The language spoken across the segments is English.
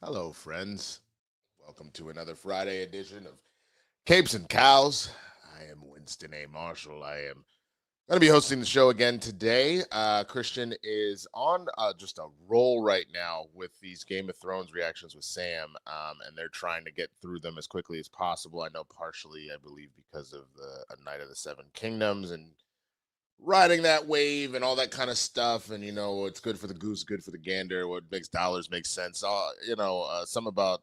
Hello, friends. Welcome to another Friday edition of Capes and Cows. I am Winston A. Marshall. I am going to be hosting the show again today. Christian is on just a roll right now with these Game of Thrones reactions with Sam, and they're trying to get through them as quickly as possible. I know partially, I believe, because of the A Night of the Seven Kingdoms and riding that wave and all that kind of stuff. And it's good for the goose, good for the gander. What makes dollars make sense. Some about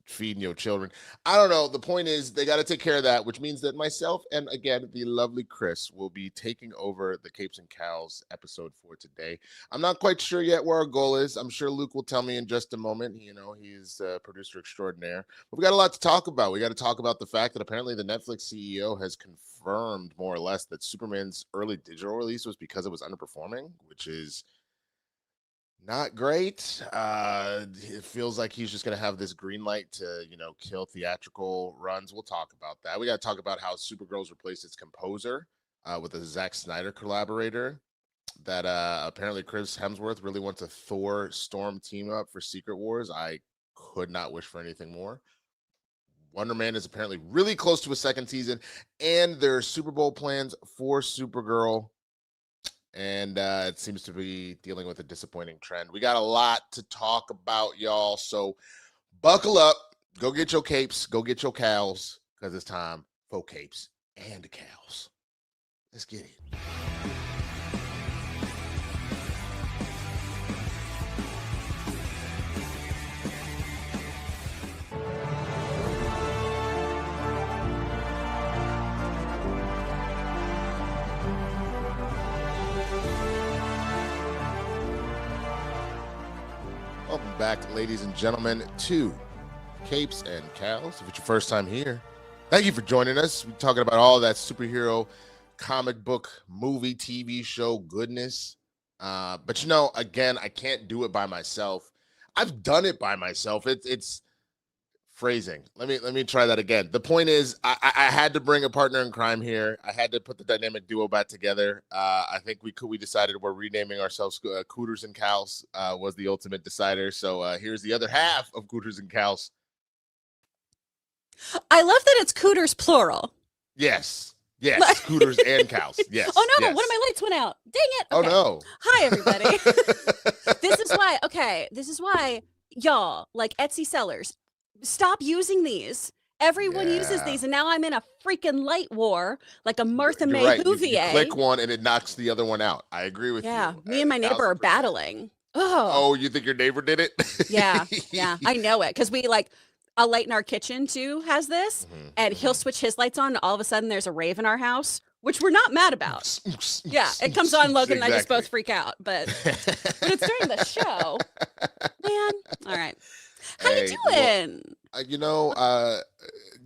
feeding your children. I don't know. The point is they got to take care of that, which means that myself and again the lovely Chris will be taking over the Capes and Cows episode for today. I'm not quite sure yet where our goal is. I'm sure Luke will tell me in just a moment. He's producer extraordinaire. But we got a lot to talk about. We got to talk about the fact that apparently the Netflix CEO has confirmed more or less that Superman's early digital release was because it was underperforming, which is not great. It feels like he's just going to have this green light to, kill theatrical runs. We'll talk about that. We got to talk about how Supergirl's replaced its composer with a Zack Snyder collaborator. That apparently Chris Hemsworth really wants a Thor Storm team up for Secret Wars. I could not wish for anything more. Wonder Man is apparently really close to a second season, and there are Super Bowl plans for Supergirl, and it seems to be dealing with a disappointing trend. We got a lot to talk about, y'all, so buckle up, go get your capes, go get your cows, because it's time for capes and cows. Let's get it. Welcome back, ladies and gentlemen, to Capes and Cows. If it's your first time here, thank you for joining us. We're talking about all that superhero, comic book, movie, TV show goodness. But again, I can't do it by myself. I've done it by myself. It's phrasing. Let me try that again. The point is, I had to bring a partner in crime here. I had to put the dynamic duo back together. I think we decided we're renaming ourselves Cooters and Cows. Was the ultimate decider. So here's the other half of Cooters and Cows. I love that it's Cooters plural. Yes, Cooters and Cows. Yes. Oh no, yes. one of my lights went out. Dang it. Okay. Oh no. Hi everybody. This is why y'all, like Etsy sellers, stop using these. Everyone uses these, and now I'm in a freaking light war, like a Martha May right. Whovier. You click one and it knocks the other one out. I agree with you. Yeah, me and my neighbor are battling. Oh, you think your neighbor did it? Yeah, I know it because we a light in our kitchen too has this, and he'll switch his lights on, and all of a sudden there's a rave in our house, which we're not mad about. Yeah, it comes on, Logan and I just both freak out, but when it's during the show, man. All right, how you doing? Well,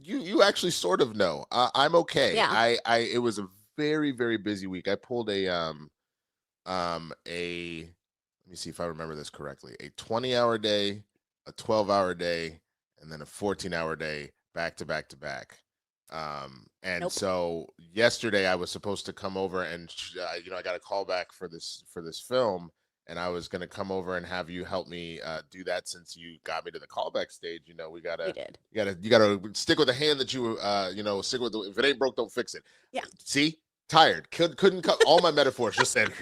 you actually sort of know. I'm okay. Yeah. It was a very, very busy week. I pulled a let me see if I remember this correctly. A 20-hour day, a 12-hour day, and then a 14-hour day back to back to back. So yesterday I was supposed to come over and I got a call back for this film, and I was going to come over and have you help me do that since you got me to the callback stage. You gotta stick with the hand that you stick with. If it ain't broke, don't fix it. Yeah. See, tired. Couldn't cut all my metaphors. Just said.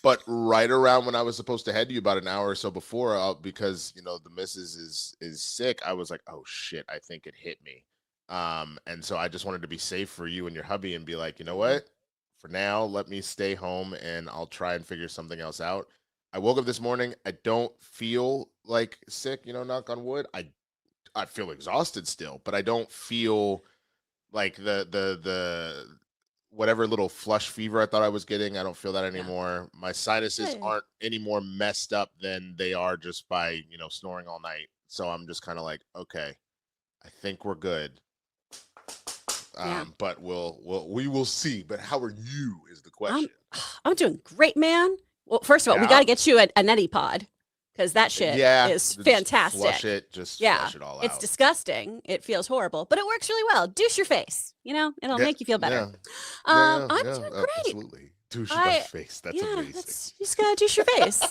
But right around when I was supposed to head to you about an hour or so before, because the missus is sick, I was like, oh shit, I think it hit me. And so I just wanted to be safe for you and your hubby and be like, you know what? For now, let me stay home and I'll try and figure something else out. I woke up this morning. I don't feel like sick, knock on wood. I feel exhausted still, but I don't feel like the whatever little flush fever I thought I was getting. I don't feel that anymore. Yeah. My sinuses aren't any more messed up than they are just by, snoring all night. So I'm just kind of like, okay, I think we're good. But we will see. But how are you is the question. I'm doing great, man. Well, first of all, we got to get you a neti pod, because that shit is fantastic. Flush it, flush it all out. It's disgusting. It feels horrible, but it works really well. Douche your face, it'll make you feel better. I'm doing great. Absolutely. Douche my face. That's amazing. You just gotta douche your face.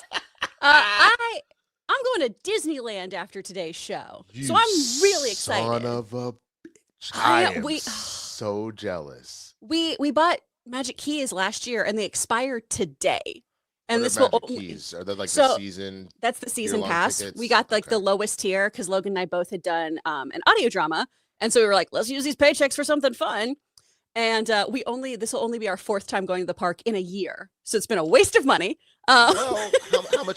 I'm going to Disneyland after today's show, so You I'm really excited. son of a bitch. I I know, am so jealous. we bought Magic Keys last year, and they expire today. And What are this will Magic only, Keys? Are they like the so season that's the season year-long pass. tickets? We got like Okay. the lowest tier because Logan and I both had done an audio drama, and so we were like, let's use these paychecks for something fun. And this will only be our fourth time going to the park in a year, so it's been a waste of money. Well,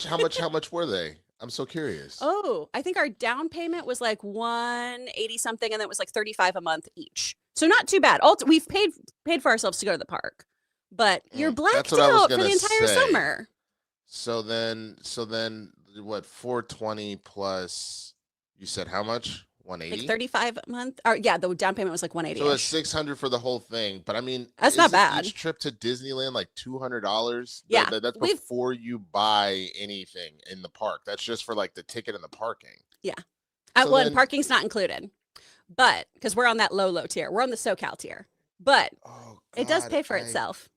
how much were they? I'm so curious. Oh, I think our down payment was like 180 something, and then it was like 35 a month each. So not too bad. We've paid for ourselves to go to the park, but you're blacked That's what I was out for gonna the entire say. summer. So then, what? 420 plus. You said how much? Like 180. 35 a month. Or yeah, the down payment was like 180. So it's 600 for the whole thing. But I mean, That's not isn't bad. Each trip to Disneyland like $200. Yeah, that's before you buy anything in the park. That's just for like the ticket and the parking. Yeah. Parking's not included, but because we're on that low tier, we're on the SoCal tier, but it does pay for itself.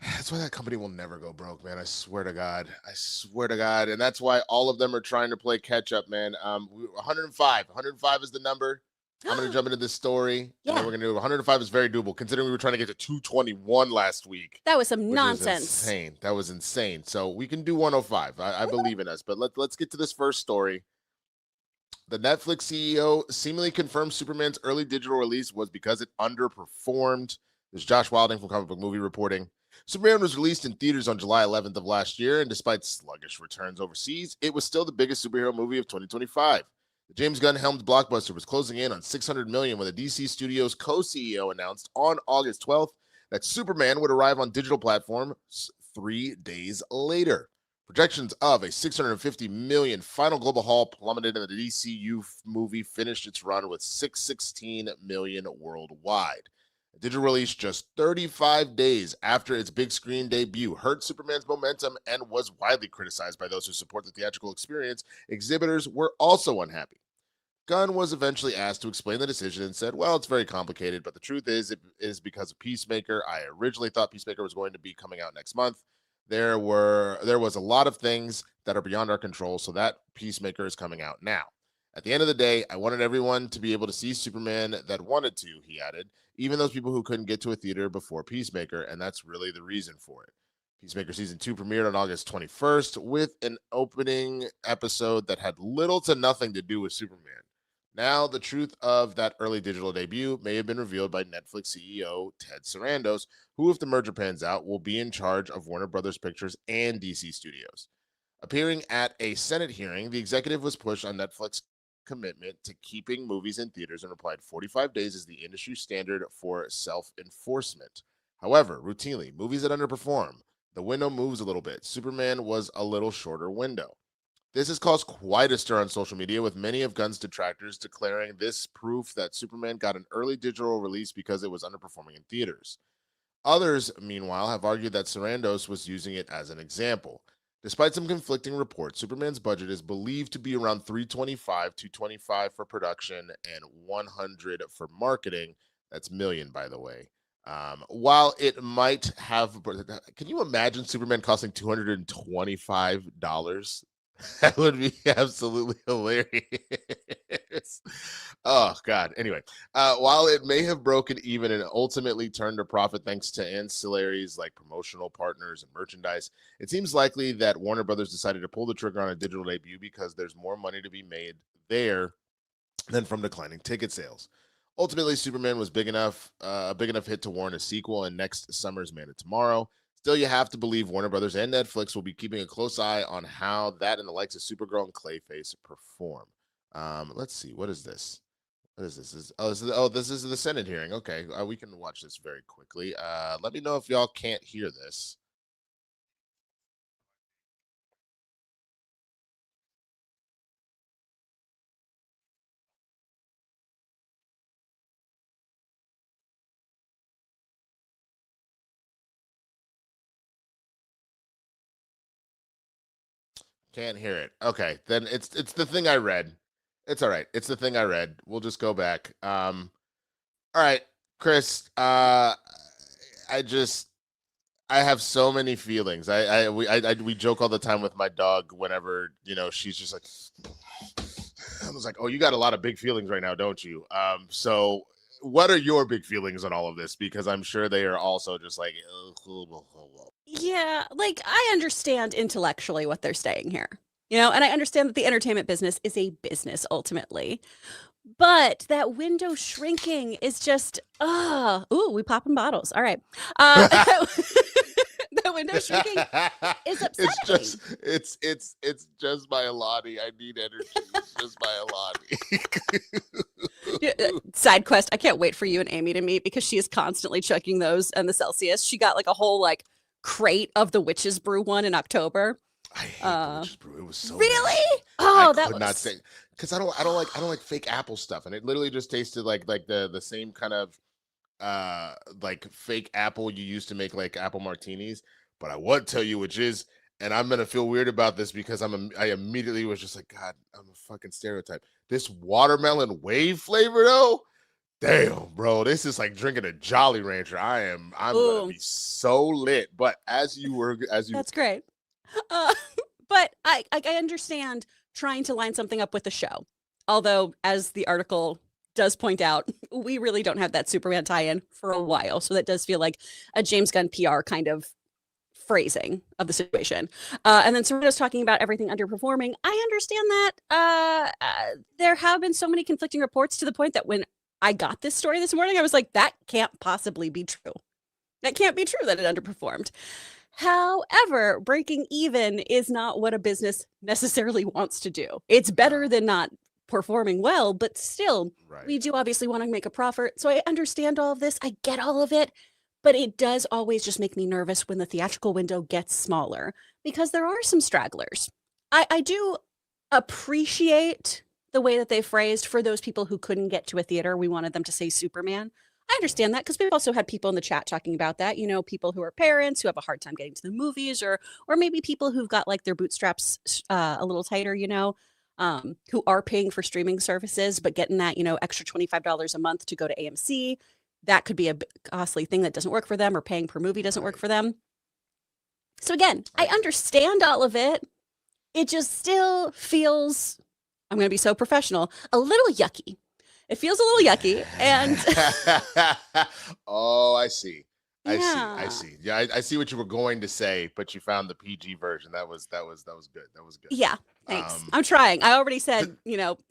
That's why that company will never go broke, man. I swear to God. And that's why all of them are trying to play catch up, man. 105. 105 is the number. I'm going to jump into this story. Yeah. And then we're going to do 105 is very doable, considering we were trying to get to 221 last week. That was some nonsense. Insane. That was insane. So we can do 105. I believe in us. But let's get to this first story. The Netflix CEO seemingly confirmed Superman's early digital release was because it underperformed. There's Josh Wilding from Comic Book Movie reporting. Superman was released in theaters on July 11th of last year, and despite sluggish returns overseas, it was still the biggest superhero movie of 2025. The James Gunn-helmed blockbuster was closing in on $600 million when the DC Studios co-CEO announced on August 12th that Superman would arrive on digital platforms 3 days later. Projections of a $650 million final global haul plummeted, and the DCU movie finished its run with $616 million worldwide. A digital release just 35 days after its big screen debut hurt Superman's momentum and was widely criticized by those who support the theatrical experience. Exhibitors were also unhappy. Gunn was eventually asked to explain the decision and said, well, it's very complicated, but the truth is, it is because of Peacemaker. I originally thought Peacemaker was going to be coming out next month. There was a lot of things that are beyond our control, so that Peacemaker is coming out now. At the end of the day, I wanted everyone to be able to see Superman that wanted to, he added, even those people who couldn't get to a theater before Peacemaker, and that's really the reason for it. Peacemaker Season 2 premiered on August 21st with an opening episode that had little to nothing to do with Superman. Now, the truth of that early digital debut may have been revealed by Netflix CEO Ted Sarandos, who, if the merger pans out, will be in charge of Warner Brothers Pictures and DC Studios. Appearing at a Senate hearing, the executive was pushed on Netflix's commitment to keeping movies in theaters and replied 45 days is the industry standard for self-enforcement. However, routinely, movies that underperform, the window moves a little bit. Superman was a little shorter window. This has caused quite a stir on social media, with many of Gunn's detractors declaring this proof that Superman got an early digital release because it was underperforming in theaters. Others, meanwhile, have argued that Sarandos was using it as an example. Despite some conflicting reports, Superman's budget is believed to be around $225 for production and $100 for marketing. That's million, by the way. While it might have, can you imagine Superman costing $225? That would be absolutely hilarious. Oh, God. Anyway, while it may have broken even and ultimately turned a profit thanks to ancillaries like promotional partners and merchandise, it seems likely that Warner Brothers decided to pull the trigger on a digital debut because there's more money to be made there than from declining ticket sales. Ultimately, Superman was a big enough hit to warrant a sequel in next summer's Man of Tomorrow. Still, you have to believe Warner Brothers and Netflix will be keeping a close eye on how that and the likes of Supergirl and Clayface perform. Let's see. What is this? What is this? This is the Senate hearing. Okay, we can watch this very quickly. Let me know if y'all can't hear this. Can't hear it. Okay, then it's the thing I read. It's all right. It's the thing I read. We'll just go back. All right, Chris. I I have so many feelings. We joke all the time with my dog whenever, she's just like, I was like, oh, you got a lot of big feelings right now, don't you? So what are your big feelings on all of this? Because I'm sure they are also just like, Yeah, like I understand intellectually what they're saying here, and I understand that the entertainment business is a business ultimately. But that window shrinking is just, ooh, we popping bottles. All right. The window shrinking is upsetting. It's just my Alani. I need energy. It's just my Alani. Side quest. I can't wait for you and Amy to meet because she is constantly checking those and the Celsius. She got like a whole like crate of the Witch's Brew one in October. I hate the Witch's Brew. It was so really. nasty. Oh, I could not say because I don't like fake apple stuff, and it literally just tasted like the same kind of like fake apple you used to make like apple martinis. But I would tell you which is, and I'm gonna feel weird about this because I immediately was just like, God, I'm a fucking stereotype. This watermelon wave flavor though, damn, bro, this is like drinking a Jolly Rancher. I'm gonna be so lit. But that's great. But I understand trying to line something up with the show. Although, as the article does point out, we really don't have that Superman tie-in for a while. So that does feel like a James Gunn PR kind of phrasing of the situation. And then Serena's talking about everything underperforming. I understand that there have been so many conflicting reports to the point that when I got this story this morning, I was like, that can't possibly be true. That can't be true that it underperformed. However, breaking even is not what a business necessarily wants to do. It's better than not performing well, but still, we do obviously want to make a profit. So I understand all of this. I get all of it. But it does always just make me nervous when the theatrical window gets smaller because there are some stragglers. I do appreciate the way that they phrased for those people who couldn't get to a theater. We wanted them to say Superman. I understand that because we've also had people in the chat talking about that, people who are parents who have a hard time getting to the movies or maybe people who've got like their bootstraps a little tighter, who are paying for streaming services, but getting that, extra $25 a month to go to AMC. That could be a costly thing that doesn't work for them or paying per movie doesn't work for them. So again, I understand all of it. It just still feels, I'm going to be so professional, a little yucky. It feels a little yucky. And oh, I see. I see. Yeah, I see what you were going to say, but you found the PG version. That was good. That was good. Yeah, thanks. I'm trying. I already said,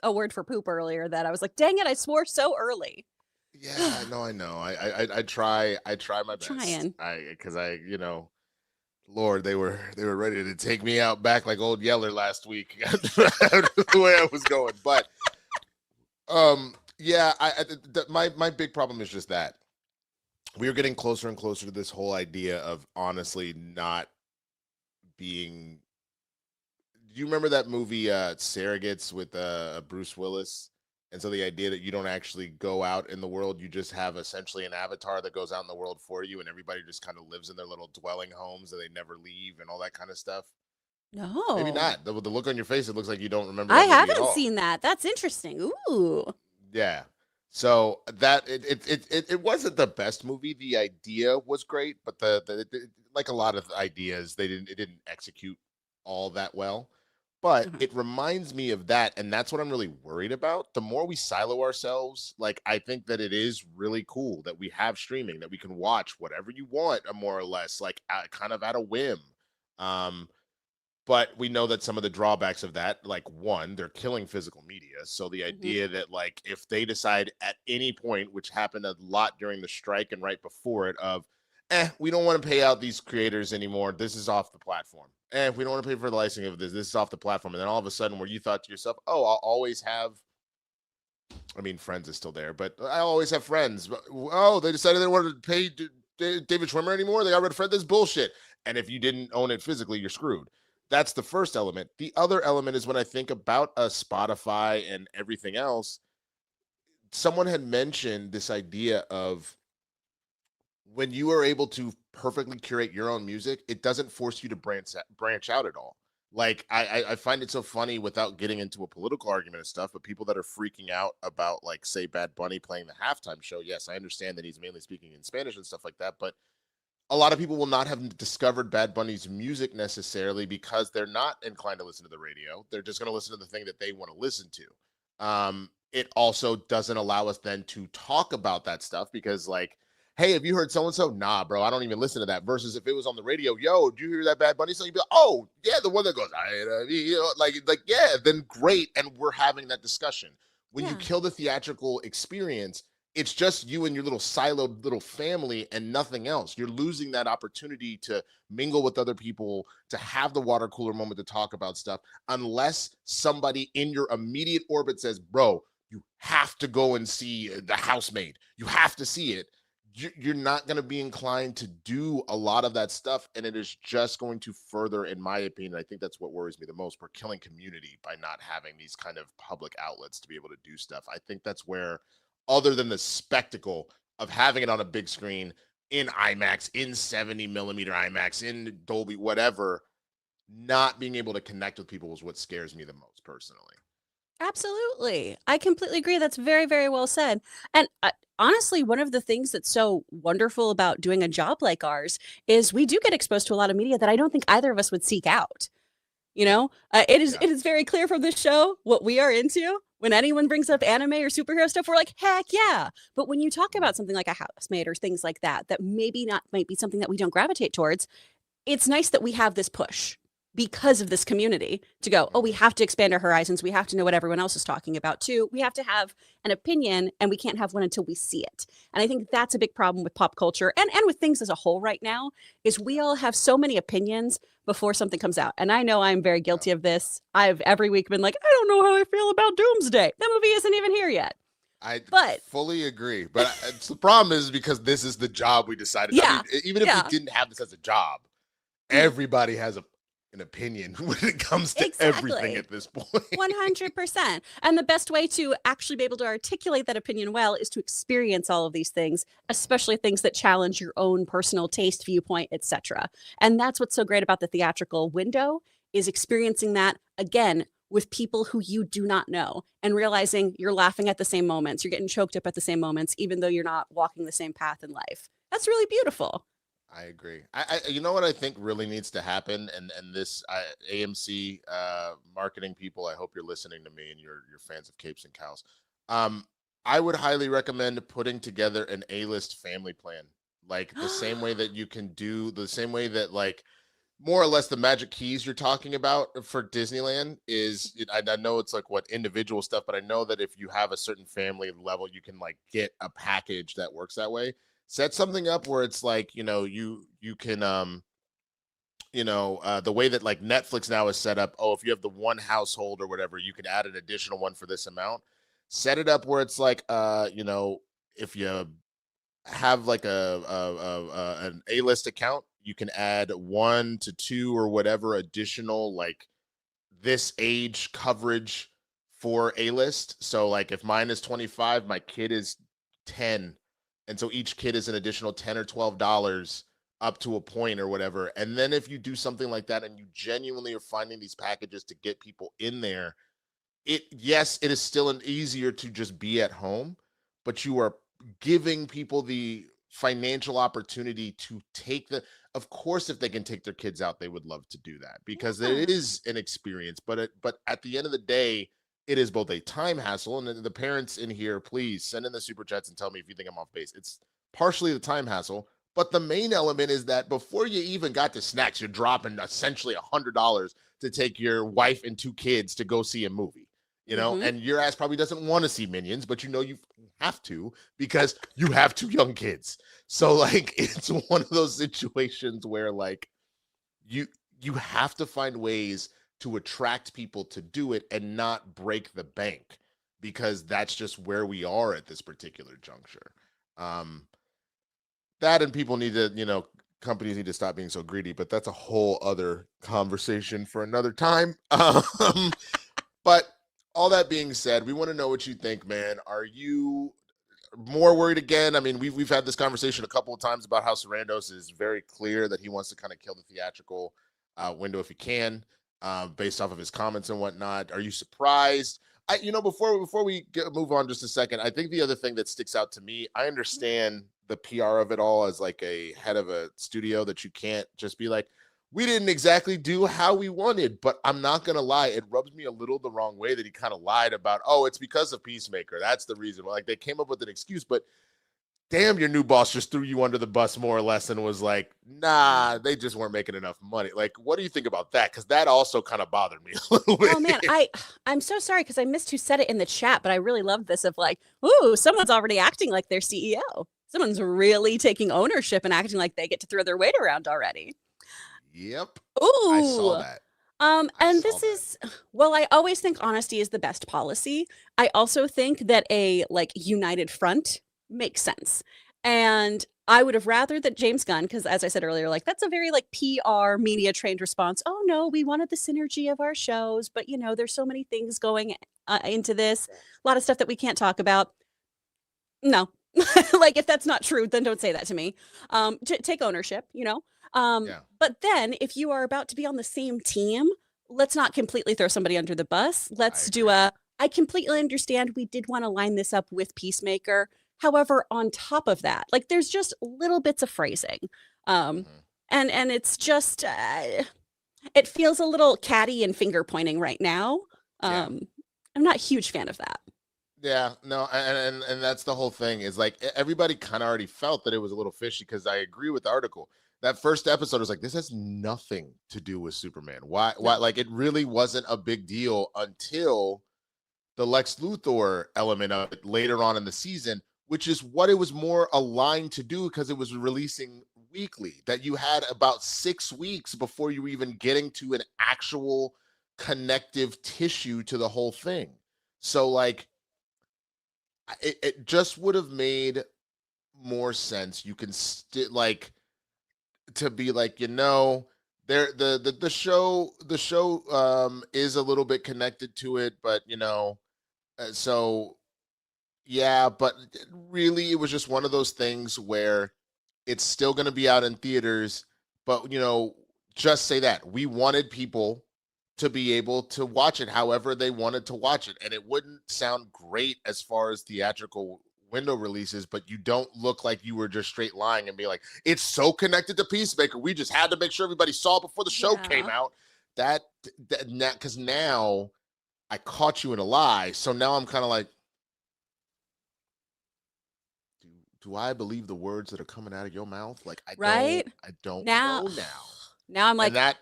a word for poop earlier that I was like, dang it, I swore so early. Yeah, I know. I try my best. Trying. Because Lord, they were ready to take me out back like old Yeller last week. The way I was going, but yeah, my big problem is just that we are getting closer and closer to this whole idea of honestly not being. Do you remember that movie Surrogates with Bruce Willis? And so the idea that you don't actually go out in the world, you just have essentially an avatar that goes out in the world for you, and everybody just kind of lives in their little dwelling homes and they never leave and all that kind of stuff. No, maybe not. The look on your face, it looks like you don't remember. I haven't seen that. That's interesting. Ooh. Yeah. So that it wasn't the best movie. The idea was great, but the like a lot of ideas, it didn't execute all that well. But it reminds me of that, and that's what I'm really worried about. The more we silo ourselves, like I think that it is really cool that we have streaming, that we can watch whatever you want, more or less, like kind of at a whim. But we know that some of the drawbacks of that, like one, they're killing physical media. So the idea that like if they decide at any point, which happened a lot during the strike and right before it, of we don't want to pay out these creators anymore. This is off the platform. We don't want to pay for the licensing of this. This is off the platform. And then all of a sudden where you thought to yourself, oh, I'll always have, I mean, Friends is still there, but I'll always have Friends. Oh, they decided they wanted to pay David Schwimmer anymore. They got rid of Friends. This bullshit. And if you didn't own it physically, you're screwed. That's the first element. The other element is when I think about Spotify and everything else, someone had mentioned this idea of, when you are able to perfectly curate your own music, it doesn't force you to branch out at all. Like I find it so funny, without getting into a political argument and stuff, but people that are freaking out about, like, say, Bad Bunny playing the halftime show. Yes, I understand that he's mainly speaking in Spanish and stuff like that, but a lot of people will not have discovered Bad Bunny's music necessarily because they're not inclined to listen to the radio. They're just going to listen to the thing that they want to listen to. It also doesn't allow us then to talk about that stuff because, like, hey, have you heard so and so? Nah, bro, I don't even listen to that. Versus if it was on the radio, yo, do you hear that Bad Bunny song? You'd be like, oh, yeah, the one that goes, like, yeah, then great, and we're having that discussion. When you kill the theatrical experience, it's just you and your little siloed little family and nothing else. You're losing that opportunity to mingle with other people, to have the water cooler moment to talk about stuff, unless somebody in your immediate orbit says, bro, you have to go and see The Housemaid. You have to see it. You're not going to be inclined to do a lot of that stuff. And it is just going to further, in my opinion, I think that's what worries me the most. We're killing community by not having these kind of public outlets to be able to do stuff. I think that's where, other than the spectacle of having it on a big screen in IMAX, in 70 millimeter IMAX, in Dolby, whatever, not being able to connect with people is what scares me the most personally. Absolutely. I completely agree. That's very, very well said. And honestly, one of the things that's so wonderful about doing a job like ours is we do get exposed to a lot of media that I don't think either of us would seek out. You know, it is very clear from this show what we are into. When anyone brings up anime or superhero stuff, we're like, heck yeah. But when you talk about something like a Housemaid or things like that, that might be something that we don't gravitate towards, it's nice that we have this push because of this community to go, oh, we have to expand our horizons. We have to know what everyone else is talking about too. We have to have an opinion, and we can't have one until we see it. And I think that's a big problem with pop culture and with things as a whole right now, is we all have so many opinions before something comes out. And I know I'm very guilty of this. I've every week been like, I don't know how I feel about Doomsday. That movie isn't even here yet. But fully agree. But the problem is because this is the job we decided. Yeah. I mean, even if we didn't have this as a job, everybody has an opinion when it comes to everything at this point. 100%. And the best way to actually be able to articulate that opinion well is to experience all of these things, especially things that challenge your own personal taste, viewpoint, etc. And that's what's so great about the theatrical window, is experiencing that again with people who you do not know and realizing you're laughing at the same moments, you're getting choked up at the same moments, even though you're not walking the same path in life. That's really beautiful. I agree. I you know what I think really needs to happen, and this AMC marketing people, I hope you're listening to me and you're fans of Capes and Cows. I would highly recommend putting together an A-list family plan, like the same way that you can do the same way that, like, more or less the magic keys you're talking about for Disneyland is. I know it's like what individual stuff, but I know that if you have a certain family level, you can like get a package that works that way. Set something up where it's like, you can the way that like Netflix now is set up. Oh, if you have the one household or whatever, you can add an additional one for this amount. Set it up where it's like, if you have like an A-list account, you can add 1 to 2 or whatever additional like this age coverage for A-list. So like if mine is 25, my kid is 10. And so each kid is an additional $10 or $12 up to a point or whatever. And then if you do something like that and you genuinely are finding these packages to get people in there, it is still easier to just be at home, but you are giving people the financial opportunity to of course, if they can take their kids out, they would love to do that because it is an experience. But at the end of the day, it is both a time hassle, and the parents in here, please send in the super chats and tell me if you think I'm off base. It's partially the time hassle, but the main element is that before you even got to snacks, you're dropping essentially $100 to take your wife and 2 kids to go see a movie, and your ass probably doesn't want to see Minions, but you have to because you have 2 young kids. So like, it's one of those situations where like you have to find ways to attract people to do it and not break the bank, because that's just where we are at this particular juncture. That, and people need to, companies need to stop being so greedy, but that's a whole other conversation for another time. But all that being said, we want to know what you think, man. Are you more worried again? I mean, we've had this conversation a couple of times about how Sarandos is very clear that he wants to kind of kill the theatrical window if he can. Based off of his comments and whatnot. Are you surprised? Before we move on just a second, I think the other thing that sticks out to me, I understand the PR of it all as like a head of a studio, that you can't just be like, we didn't exactly do how we wanted. But I'm not going to lie, it rubs me a little the wrong way that he kind of lied about, oh, it's because of Peacemaker. That's the reason. Like, they came up with an excuse, but damn, your new boss just threw you under the bus more or less and was like, nah, they just weren't making enough money. Like, what do you think about that? Because that also kind of bothered me a little bit. Oh man, I'm so sorry because I missed who said it in the chat, but I really love this of like, ooh, someone's already acting like their CEO. Someone's really taking ownership and acting like they get to throw their weight around already. Yep. Ooh. I saw that. And this is, well, I always think honesty is the best policy. I also think that a like united front makes sense. And I would have rather that James Gunn, because as I said earlier, like that's a very like PR media trained response. Oh no, we wanted the synergy of our shows, but you know, there's so many things going into this, a lot of stuff that we can't talk about. No, like if that's not true, then don't say that to me. Take ownership, you know. But then if you are about to be on the same team, let's not completely throw somebody under the bus. Let's do I completely understand we did want to line this up with Peacemaker. However, on top of that, like there's just little bits of phrasing. And it's just it feels a little catty and finger pointing right now. I'm not a huge fan of that. Yeah, no, and that's the whole thing, is like everybody kind of already felt that it was a little fishy, because I agree with the article. That first episode was like, this has nothing to do with Superman. Why? Like, it really wasn't a big deal until the Lex Luthor element of it later on in the season, which is what it was more aligned to do, because it was releasing weekly, that you had about 6 weeks before you were even getting to an actual connective tissue to the whole thing. So like, it just would have made more sense. You can like to be like, you know, the show is a little bit connected to it, but you know, so yeah, but really it was just one of those things where it's still going to be out in theaters, but you know, just say that we wanted people to be able to watch it however they wanted to watch it, and it wouldn't sound great as far as theatrical window releases, but you don't look like you were just straight lying and be like, it's so connected to Peacemaker, we just had to make sure everybody saw it before the show came out. That because now I caught you in a lie, so now I'm kind of like, do I believe the words that are coming out of your mouth? Like, I don't know now. Now I'm like, that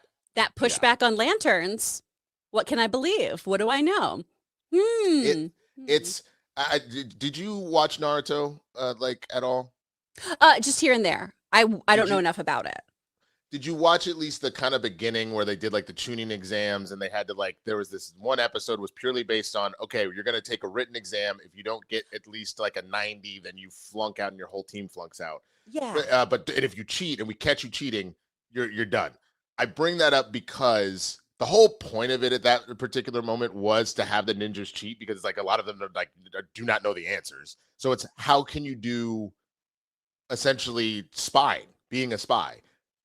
pushback on lanterns. What can I believe? What do I know? It's. Did you watch Naruto like at all? Just here and there. I don't know enough about it. Did you watch at least the kind of beginning where they did like the tuning exams, and they had to like, there was this one episode was purely based on, okay, you're going to take a written exam. If you don't get at least like a 90, then you flunk out and your whole team flunks out. Yeah. But and if you cheat and we catch you cheating, you're done. I bring that up because the whole point of it at that particular moment was to have the ninjas cheat, because it's like a lot of them are like, do not know the answers. So it's, how can you do essentially spying, being a spy?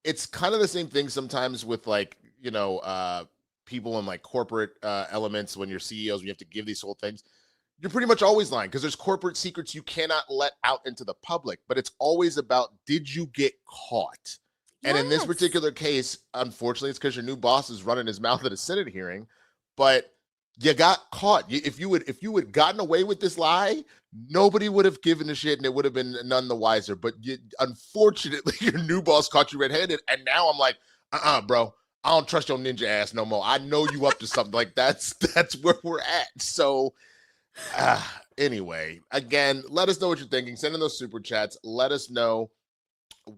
It's kind of the same thing sometimes with like, you know, people in like corporate elements. When you're CEOs, you have to give these whole things. You're pretty much always lying, because there's corporate secrets you cannot let out into the public, but it's always about, did you get caught? And in this particular case, unfortunately, it's because your new boss is running his mouth at a Senate hearing, but you got caught. If you had gotten away with this lie, nobody would have given a shit, and it would have been none the wiser. But unfortunately, your new boss caught you red-handed, and now I'm like, bro, I don't trust your ninja ass no more. I know you up to something. Like that's where we're at. So anyway, again, let us know what you're thinking. Send in those super chats. Let us know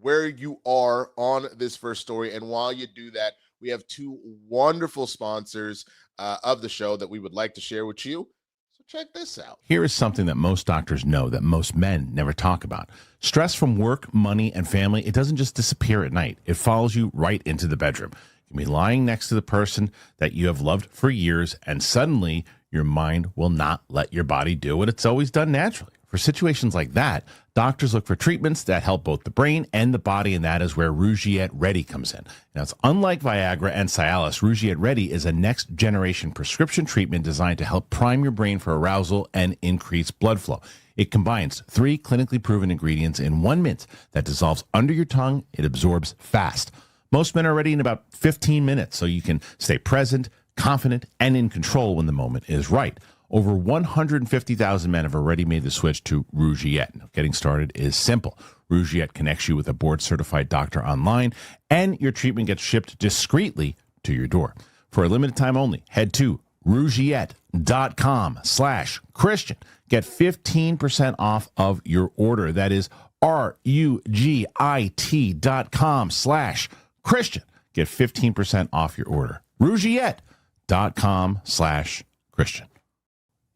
where you are on this first story. And while you do that, we have two wonderful sponsors of the show that we would like to share with you. So check this out. Here is something that most doctors know that most men never talk about. Stress from work, money, and family, it doesn't just disappear at night. It follows you right into the bedroom. You can be lying next to the person that you have loved for years, and suddenly your mind will not let your body do what it's always done naturally. For situations like that, doctors look for treatments that help both the brain and the body, and that is where Rougiette Ready comes in. Now, it's unlike Viagra and Cialis. Rougiette Ready is a next-generation prescription treatment designed to help prime your brain for arousal and increase blood flow. It combines 3 clinically proven ingredients in one mint that dissolves under your tongue. It absorbs fast. Most men are ready in about 15 minutes, so you can stay present, confident, and in control when the moment is right. Over 150,000 men have already made the switch to Rougiette. Getting started is simple. Rougiette connects you with a board-certified doctor online, and your treatment gets shipped discreetly to your door. For a limited time only, head to Rougiette.com/Christian. Get 15% off of your order. That is RUGIT.com/Christian. Get 15% off your order. Rougiette.com/Christian.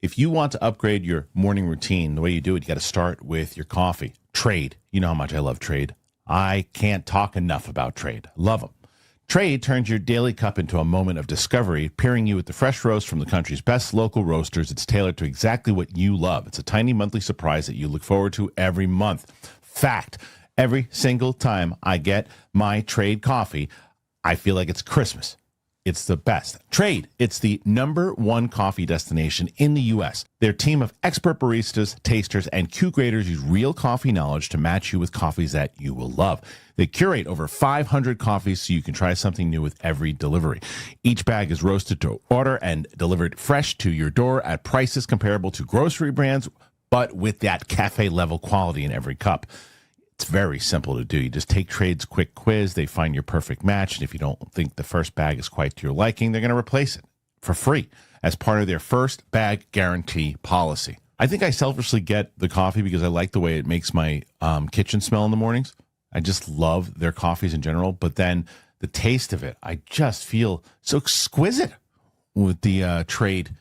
If you want to upgrade your morning routine, the way you do it, you got to start with your coffee. Trade. You know how much I love Trade. I can't talk enough about Trade. Love them. Trade turns your daily cup into a moment of discovery, pairing you with the fresh roast from the country's best local roasters. It's tailored to exactly what you love. It's a tiny monthly surprise that you look forward to every month. Fact, every single time I get my Trade coffee, I feel like it's Christmas. It's the best. Trade, it's the #1 coffee destination in the U.S. Their team of expert baristas, tasters, and Q-graders use real coffee knowledge to match you with coffees that you will love. They curate over 500 coffees so you can try something new with every delivery. Each bag is roasted to order and delivered fresh to your door at prices comparable to grocery brands, but with that cafe-level quality in every cup. It's very simple to do. You just take Trade's quick quiz. They find your perfect match. And if you don't think the first bag is quite to your liking, they're going to replace it for free as part of their first bag guarantee policy. I think I selfishly get the coffee because I like the way it makes my kitchen smell in the mornings. I just love their coffees in general. But then the taste of it, I just feel so exquisite with the Trade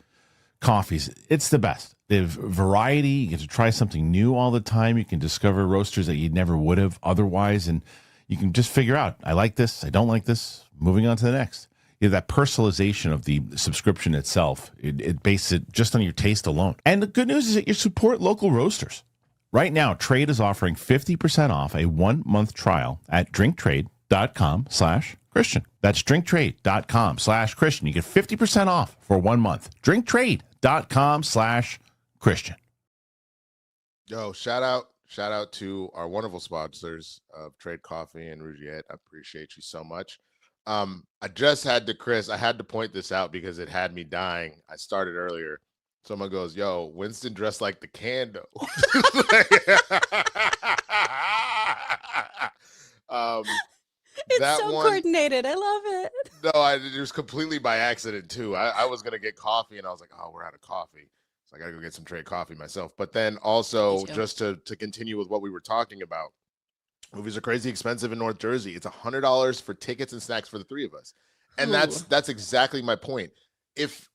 coffees. It's the best. They have variety. You get to try something new all the time. You can discover roasters that you never would have otherwise, and you can just figure out, I like this, I don't like this, moving on to the next. You have that personalization of the subscription itself. It bases it just on your taste alone. And the good news is that you support local roasters. Right now, Trade is offering 50% off a 1-month trial at drinktrade.com/Christian. That's drinktrade.com/Christian. You get 50% off for 1 month. drinktrade.com/Christian. Yo, shout out to our wonderful sponsors of Trade Coffee and Rougiette. I appreciate you so much. I just had to, Chris, I had to point this out because it had me dying. I started earlier. Someone goes, yo, Winston dressed like the Kando. It's that so one, coordinated. I love it. No, it was completely by accident too. I was gonna get coffee and I was like, oh, we're out of coffee. So I gotta go get some Trade coffee myself. But then also just to continue with what we were talking about, movies are crazy expensive in North Jersey. It's $100 for tickets and snacks for the 3 of us. And that's exactly my point. If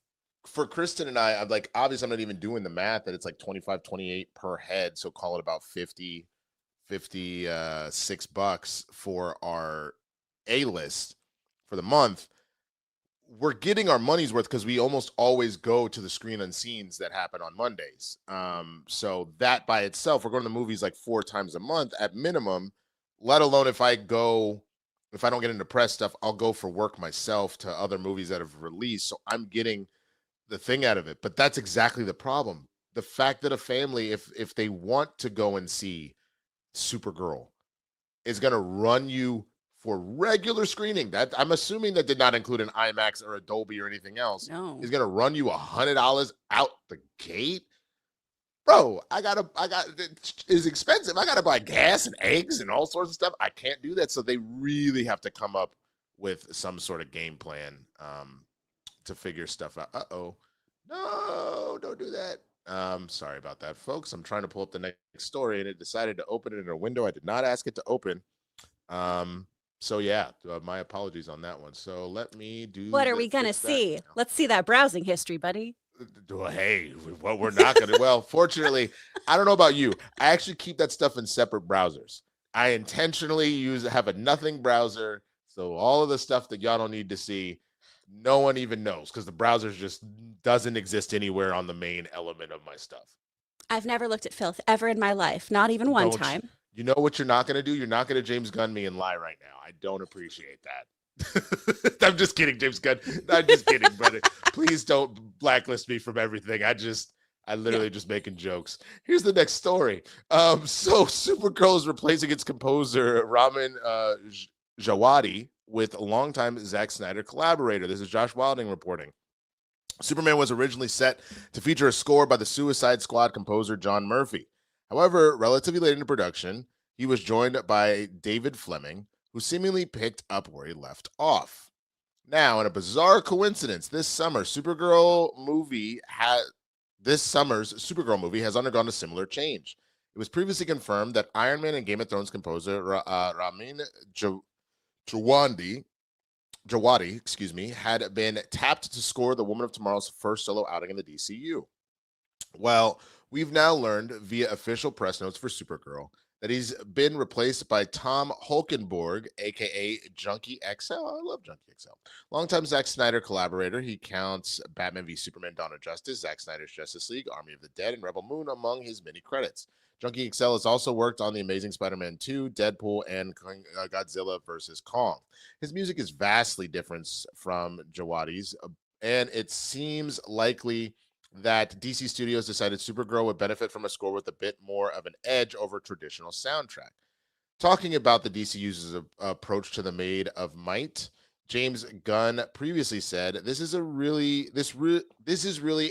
for Kristen and I'm like, obviously I'm not even doing the math that it's like 25, 28 per head. So call it about 56 bucks for our A-list for the month. We're getting our money's worth because we almost always go to the screen unscenes that happen on Mondays. So that by itself, we're going to the movies like 4 times a month at minimum, let alone if I don't get into press stuff, I'll go for work myself to other movies that have released. So I'm getting the thing out of it. But that's exactly the problem. The fact that a family, if they want to go and see Supergirl, is going to run you for regular screening, that I'm assuming that did not include an IMAX or a Dolby or anything else. No. Is going to run you $100 out the gate. Bro, it's expensive. I got to buy gas and eggs and all sorts of stuff. I can't do that. So they really have to come up with some sort of game plan to figure stuff out. Uh-oh. No, don't do that. Sorry about that, folks. I'm trying to pull up the next story and it decided to open it in a window I did not ask it to open. So yeah, my apologies on that one. So let me do. What are we gonna see? Let's see that browsing history, buddy. Hey, what we're not gonna. Well, fortunately, I don't know about you. I actually keep that stuff in separate browsers. I intentionally have a nothing browser, so all of the stuff that y'all don't need to see, no one even knows because the browser just doesn't exist anywhere on the main element of my stuff. I've never looked at filth ever in my life, not even one time. You know what you're not going to do? You're not going to James Gunn me and lie right now. I don't appreciate that. I'm just kidding, James Gunn. I'm just kidding, brother. Please don't blacklist me from everything. I literally just making jokes. Here's the next story. So Supergirl is replacing its composer Ramin Djawadi with a longtime Zack Snyder collaborator. This is Josh Wilding reporting. Superman was originally set to feature a score by the Suicide Squad composer John Murphy. However, relatively late into production, he was joined by David Fleming, who seemingly picked up where he left off. Now, in a bizarre coincidence, this summer's Supergirl movie has undergone a similar change. It was previously confirmed that Iron Man and Game of Thrones composer Ramin Djawadi, had been tapped to score the Woman of Tomorrow's first solo outing in the DCU. Well, we've now learned via official press notes for Supergirl that he's been replaced by Tom Holkenborg, aka Junkie XL. I love Junkie XL. Longtime Zack Snyder collaborator. He counts Batman v Superman: Dawn of Justice, Zack Snyder's Justice League, Army of the Dead, and Rebel Moon among his many credits. Junkie XL has also worked on The Amazing Spider-Man 2, Deadpool, and Godzilla vs. Kong. His music is vastly different from Djawadi's, and it seems likely that DC Studios decided Supergirl would benefit from a score with a bit more of an edge over traditional soundtrack. Talking about the DC user's approach to the Maid of Might, James Gunn previously said, this is really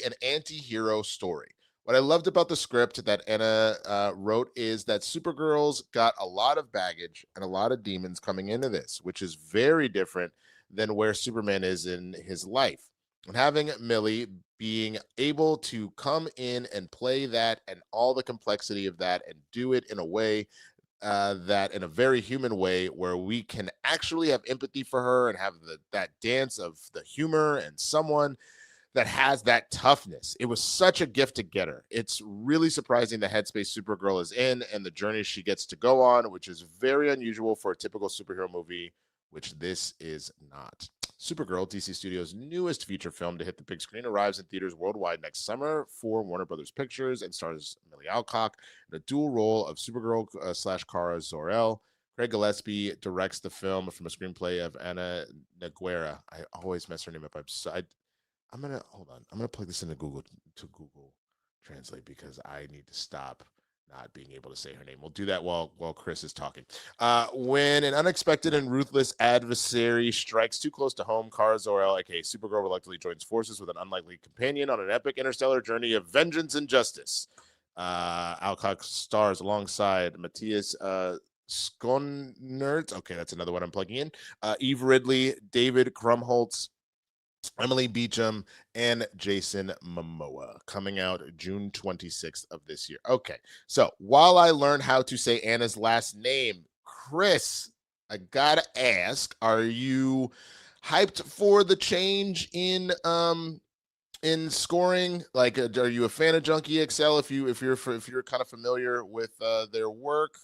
an anti-hero story. What I loved about the script that Anna wrote is that Supergirl's got a lot of baggage and a lot of demons coming into this, which is very different than where Superman is in his life. And having Millie being able to come in and play that and all the complexity of that and do it in a way that in a very human way where we can actually have empathy for her and have that dance of the humor and someone that has that toughness. It was such a gift to get her. It's really surprising the headspace Supergirl is in and the journey she gets to go on, which is very unusual for a typical superhero movie, which this is not. Supergirl, DC Studios' newest feature film to hit the big screen, arrives in theaters worldwide next summer for Warner Brothers Pictures and stars Millie Alcock in a dual role of Supergirl / Kara Zor-El. Craig Gillespie directs the film from a screenplay of Anna Neguera. I always mess her name up. I'm gonna plug this into Google Translate because I need to stop not being able to say her name. We'll do that while Chris is talking. When an unexpected and ruthless adversary strikes too close to home, Kara Zor-El, aka Supergirl, reluctantly joins forces with an unlikely companion on an epic interstellar journey of vengeance and justice. Alcock stars alongside Matthias Schoenert. Okay, that's another one I'm plugging in. Eve Ridley, David Krumholtz, Emily Beecham, and Jason Momoa, coming out June 26th of this year. Okay, so while I learn how to say Anna's last name, Chris, I gotta ask, are you hyped for the change in scoring? Like, are you a fan of Junkie XL? If you're kind of familiar with their work,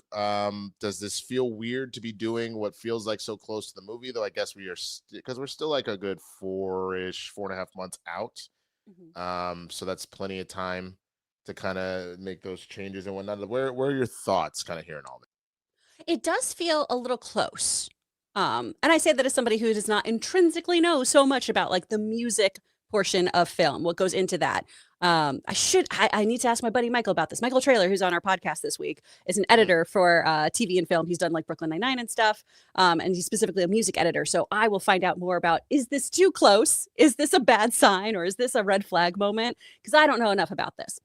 does this feel weird to be doing what feels like so close to the movie? Though I guess we are because we're still like a good 4.5 months out. Mm-hmm. So that's plenty of time to kind of make those changes and whatnot. Where are your thoughts, kind of hearing all this? It does feel a little close. And I say that as somebody who does not intrinsically know so much about like the music portion of film, what goes into that. I need to ask my buddy Michael about this. Michael Traylor, who's on our podcast this week, is an editor for TV and film. He's done like Brooklyn Nine-Nine and stuff. And he's specifically a music editor. So I will find out more about, is this too close? Is this a bad sign? Or is this a red flag moment? Because I don't know enough about this.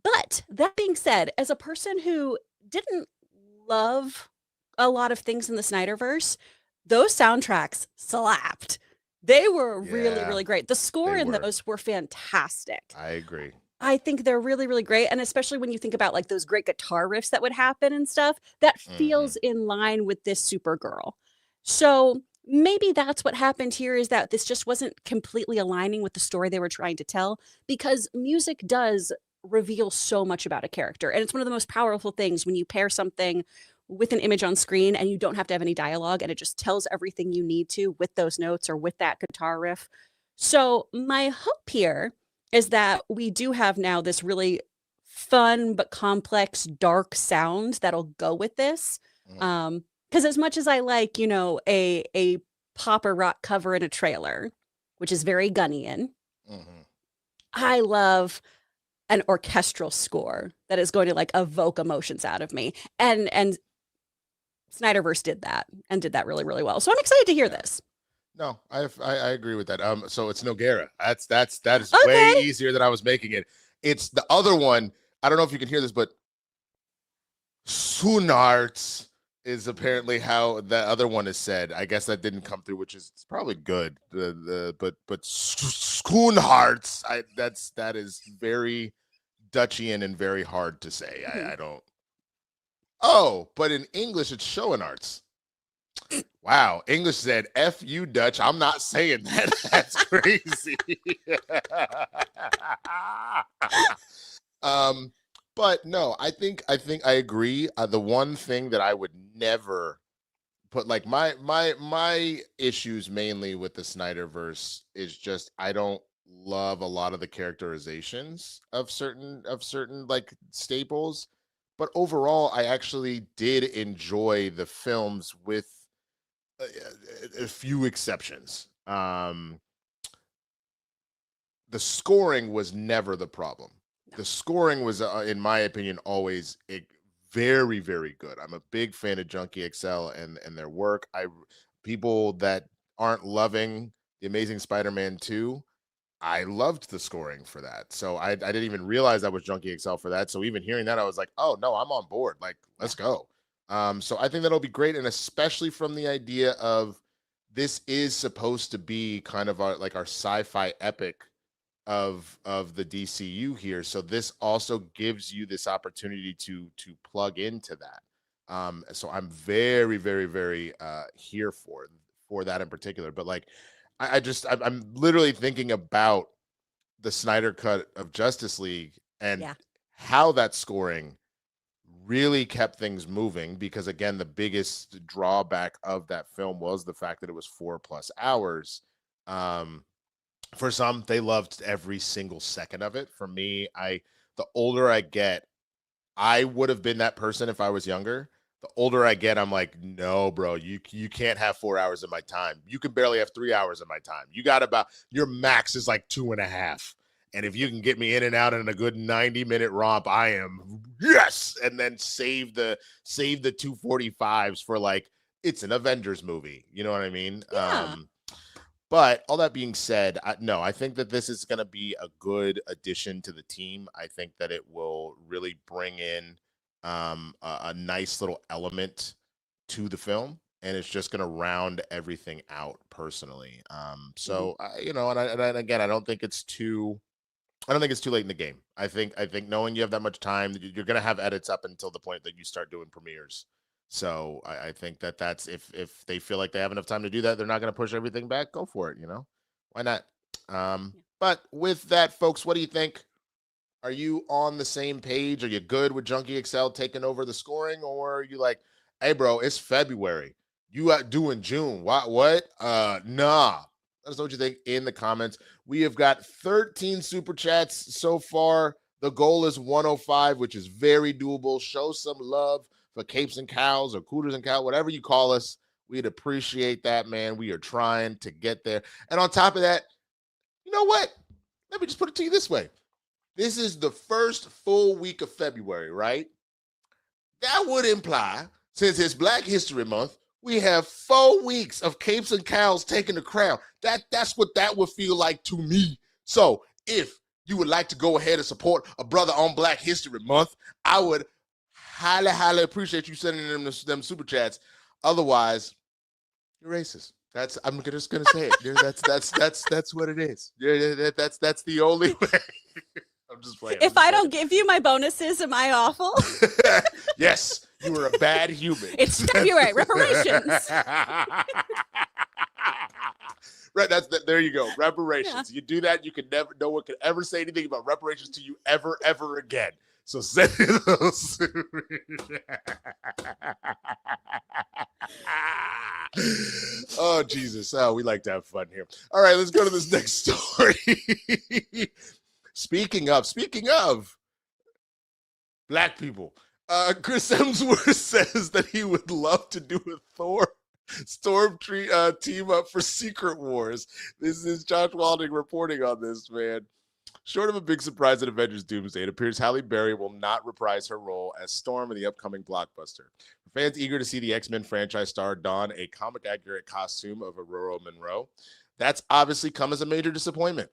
But that being said, as a person who didn't love a lot of things in the Snyderverse, those soundtracks slapped. They were really, really great. The score in those were fantastic. I agree. I think they're really, really great. And especially when you think about like those great guitar riffs that would happen and stuff, that feels in line with this Supergirl. So maybe that's what happened here, is that this just wasn't completely aligning with the story they were trying to tell, because music does reveal so much about a character. And it's one of the most powerful things when you pair something with an image on screen and you don't have to have any dialogue and it just tells everything you need to with those notes or with that guitar riff. So my hope here is that we do have now this really fun but complex dark sound that'll go with this. Because as much as I like, you know, a pop or rock cover in a trailer, which is very Gunnian, I love an orchestral score that is going to like evoke emotions out of me. And Snyderverse did that and did that really, really well. So I'm excited to hear this. No, I agree with that. So it's Noguera. That is Okay. way easier than I was making it. It's the other one. I don't know if you can hear this, but Sunarts is apparently how the other one is said. I guess that didn't come through, which is probably good. But Schoonharts, that is very Dutchian and very hard to say. I don't. Oh, but in English it's Schoenarts. Wow, English said "F you, Dutch." I'm not saying that. That's crazy. But no, I think I agree. The one thing that I would never put, like my issues mainly with the Snyderverse is just I don't love a lot of the characterizations of certain like staples. But overall, I actually did enjoy the films with a few exceptions. The scoring was never the problem. The scoring was, in my opinion, always very, very good. I'm a big fan of Junkie XL and their work. People that aren't loving The Amazing Spider-Man 2, I loved the scoring for that. So I didn't even realize that was Junkie XL for that. So even hearing that, I was like, oh no, I'm on board. Like, let's go. So I think that'll be great, and especially from the idea of this is supposed to be kind of our sci-fi epic of the DCU here. So this also gives you this opportunity to plug into that. So I'm very, very, very here for that in particular. But like, I'm literally thinking about the Snyder cut of Justice League and how that scoring really kept things moving, because again, the biggest drawback of that film was the fact that it was 4+ hours. For some, they loved every single second of it. For me, the older I get, I would have been that person if I was younger. The older I get, I'm like, no, bro, you can't have 4 hours of my time. You can barely have 3 hours of my time. You got your max is like 2.5. And if you can get me in and out in a good 90-minute romp, I am yes. And then save the 245s for like, it's an Avengers movie. You know what I mean? Yeah. But all that being said, I think that this is going to be a good addition to the team. I think that it will really bring in a nice little element to the film, and it's just going to round everything out personally. So and again, I don't think it's too late in the game. I think knowing you have that much time, you're going to have edits up until the point that you start doing premieres. So I think that's if they feel like they have enough time to do that, they're not going to push everything back. Go for it. Why not? But with that, folks, what do you think? Are you on the same page? Are you good with Junkie XL taking over the scoring, or are you like, hey, bro, it's February. You out doing June? What? Nah. Let us know what you think in the comments. We have got 13 super chats so far. The goal is 105, which is very doable. Show some love for Capes and Cows or Cooters and Cow, whatever you call us. We'd appreciate that, man. We are trying to get there. And on top of that, you know what? Let me just put it to you this way. This is the first full week of February, right? That would imply, since it's Black History Month, we have 4 weeks of Capes and Cows taking the crown. That's what that would feel like to me. So if you would like to go ahead and support a brother on Black History Month, I would highly, highly appreciate you sending them super chats. Otherwise, you're racist. I'm just gonna say it. That's what it is. That's the only way. I'm just playing. If I don't give you my bonuses, am I awful? Yes, you are a bad human. It's February, reparations. Right, there you go. Reparations. Yeah. You do that, you can never, no one can ever say anything about reparations to you ever again. So send those. Oh, Jesus. Oh, we like to have fun here. All right, let's go to this next story. Speaking of Black people, Chris Hemsworth says that he would love to do a Thor Storm team up for Secret Wars. This is Josh Walding reporting on this, man. Short of a big surprise at Avengers Doomsday, it appears Halle Berry will not reprise her role as Storm in the upcoming blockbuster. For fans eager to see the X-Men franchise star don a comic-accurate costume of Aurora Monroe, that's obviously come as a major disappointment.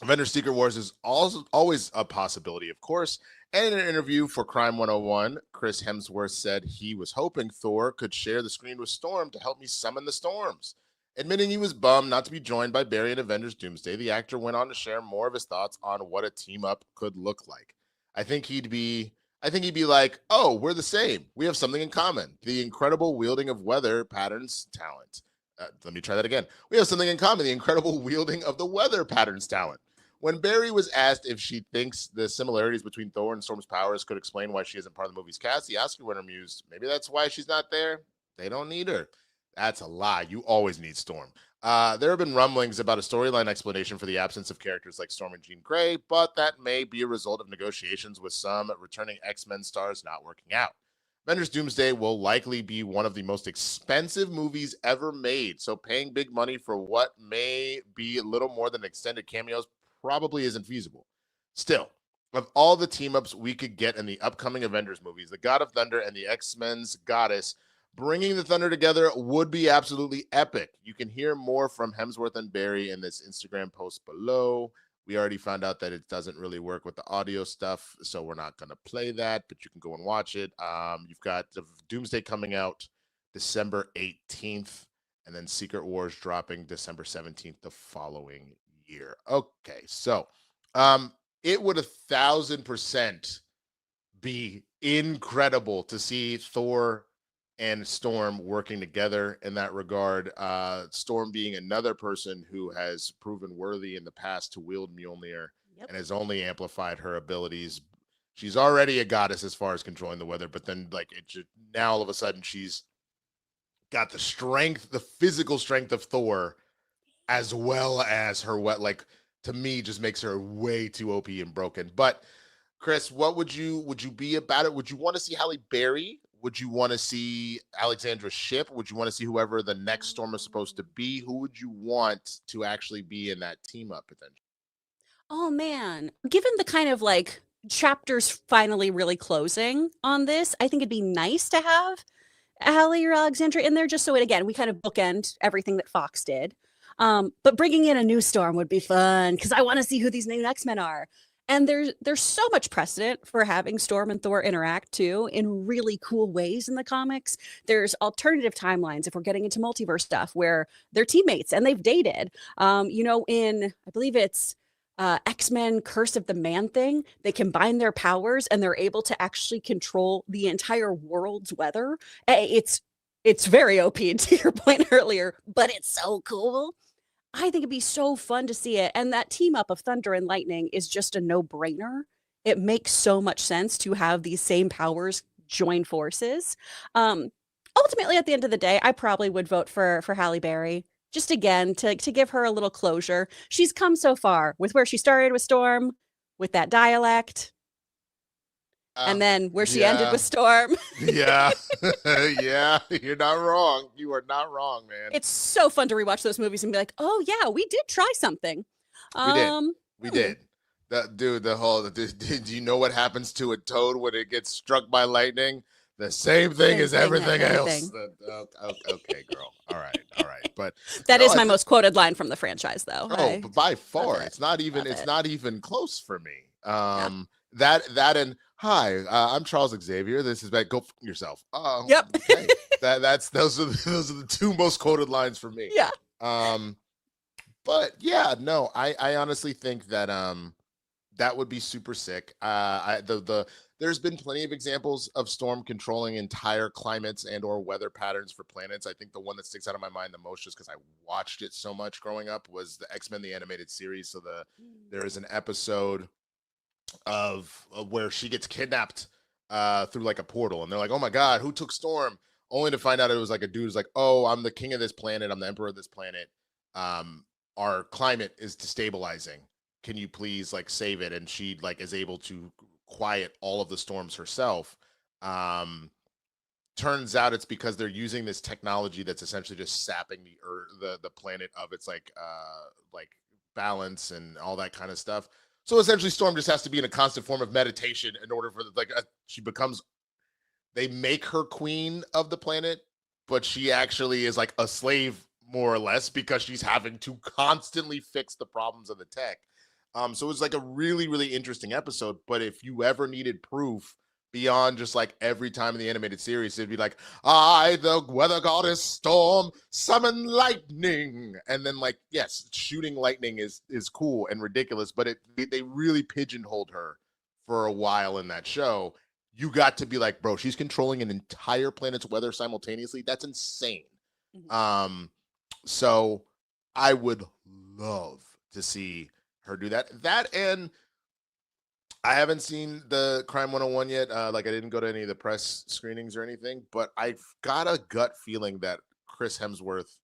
Avengers Secret Wars is also always a possibility, of course. And in an interview for Crime 101, Chris Hemsworth said he was hoping Thor could share the screen with Storm to help me summon the storms. Admitting he was bummed not to be joined by Barry in Avengers Doomsday, the actor went on to share more of his thoughts on what a team up could look like. I think he'd be like, "Oh, we're the same. We have something in common. The incredible wielding of weather patterns talent." Let me try that again. We have something in common. The incredible wielding of the weather patterns talent. When Barry was asked if she thinks the similarities between Thor and Storm's powers could explain why she isn't part of the movie's cast, the Oscar winner mused, "Maybe that's why she's not there. They don't need her." That's a lie. You always need Storm. There have been rumblings about a storyline explanation for the absence of characters like Storm and Jean Grey, but that may be a result of negotiations with some returning X-Men stars not working out. Avengers Doomsday will likely be one of the most expensive movies ever made, so paying big money for what may be a little more than extended cameos probably isn't feasible. Still, of all the team-ups we could get in the upcoming Avengers movies, the God of Thunder and the X-Men's Goddess, bringing the Thunder together would be absolutely epic. You can hear more from Hemsworth and Barry in this Instagram post below. We already found out that it doesn't really work with the audio stuff, so we're not going to play that, but you can go and watch it. You've got the Doomsday coming out December 18th, and then Secret Wars dropping December 17th the following year. Okay, so it would 1,000% be incredible to see Thor and Storm working together in that regard. Storm being another person who has proven worthy in the past to wield Mjolnir and has only amplified her abilities. She's already a goddess as far as controlling the weather, but then now all of a sudden she's got the strength, the physical strength of Thor, as well as her to me just makes her way too OP and broken. But Chris, what would you be about it? Would you want to see Halle Berry? Would you want to see Alexandra Shipp? Would you want to see whoever the next Storm is supposed to be? Who would you want to actually be in that team up potential? Oh man, given the kind of chapters finally really closing on this, I think it'd be nice to have Halle or Alexandra in there just so we kind of bookend everything that Fox did. But bringing in a new Storm would be fun because I want to see who these new X-Men are. And there's so much precedent for having Storm and Thor interact too in really cool ways in the comics. There's alternative timelines if we're getting into multiverse stuff where they're teammates and they've dated. In I believe it's X-Men Curse of the Man Thing, they combine their powers and they're able to actually control the entire world's weather. It's very OP to your point earlier, but it's so cool. I think it'd be so fun to see it. And that team up of Thunder and Lightning is just a no-brainer. It makes so much sense to have these same powers join forces. Ultimately, at the end of the day, I probably would vote for Halle Berry. Just again, to give her a little closure. She's come so far with where she started with Storm, with that dialect. And then where she ended with Storm. Yeah. Yeah. You're not wrong. You are not wrong, man. It's so fun to rewatch those movies and be like, oh, yeah, we did try something. We did. Do you know what happens to a toad when it gets struck by lightning? The same thing as everything else. Okay, girl. All right. But that is my most quoted line from the franchise, though. But by far, it's not even close for me. That and hi, I'm Charles Xavier. This is back. Go f yourself. Yep. Okay. Those are the two most quoted lines for me. Yeah. But yeah, no, I honestly think that that would be super sick. There's been plenty of examples of Storm controlling entire climates and or weather patterns for planets. I think the one that sticks out of my mind the most, just because I watched it so much growing up, was the X-Men the animated series. So there is an episode of where she gets kidnapped through a portal, and they're like, oh my god, who took Storm, only to find out it was a dude who's like, oh, I'm the king of this planet, I'm the emperor of this planet, our climate is destabilizing, can you please save it? And she is able to quiet all of the storms herself. Turns out it's because they're using this technology that's essentially just sapping the earth, the planet of its balance and all that kind of stuff. So essentially, Storm just has to be in a constant form of meditation in order for she becomes. They make her queen of the planet, but she actually is like a slave more or less because she's having to constantly fix the problems of the tech. So it's like a really, really interesting episode. But if you ever needed proof beyond just like every time in the animated series, it'd be like, I, the weather goddess Storm, summon lightning. And then like, yes, shooting lightning is cool and ridiculous, but they really pigeonholed her for a while in that show. You got to be like, bro, she's controlling an entire planet's weather simultaneously. That's insane. Mhm. So I would love to see her do that. That, and I haven't seen the Crime 101 yet. Like I didn't go to any of the press screenings or anything, but I've got a gut feeling that Chris Hemsworth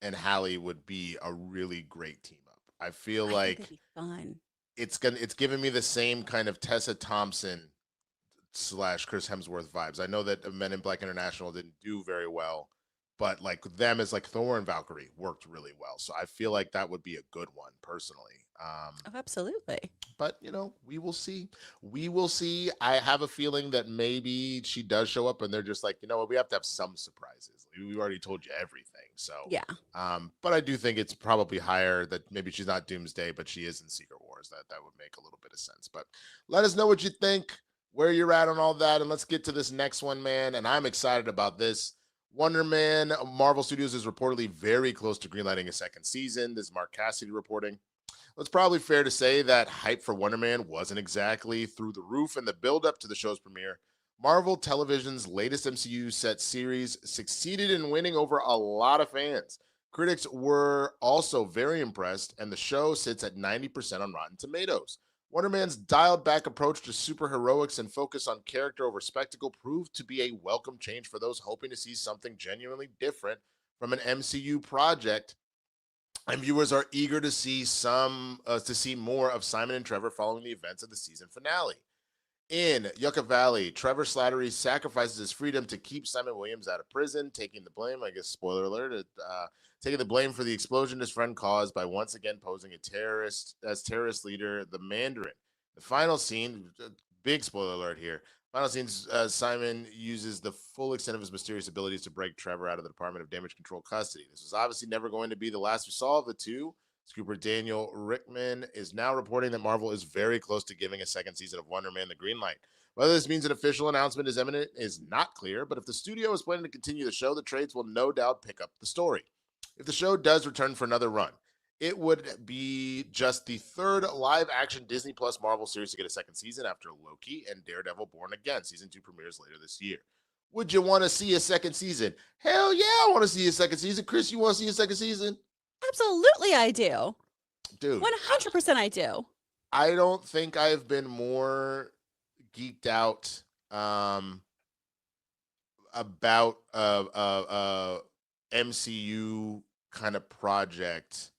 and Halle would be a really great team up. I feel I like think it'd be fun. it's giving me the same kind of Tessa Thompson / Chris Hemsworth vibes. I know that Men in Black International didn't do very well, but like them as like Thor and Valkyrie worked really well. So I feel like that would be a good one personally. Oh, absolutely. But you know, we will see. We will see. I have a feeling that maybe she does show up and they're just like, you know what, we have to have some surprises. We've already told you everything. So Yeah. but I do think it's probably higher that maybe she's not Doomsday, but she is in Secret Wars. That would make a little bit of sense. But let us know what you think, where you're at on all that, and let's get to this next one, man. And I'm excited about this. Wonder Man, Marvel Studios is reportedly very close to greenlighting a second season. This is Mark Cassidy reporting. It's probably fair to say that hype for Wonder Man wasn't exactly through the roof in the build-up to the show's premiere. Marvel Television's latest MCU set series succeeded in winning over a lot of fans. Critics were also very impressed, and the show sits at 90% on Rotten Tomatoes. Wonder Man's dialed-back approach to superheroics and focus on character over spectacle proved to be a welcome change for those hoping to see something genuinely different from an MCU project. And viewers are eager to see more of Simon and Trevor following the events of the season finale. In Yucca Valley, Trevor Slattery sacrifices his freedom to keep Simon Williams out of prison, taking the blame, I guess spoiler alert, taking the blame for the explosion his friend caused by once again posing as terrorist leader, the Mandarin. The final scene, big spoiler alert here, final scenes, Simon uses the full extent of his mysterious abilities to break Trevor out of the Department of Damage Control custody. This was obviously never going to be the last we saw of the two. Scooper Daniel Rickman is now reporting that Marvel is very close to giving a second season of Wonder Man the green light. Whether this means an official announcement is imminent is not clear, but if the studio is planning to continue the show, the trades will no doubt pick up the story. If the show does return for another run, it would be just the third live-action Disney Plus Marvel series to get a second season after Loki and Daredevil Born Again. Season 2 premieres later this year. Would you want to see a second season? Hell yeah, I want to see a second season. Chris, you want to see a second season? Absolutely, I do. Dude. 100% I do. I don't think I've been more geeked out about MCU kind of project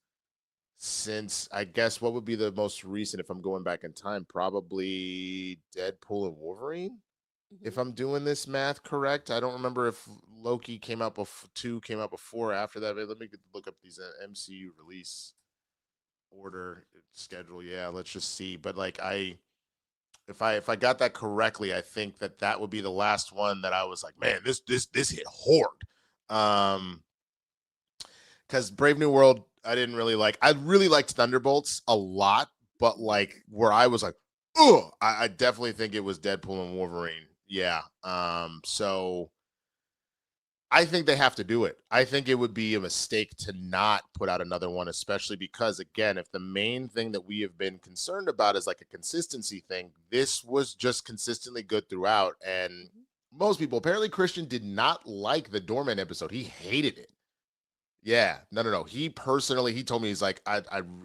since, I guess, what would be the most recent if I'm going back in time? Probably Deadpool and Wolverine. If I'm doing this math correct, I don't remember if Loki came out before or after that. But let me look up these MCU release order schedule. Yeah, let's just see. But like if I got that correctly, I think that would be the last one that I was like, man, this hit hard. Because Brave New World, I didn't really like. I really liked Thunderbolts a lot, but like where I was like, oh, I definitely think it was Deadpool and Wolverine. Yeah. So I think they have to do it. I think it would be a mistake to not put out another one, especially because, again, if the main thing that we have been concerned about is like a consistency thing, this was just consistently good throughout. And most people, apparently Kristian did not like the Doorman episode. He hated it. Yeah, no. He told me, he's like,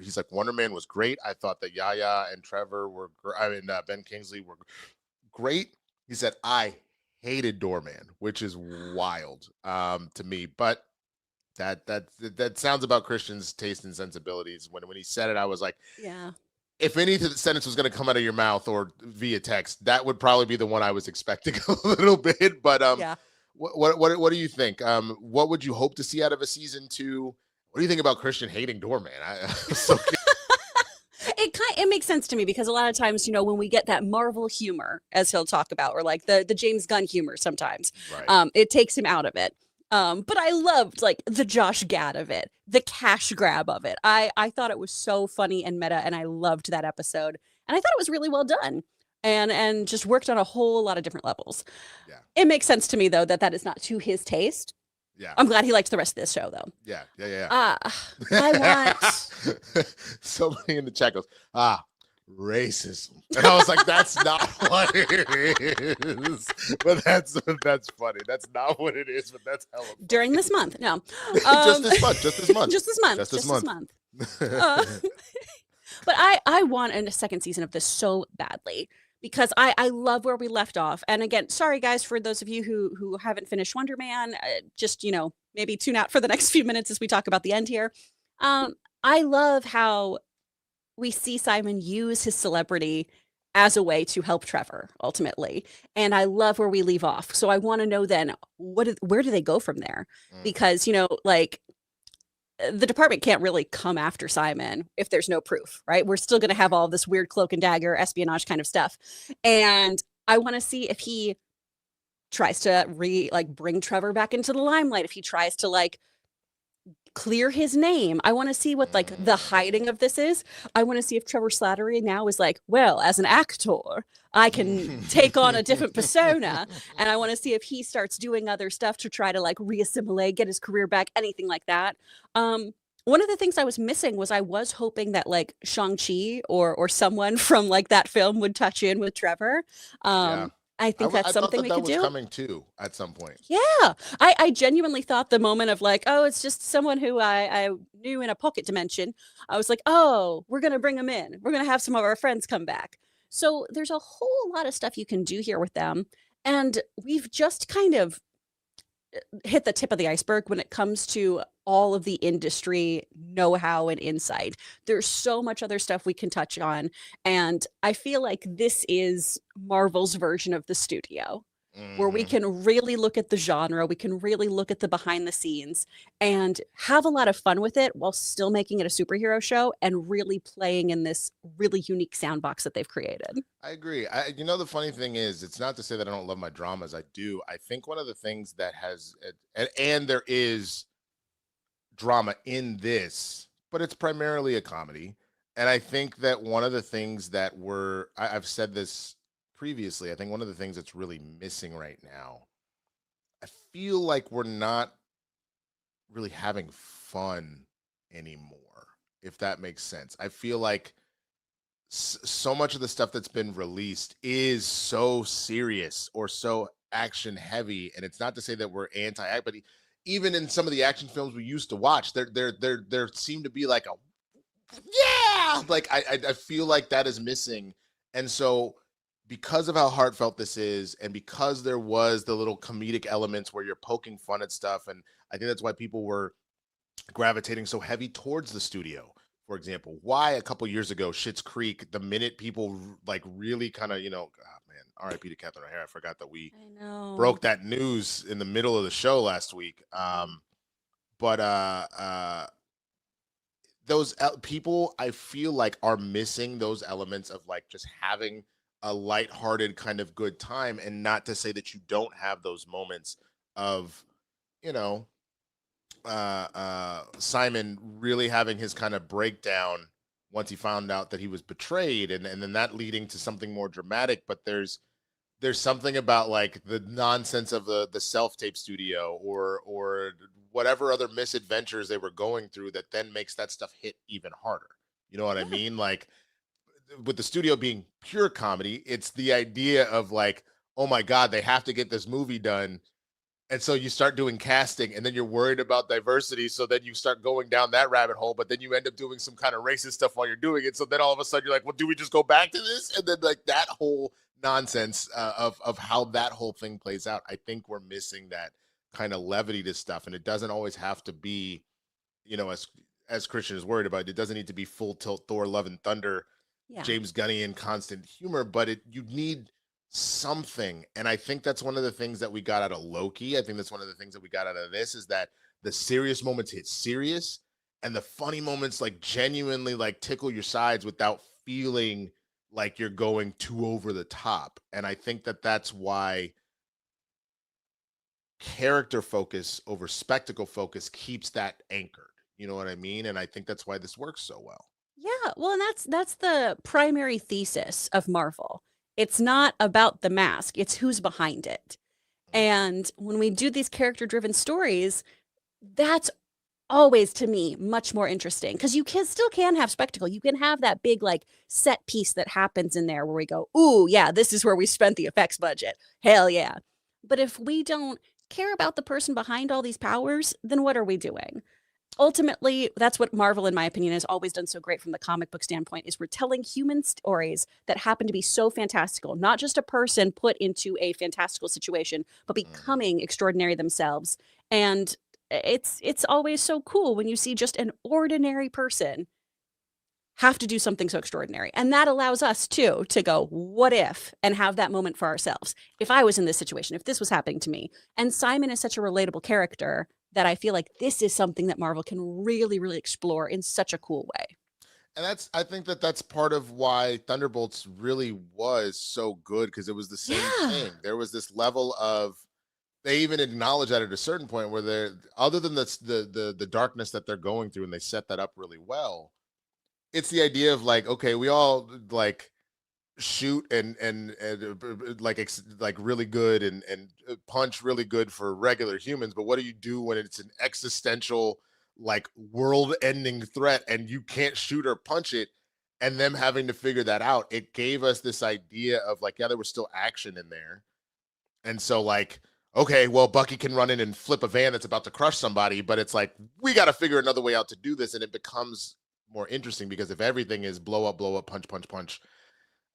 he's like, Wonder Man was great. I thought that Yaya and Trevor were, Ben Kingsley were great. He said, I hated Doorman, which is wild to me. But that sounds about Kristian's taste and sensibilities. When he said it, I was like, yeah. If any sentence was going to come out of your mouth or via text, that would probably be the one I was expecting a little bit. But yeah. What do you think? What would you hope to see out of a season 2? What do you think about Kristian hating Doorman? It makes sense to me because a lot of times, you know, when we get that Marvel humor, as he'll talk about, or like the James Gunn humor sometimes, Right. it takes him out of it. But I loved like the Josh Gad of it, the cash grab of it. I thought it was so funny and meta, and I loved that episode. And I thought it was really well done and just worked on a whole lot of different levels. Yeah. It makes sense to me though that is not to his taste. Yeah. I'm glad he liked the rest of this show though. Yeah. Yeah. I want Somebody in the chat goes, racism. And I was like, that's not what it is. But that's funny. That's not what it is, but that's hella funny. during this month. No. Just this month. Just this month. But I want a second season of this so badly because I love where we left off. And again, sorry guys for those of you who haven't finished Wonder Man, just, you know, maybe tune out for the next few minutes as we talk about the end here. I love how we see Simon use his celebrity as a way to help Trevor ultimately. And I love where we leave off. So I want to know then where do they go from there? Because, you know, like the department can't really come after Simon if there's no proof, right? We're still going to have all this weird cloak and dagger espionage kind of stuff. And I want to see if he tries to bring Trevor back into the limelight, if he tries to like clear his name. I want to see what like the hiding of this is. I want to see if Trevor Slattery now is like, well, as an actor, I can take on a different persona. And I want to see if he starts doing other stuff to try to like reassimilate, get his career back, anything like that. One of the things I was missing was I was hoping that like Shang-Chi or someone from like that film would touch in with Trevor. I think that's something we could do. Was coming too at some point. Yeah, I genuinely thought the moment of like, oh, it's just someone who I knew in a pocket dimension. I was like, oh, we're gonna bring them in. We're gonna have some of our friends come back. So there's a whole lot of stuff you can do here with them, and we've just kind of hit the tip of the iceberg when it comes to all of the industry know-how and insight. There's so much other stuff we can touch on, and I feel like this is Marvel's version of the studio, where we can really look at the genre, we can really look at the behind the scenes and have a lot of fun with it while still making it a superhero show and really playing in this really unique soundbox that they've created. I agree. You know, the funny thing is, it's not to say that I don't love my dramas. I do. I think one of the things that has, and there is drama in this, but it's primarily a comedy. And I think that one of the things that I've said this previously, I think one of the things that's really missing right now, I feel like we're not really having fun anymore, if that makes sense. I feel like so much of the stuff that's been released is so serious or so action heavy, and it's not to say that we're anti, but even in some of the action films we used to watch, there seemed to be like I feel like that is missing. And so because of how heartfelt this is, and because there was the little comedic elements where you're poking fun at stuff, and I think that's why people were gravitating so heavy towards the studio. For example, why a couple years ago, Schitt's Creek, the minute people like really kind of, R.I.P. to Catherine O'Hara. I forgot that we broke that news in the middle of the show last week. Those people, I feel like, are missing those elements of like just having a lighthearted kind of good time, and not to say that you don't have those moments of, Simon really having his kind of breakdown once he found out that he was betrayed, and then that leading to something more dramatic. But there's something about like the nonsense of the self-tape studio or whatever other misadventures they were going through that then makes that stuff hit even harder. You know what I mean? Like, with the studio being pure comedy, it's the idea of like, oh my God, they have to get this movie done. And so you start doing casting, and then you're worried about diversity. So then you start going down that rabbit hole, but then you end up doing some kind of racist stuff while you're doing it. So then all of a sudden you're like, well, do we just go back to this? And then like that whole nonsense of how that whole thing plays out. I think we're missing that kind of levity to stuff. And it doesn't always have to be, as Kristian is worried about, it doesn't need to be full tilt Thor, Love and Thunder, James Gunnian constant humor, but you need something. And I think that's one of the things that we got out of Loki. I think that's one of the things that we got out of this, is that the serious moments hit serious, and the funny moments like genuinely like tickle your sides without feeling like you're going too over the top. And I think that that's why character focus over spectacle focus keeps that anchored. You know what I mean? And I think that's why this works so well. Yeah, well, and that's the primary thesis of Marvel. It's not about the mask, it's who's behind it. And when we do these character-driven stories, that's always to me much more interesting because you can still can have spectacle. You can have that big like set piece that happens in there where we go, "Ooh, yeah, this is where we spent the effects budget. Hell yeah." But if we don't care about the person behind all these powers, then what are we doing? Ultimately, that's what Marvel, in my opinion, has always done so great from the comic book standpoint is we're telling human stories that happen to be so fantastical, not just a person put into a fantastical situation, but becoming extraordinary themselves. And it's always so cool when you see just an ordinary person have to do something so extraordinary. And that allows us too to go, what if, and have that moment for ourselves. If I was in this situation, if this was happening to me, and Simon is such a relatable character that I feel like this is something that Marvel can really, really explore in such a cool way. And I think that that's part of why Thunderbolts really was so good because it was the same thing. There was this level of, they even acknowledge that at a certain point where they're, other than the darkness that they're going through, and they set that up really well. It's the idea of like, okay, we all like shoot and like really good and punch really good for regular humans, but what do you do when it's an existential like world-ending threat and you can't shoot or punch it? And them having to figure that out, it gave us this idea of like, yeah, there was still action in there. And so like, okay, well, Bucky can run in and flip a van that's about to crush somebody, but it's like, we got to figure another way out to do this. And it becomes more interesting because if everything is blow up, punch, punch, punch,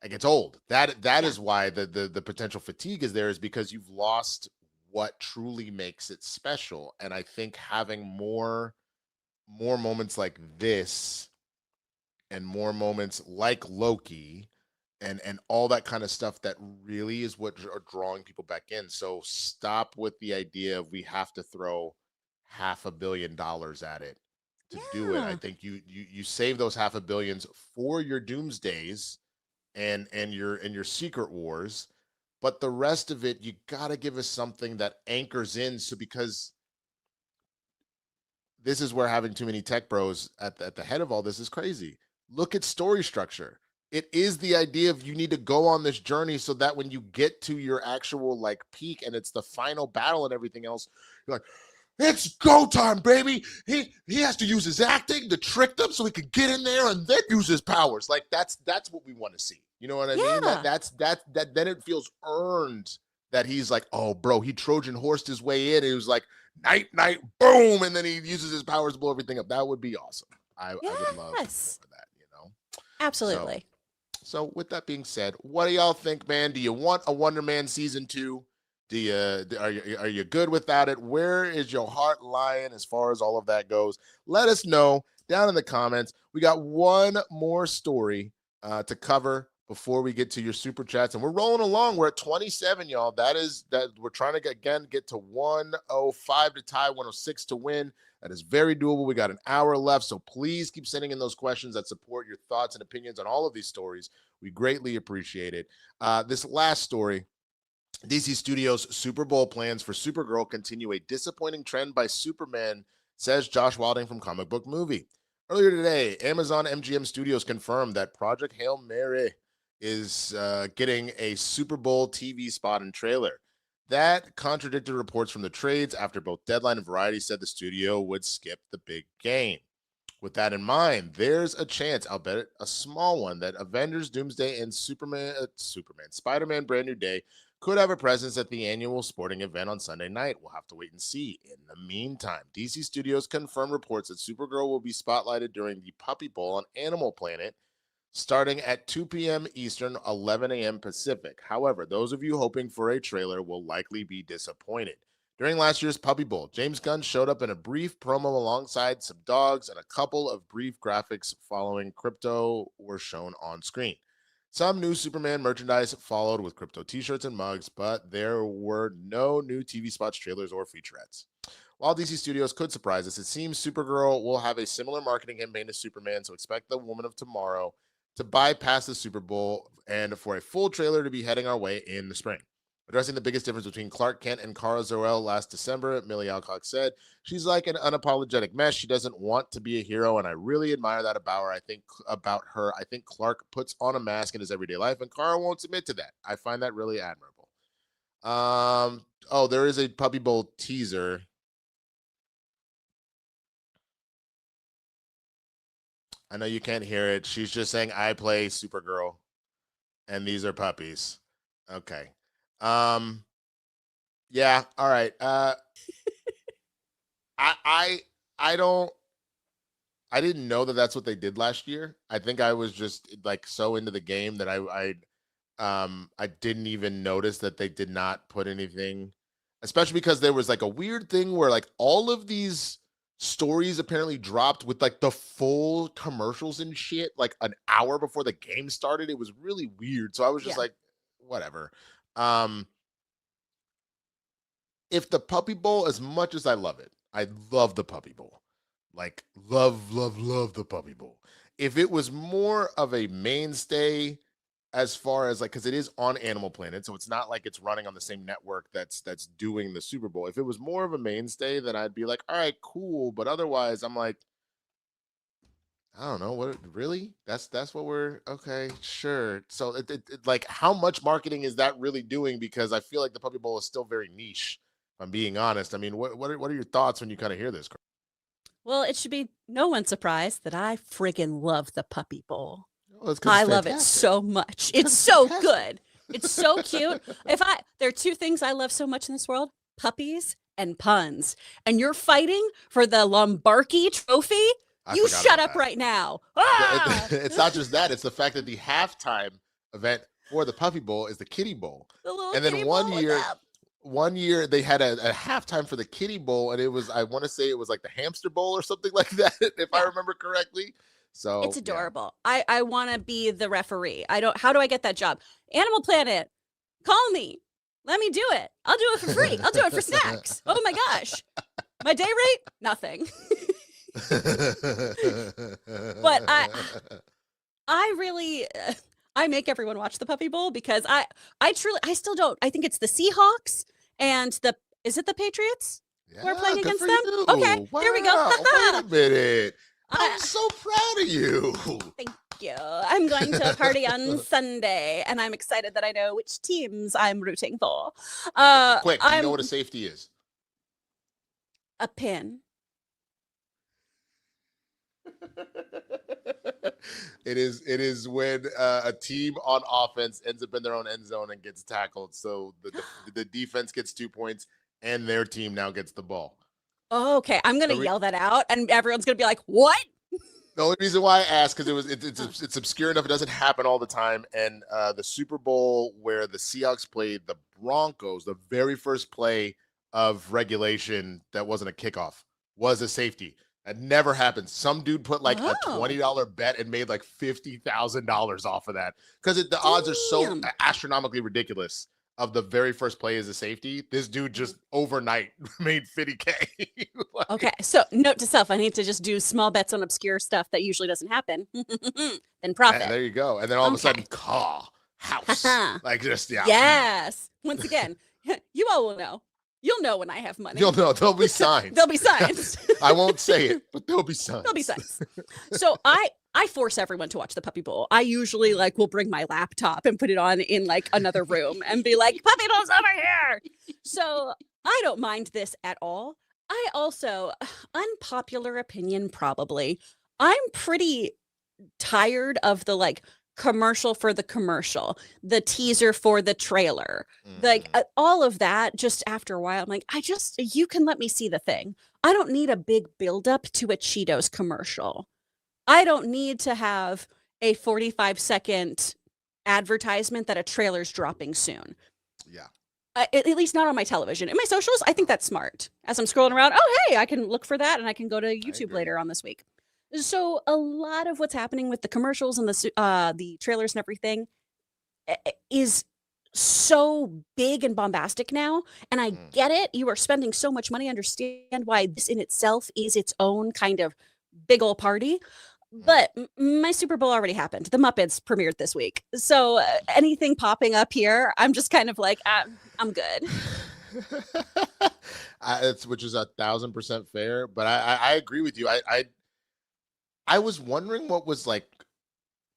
it gets old. That is why the potential fatigue is there, is because you've lost what truly makes it special. And I think having more moments like this and more moments like Loki and all that kind of stuff, that really is what are drawing people back in. So stop with the idea of we have to throw $500 million at it to do it. I think you save those $500 million for your doomsdays and your secret wars, but the rest of it, you got to give us something that anchors in. So because this is where having too many tech bros at the head of all this is crazy. Look at story structure. It is the idea of you need to go on this journey so that when you get to your actual like peak and it's the final battle and everything else, you're like, it's go time, baby. He has to use his acting to trick them so he can get in there and then use his powers. Like that's what we want to see. You know what I mean? That then it feels earned that he's like, oh, bro, he Trojan horsed his way in. He was like, night, boom, and then he uses his powers to blow everything up. That would be awesome. I would love for that, you know? Absolutely. So with that being said, what do y'all think, man? Do you want a Wonder Man season 2? Are you good without it? Where is your heart lying as far as all of that goes? Let us know down in the comments. We got one more story to cover before we get to your super chats, and we're rolling along. We're at 27, y'all. That we're trying to get to 105 to tie, 106 to win. That is very doable. We got an hour left, so please keep sending in those questions that support your thoughts and opinions on all of these stories. We greatly appreciate it. This last story, DC Studios' Super Bowl plans for Supergirl continue a disappointing trend by Superman, says Josh Wilding from Comic Book Movie. Earlier today, Amazon MGM Studios confirmed that Project Hail Mary is getting a Super Bowl TV spot and trailer. That contradicted reports from the trades after both Deadline and Variety said the studio would skip the big game. With that in mind, there's a chance, I'll bet it, a small one, that Avengers, Doomsday, and Spider-Man Brand New Day could have a presence at the annual sporting event on Sunday night. We'll have to wait and see. In the meantime, DC Studios confirmed reports that Supergirl will be spotlighted during the Puppy Bowl on Animal Planet, starting at 2 p.m. Eastern, 11 a.m. Pacific. However, those of you hoping for a trailer will likely be disappointed. During last year's Puppy Bowl, James Gunn showed up in a brief promo alongside some dogs, and a couple of brief graphics following Crypto were shown on screen. Some new Superman merchandise followed with Crypto t-shirts and mugs, but there were no new TV spots, trailers, or featurettes. While DC Studios could surprise us, it seems Supergirl will have a similar marketing campaign to Superman, so expect the Woman of Tomorrow to bypass the Super Bowl and for a full trailer to be heading our way in the spring. Addressing the biggest difference between Clark Kent and Kara Zor-El last December, Millie Alcock said, "She's like an unapologetic mess. She doesn't want to be a hero, and I really admire that about her. I think Clark puts on a mask in his everyday life, and Kara won't submit to that. I find that really admirable." Oh, there is a Puppy Bowl teaser. I know you can't hear it. She's just saying, "I play Supergirl, and these are puppies." Okay. Yeah, all right. I don't I didn't know that that's what they did last year. I think I was just like so into the game that I didn't even notice that they did not put anything, especially because there was like a weird thing where like all of these stories apparently dropped with like the full commercials and shit like an hour before the game started. It was really weird. So I was just Yeah. like, whatever. If the Puppy Bowl, as much as I love it, I love the Puppy Bowl. Like, love the Puppy Bowl. If it was more of a mainstay as far as like, because it is on Animal Planet, so it's not like it's running on the same network that's doing the Super Bowl. If it was more of a mainstay, then I'd be like, all right, cool. But otherwise, I'm like, I don't know what really. That's what we're okay, sure. So it like, how much marketing is that really doing? Because I feel like the Puppy Bowl is still very niche. If I'm being honest. I mean, what are your thoughts when you kind of hear this? Well, it should be no one's surprised that I friggin' love the Puppy Bowl. Well, it's 'cause I it's love it fantastic. so much. It's It's so fantastic. good. It's so cute. There are two things I love so much in this world: puppies and puns. And you're fighting for the Lombardi trophy? I You forgot shut about up that. right now. Ah! It's not just that; it's the fact that the halftime event for the Puppy Bowl is the Kitty Bowl. The little And then kitty one bowl, what's year, up? they had a halftime for the Kitty Bowl, and it was, I want to say it was like the Hamster Bowl or something like that, if I Yeah. remember correctly. So It's yeah. adorable. I want to be the referee. How do I get that job? Animal Planet, call me. Let me do it. I'll do it for free. I'll do it for snacks. Oh my gosh. My day rate? Nothing. But I really I make everyone watch the Puppy Bowl because I still don't. I think it's the Seahawks and is it the Patriots? We're playing good against for them? you. Okay, there we go. Wow, wait a minute. I- I'm so proud of you. Thank you. I'm going to a party on Sunday, and I'm excited that I know which teams I'm rooting for. Quick, do you I'm know what a safety is? a pin. It is when a team on offense ends up in their own end zone and gets tackled. So the defense gets 2 points, and their team now gets the ball. Oh, okay, I'm gonna The re- yell that out, and everyone's gonna be like, "What?" The only reason why I asked, because it's obscure enough, it doesn't happen all the time. And the Super Bowl where the Seahawks played the Broncos, the very first play of regulation that wasn't a kickoff was a safety. That never happens. Some dude put like a Oh. $20 bet and made like $50,000 off of that because the odds are so Damn. astronomically ridiculous. Of the very first play as a safety, this dude just overnight made 50K. Like, Okay, so note to self: I need to just do small bets on obscure stuff that usually doesn't happen. Then profit. there you go. And then all of a Okay. sudden, car, house, like just yeah. Yes. Once again, you all will know. You'll know when I have money. You'll know. There'll be signs. There'll be signs. I won't say it, but there'll be signs. There'll be signs. So I force everyone to watch the Puppy Bowl. I usually like will bring my laptop and put it on in like another room and be like, "Puppy Bowl's over here." So I don't mind this at all. I also, unpopular opinion probably, I'm pretty tired of the like commercial for the commercial, the teaser for the trailer, like all of that. Just after a while, I'm like, you can let me see the thing. I don't need a big buildup to a Cheetos commercial. I don't need to have a 45-second advertisement that a trailer's dropping soon. Yeah. At least not on my television. In my socials, I think that's smart. As I'm scrolling around, oh, hey, I can look for that and I can go to YouTube agree. later on this week. So a lot of what's happening with the commercials and the trailers and everything is so big and bombastic now. And I Mm. get it. You are spending so much money. I understand why this in itself is its own kind of big old party. But my Super Bowl already happened. The Muppets premiered this week. So anything popping up here, I'm just kind of like, I'm good. Which is 1,000% fair, but I agree with you. I was wondering what was like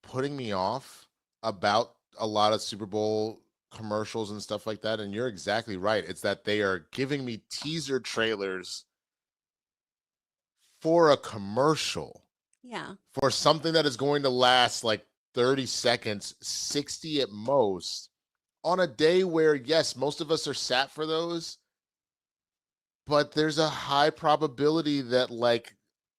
putting me off about a lot of Super Bowl commercials and stuff like that, and you're exactly right. It's that they are giving me teaser trailers for a commercial, Yeah. for something that is going to last like 30 seconds, 60 at most, on a day where, yes, most of us are sat for those, but there's a high probability that like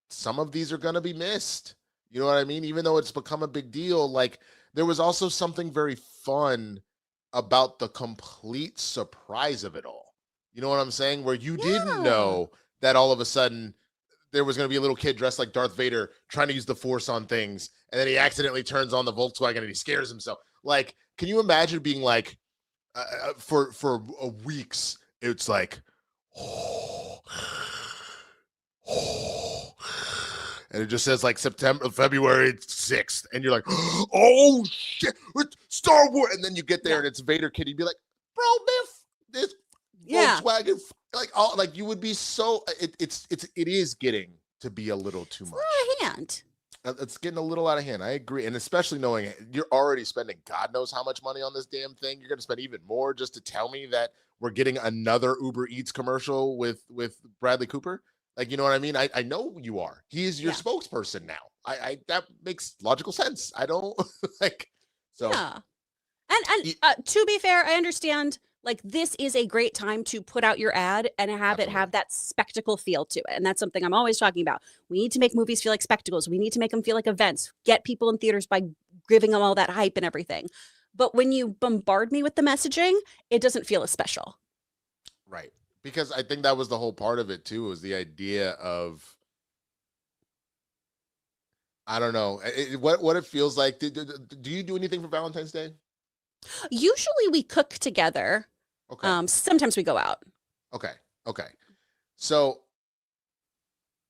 some of these are going to be missed. You know what I mean? Even though it's become a big deal, like there was also something very fun about the complete surprise of it all. You know what I'm saying? Where you didn't Yeah. know that all of a sudden there was going to be a little kid dressed like Darth Vader trying to use the Force on things, and then he accidentally turns on the Volkswagen and he scares himself. Like, can you imagine being like, for weeks, it's like, and it just says like February 6th, and you're like, oh shit, it's Star Wars, and then you get there and it's Vader Kid, you'd be like, bro, this Volkswagen, like all, like you would be so, it is getting to be a little too much. Out of hand. It's getting a little out of hand. I agree, and especially knowing you're already spending God knows how much money on this damn thing. You're going to spend even more just to tell me that we're getting another Uber Eats commercial with Bradley Cooper. Like, you know what I mean? I know you are. He is your spokesperson now. I that makes logical sense. I don't like so. Yeah. And to be fair, I understand. Like, this is a great time to put out your ad and have it have that spectacle feel to it. And that's something I'm always talking about. We need to make movies feel like spectacles. We need to make them feel like events. Get people in theaters by giving them all that hype and everything. But when you bombard me with the messaging, it doesn't feel as special. Right. Because I think that was the whole part of it too, was the idea of, I don't know, what it feels like. Do you do anything for Valentine's Day? Usually we cook together. Okay. Sometimes we go out. Okay. So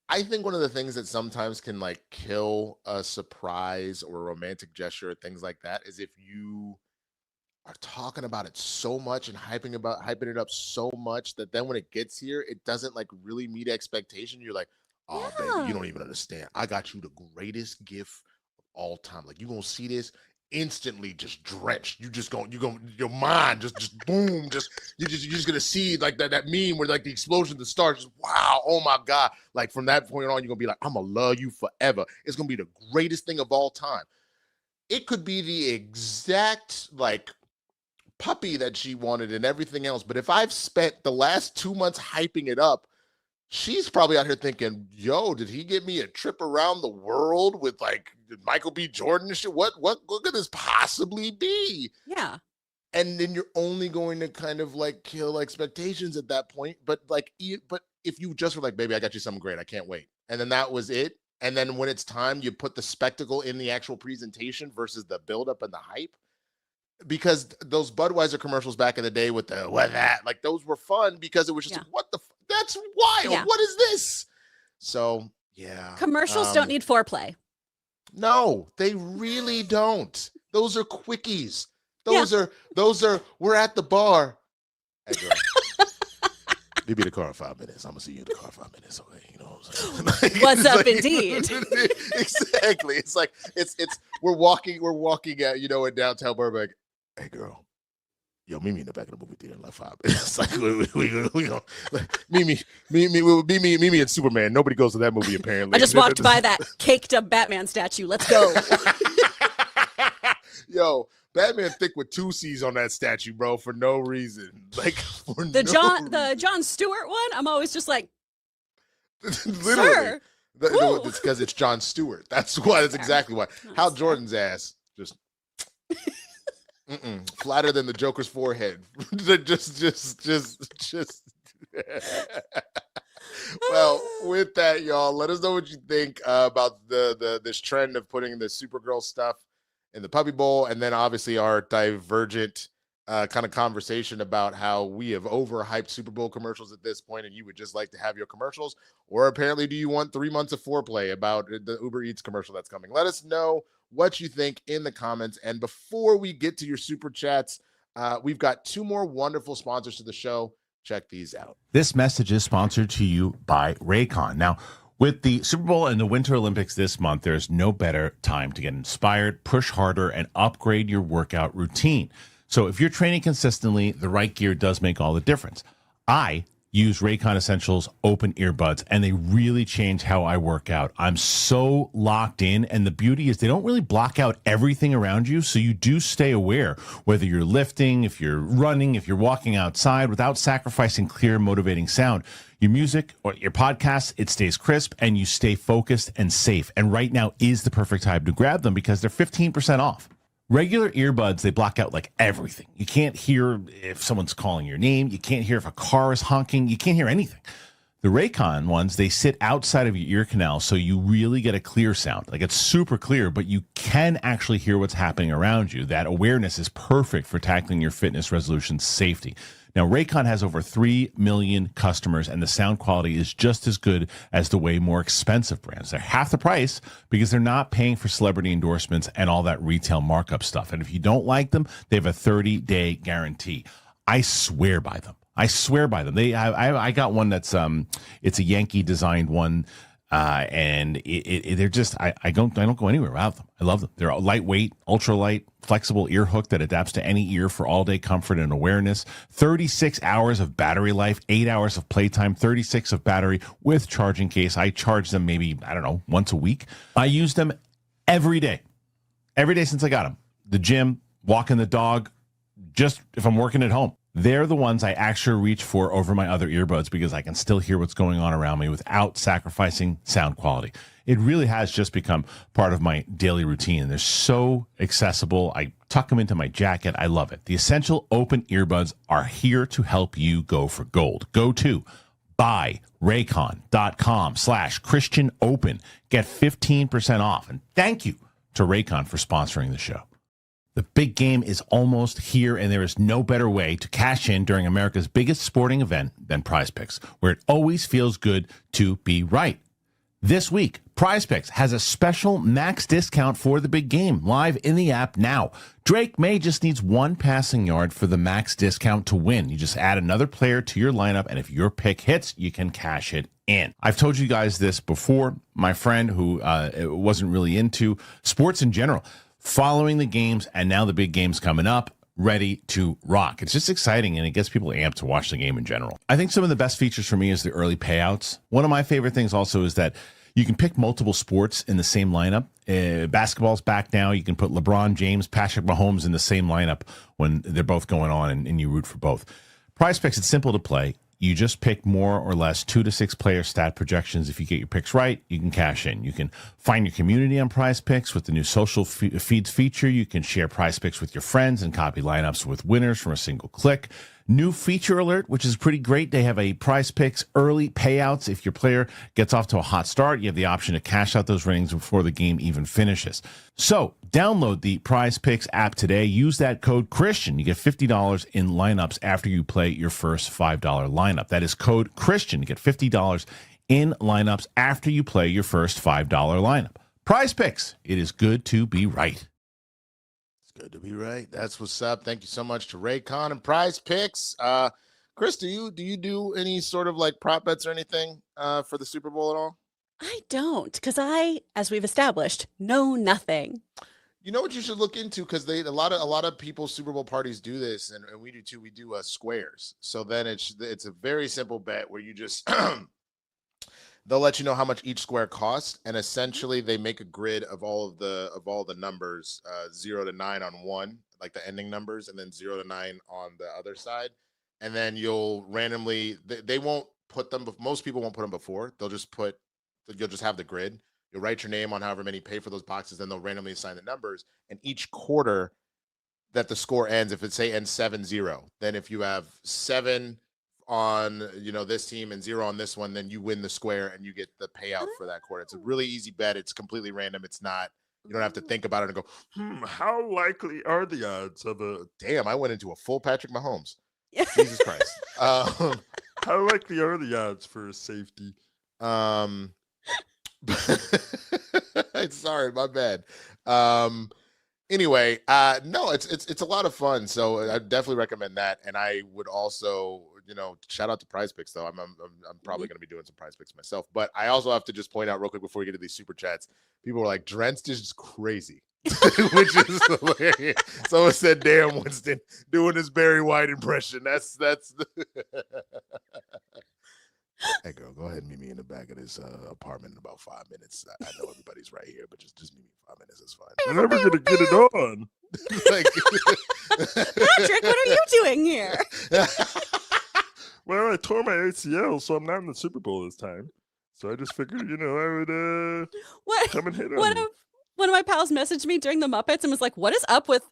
I think one of the things that sometimes can like kill a surprise or a romantic gesture or things like that is if you are talking about it so much and hyping it up so much that then when it gets here, it doesn't like really meet expectation. You're like, oh, baby, you don't even understand. I got you the greatest gift of all time. Like, you gonna see this instantly, just drenched. Your mind just boom, you're just gonna see like that meme where like the explosion of the stars, just wow, oh my God. Like from that point on, you're gonna be like, I'm gonna love you forever. It's gonna be the greatest thing of all time. It could be the exact like puppy that she wanted and everything else. But if I've spent the last 2 months hyping it up, she's probably out here thinking, yo, did he get me a trip around the world with like Michael B. Jordan and shit? What could this possibly be? Yeah. And then you're only going to kind of like kill expectations at that point. But if you just were like, baby, I got you something great, I can't wait. And then that was it. And then when it's time, you put the spectacle in the actual presentation versus the buildup and the hype. Because those Budweiser commercials back in the day with the what that, like those were fun because it was just like, what the that's wild. Yeah. What is this? So yeah. Commercials don't need foreplay. No, they really don't. Those are quickies. Those are we're at the bar. Hey girl, give me the car in 5 minutes. I'm gonna see you in the car in 5 minutes. Okay, you know what I'm saying? Like, what's up, like, indeed. Exactly. It's like it's we're walking at in downtown Burbank. Hey girl, yo, meet me in the back of the movie theater in like 5 minutes. Like we gonna meet me and Superman. Nobody goes to that movie apparently. I just walked by that caked up Batman statue. Let's go. Yo, Batman thick with 2 C's on that statue, bro, for no reason. Like for the John Stewart one. I'm always just like, literally. It's because it's John Stewart. That's why. That's exactly why. Hal Jordan's ass just. Flatter than the Joker's forehead. just. Well, with that, y'all, let us know what you think about this trend of putting the Supergirl stuff in the Puppy Bowl, and then obviously our divergent kind of conversation about how we have overhyped Super Bowl commercials at this point, and you would just like to have your commercials, or apparently do you want 3 months of foreplay about the Uber Eats commercial that's coming? Let us know what you think in the comments. And before we get to your super chats, we've got 2 more wonderful sponsors to the show. Check these out. This message is sponsored to you by Raycon. Now, with the Super Bowl and the Winter Olympics this month, there's no better time to get inspired, push harder, and upgrade your workout routine. So if you're training consistently, the right gear does make all the difference. I use Raycon Essentials open earbuds, and they really change how I work out. I'm so locked in, and the beauty is they don't really block out everything around you, so you do stay aware, whether you're lifting, if you're running, if you're walking outside, without sacrificing clear, motivating sound. Your music or your podcast, it stays crisp, and you stay focused and safe. And right now is the perfect time to grab them because they're 15% off. Regular earbuds, they block out like everything. You can't hear if someone's calling your name. You can't hear if a car is honking. You can't hear anything. The Raycon ones, they sit outside of your ear canal, so you really get a clear sound. Like, it's super clear, but you can actually hear what's happening around you. That awareness is perfect for tackling your fitness resolution safety. Now, Raycon has over 3 million customers, and the sound quality is just as good as the way more expensive brands. They're half the price because they're not paying for celebrity endorsements and all that retail markup stuff. And if you don't like them, they have a 30-day guarantee. I swear by them. I swear by them. I got one that's it's a Yankee designed one, and they're just I don't go anywhere without them. I love them. They're lightweight, ultralight, flexible ear hook that adapts to any ear for all day comfort and awareness. 36 hours of battery life, 8 hours of playtime, 36 of battery with charging case. I charge them maybe, I don't know, once a week. I use them every day since I got them. The gym, walking the dog, just if I'm working at home. They're the ones I actually reach for over my other earbuds because I can still hear what's going on around me without sacrificing sound quality. It really has just become part of my daily routine. They're so accessible. I tuck them into my jacket. I love it. The Essential Open Earbuds are here to help you go for gold. Go to buyraycon.com/Christian Open. Get 15% off. And thank you to Raycon for sponsoring the show. The big game is almost here, and there is no better way to cash in during America's biggest sporting event than Prize Picks, where it always feels good to be right. This week, Prize Picks has a special max discount for the big game live in the app now. Drake May just needs one passing yard for the max discount to win. You just add another player to your lineup, and if your pick hits, you can cash it in. I've told you guys this before. My friend who wasn't really into sports in general, following the games, and now the big game's coming up, ready to rock. It's just exciting, and it gets people amped to watch the game in general. I think some of the best features for me is the early payouts. One of my favorite things also is that you can pick multiple sports in the same lineup. Basketball's back now. You can put LeBron James, Patrick Mahomes in the same lineup when they're both going on, and you root for both. Prize Picks, it's simple to play. You just pick more or less 2 to 6 player stat projections. If you get your picks right, you can cash in. You can find your community on Prize Picks with the new social feeds feature. You can share Prize Picks with your friends and copy lineups with winners from a single click. New feature alert, which is pretty great. They have a Prize Picks early payouts. If your player gets off to a hot start, you have the option to cash out those winnings before the game even finishes. So download the Prize Picks app today. Use that code Christian. You get $50 in lineups after you play your first $5 lineup. That is code Christian. You get $50 in lineups after you play your first $5 lineup. Prize Picks. It is good to be right. Good to be right. That's what's up. Thank you so much to Raycon and Prize Picks. Chris, do you do any sort of like prop bets or anything for the Super Bowl at all? I don't, because I, as we've established, know nothing. You know what you should look into, because a lot of people's Super Bowl parties do this, and we do too. We do squares. So then it's a very simple bet where you just they'll let you know how much each square costs, and essentially they make a grid of all the numbers, 0 to 9 on one, like the ending numbers, and then 0 to 9 on the other side. And then you'll randomly, they won't put them, most people won't put them before. You'll just have the grid. You'll write your name on however many pay for those boxes, then they'll randomly assign the numbers. And each quarter that the score ends, if it say ends 7-0, then if you have 7 on this team and 0 on this one, then you win the square and you get the payout for that quarter. It's a really easy bet. It's completely random. It's not You don't have to think about it and go, how likely are the odds of a... damn, I went into a full Patrick Mahomes. Yeah. Jesus Christ. How likely are the odds for a safety? Sorry, my bad. Anyway, no, it's a lot of fun. So I definitely recommend that. And I would also, shout out to Prize Picks though. I'm probably going to be doing some Prize Picks myself. But I also have to just point out real quick before we get to these super chats. People were like, Drenched is crazy, which is hilarious. Someone said, "Damn, Winston doing his Barry White impression." That's. Hey girl, go ahead and meet me in the back of this apartment in about 5 minutes. I know everybody's right here, but just meet me in 5 minutes. It's fine. I'm never gonna get it on. Patrick, what are you doing here? Well, I tore my ACL, so I'm not in the Super Bowl this time. So I just figured, I would come and hit on you. One of my pals messaged me during the Muppets and was like, "What is up with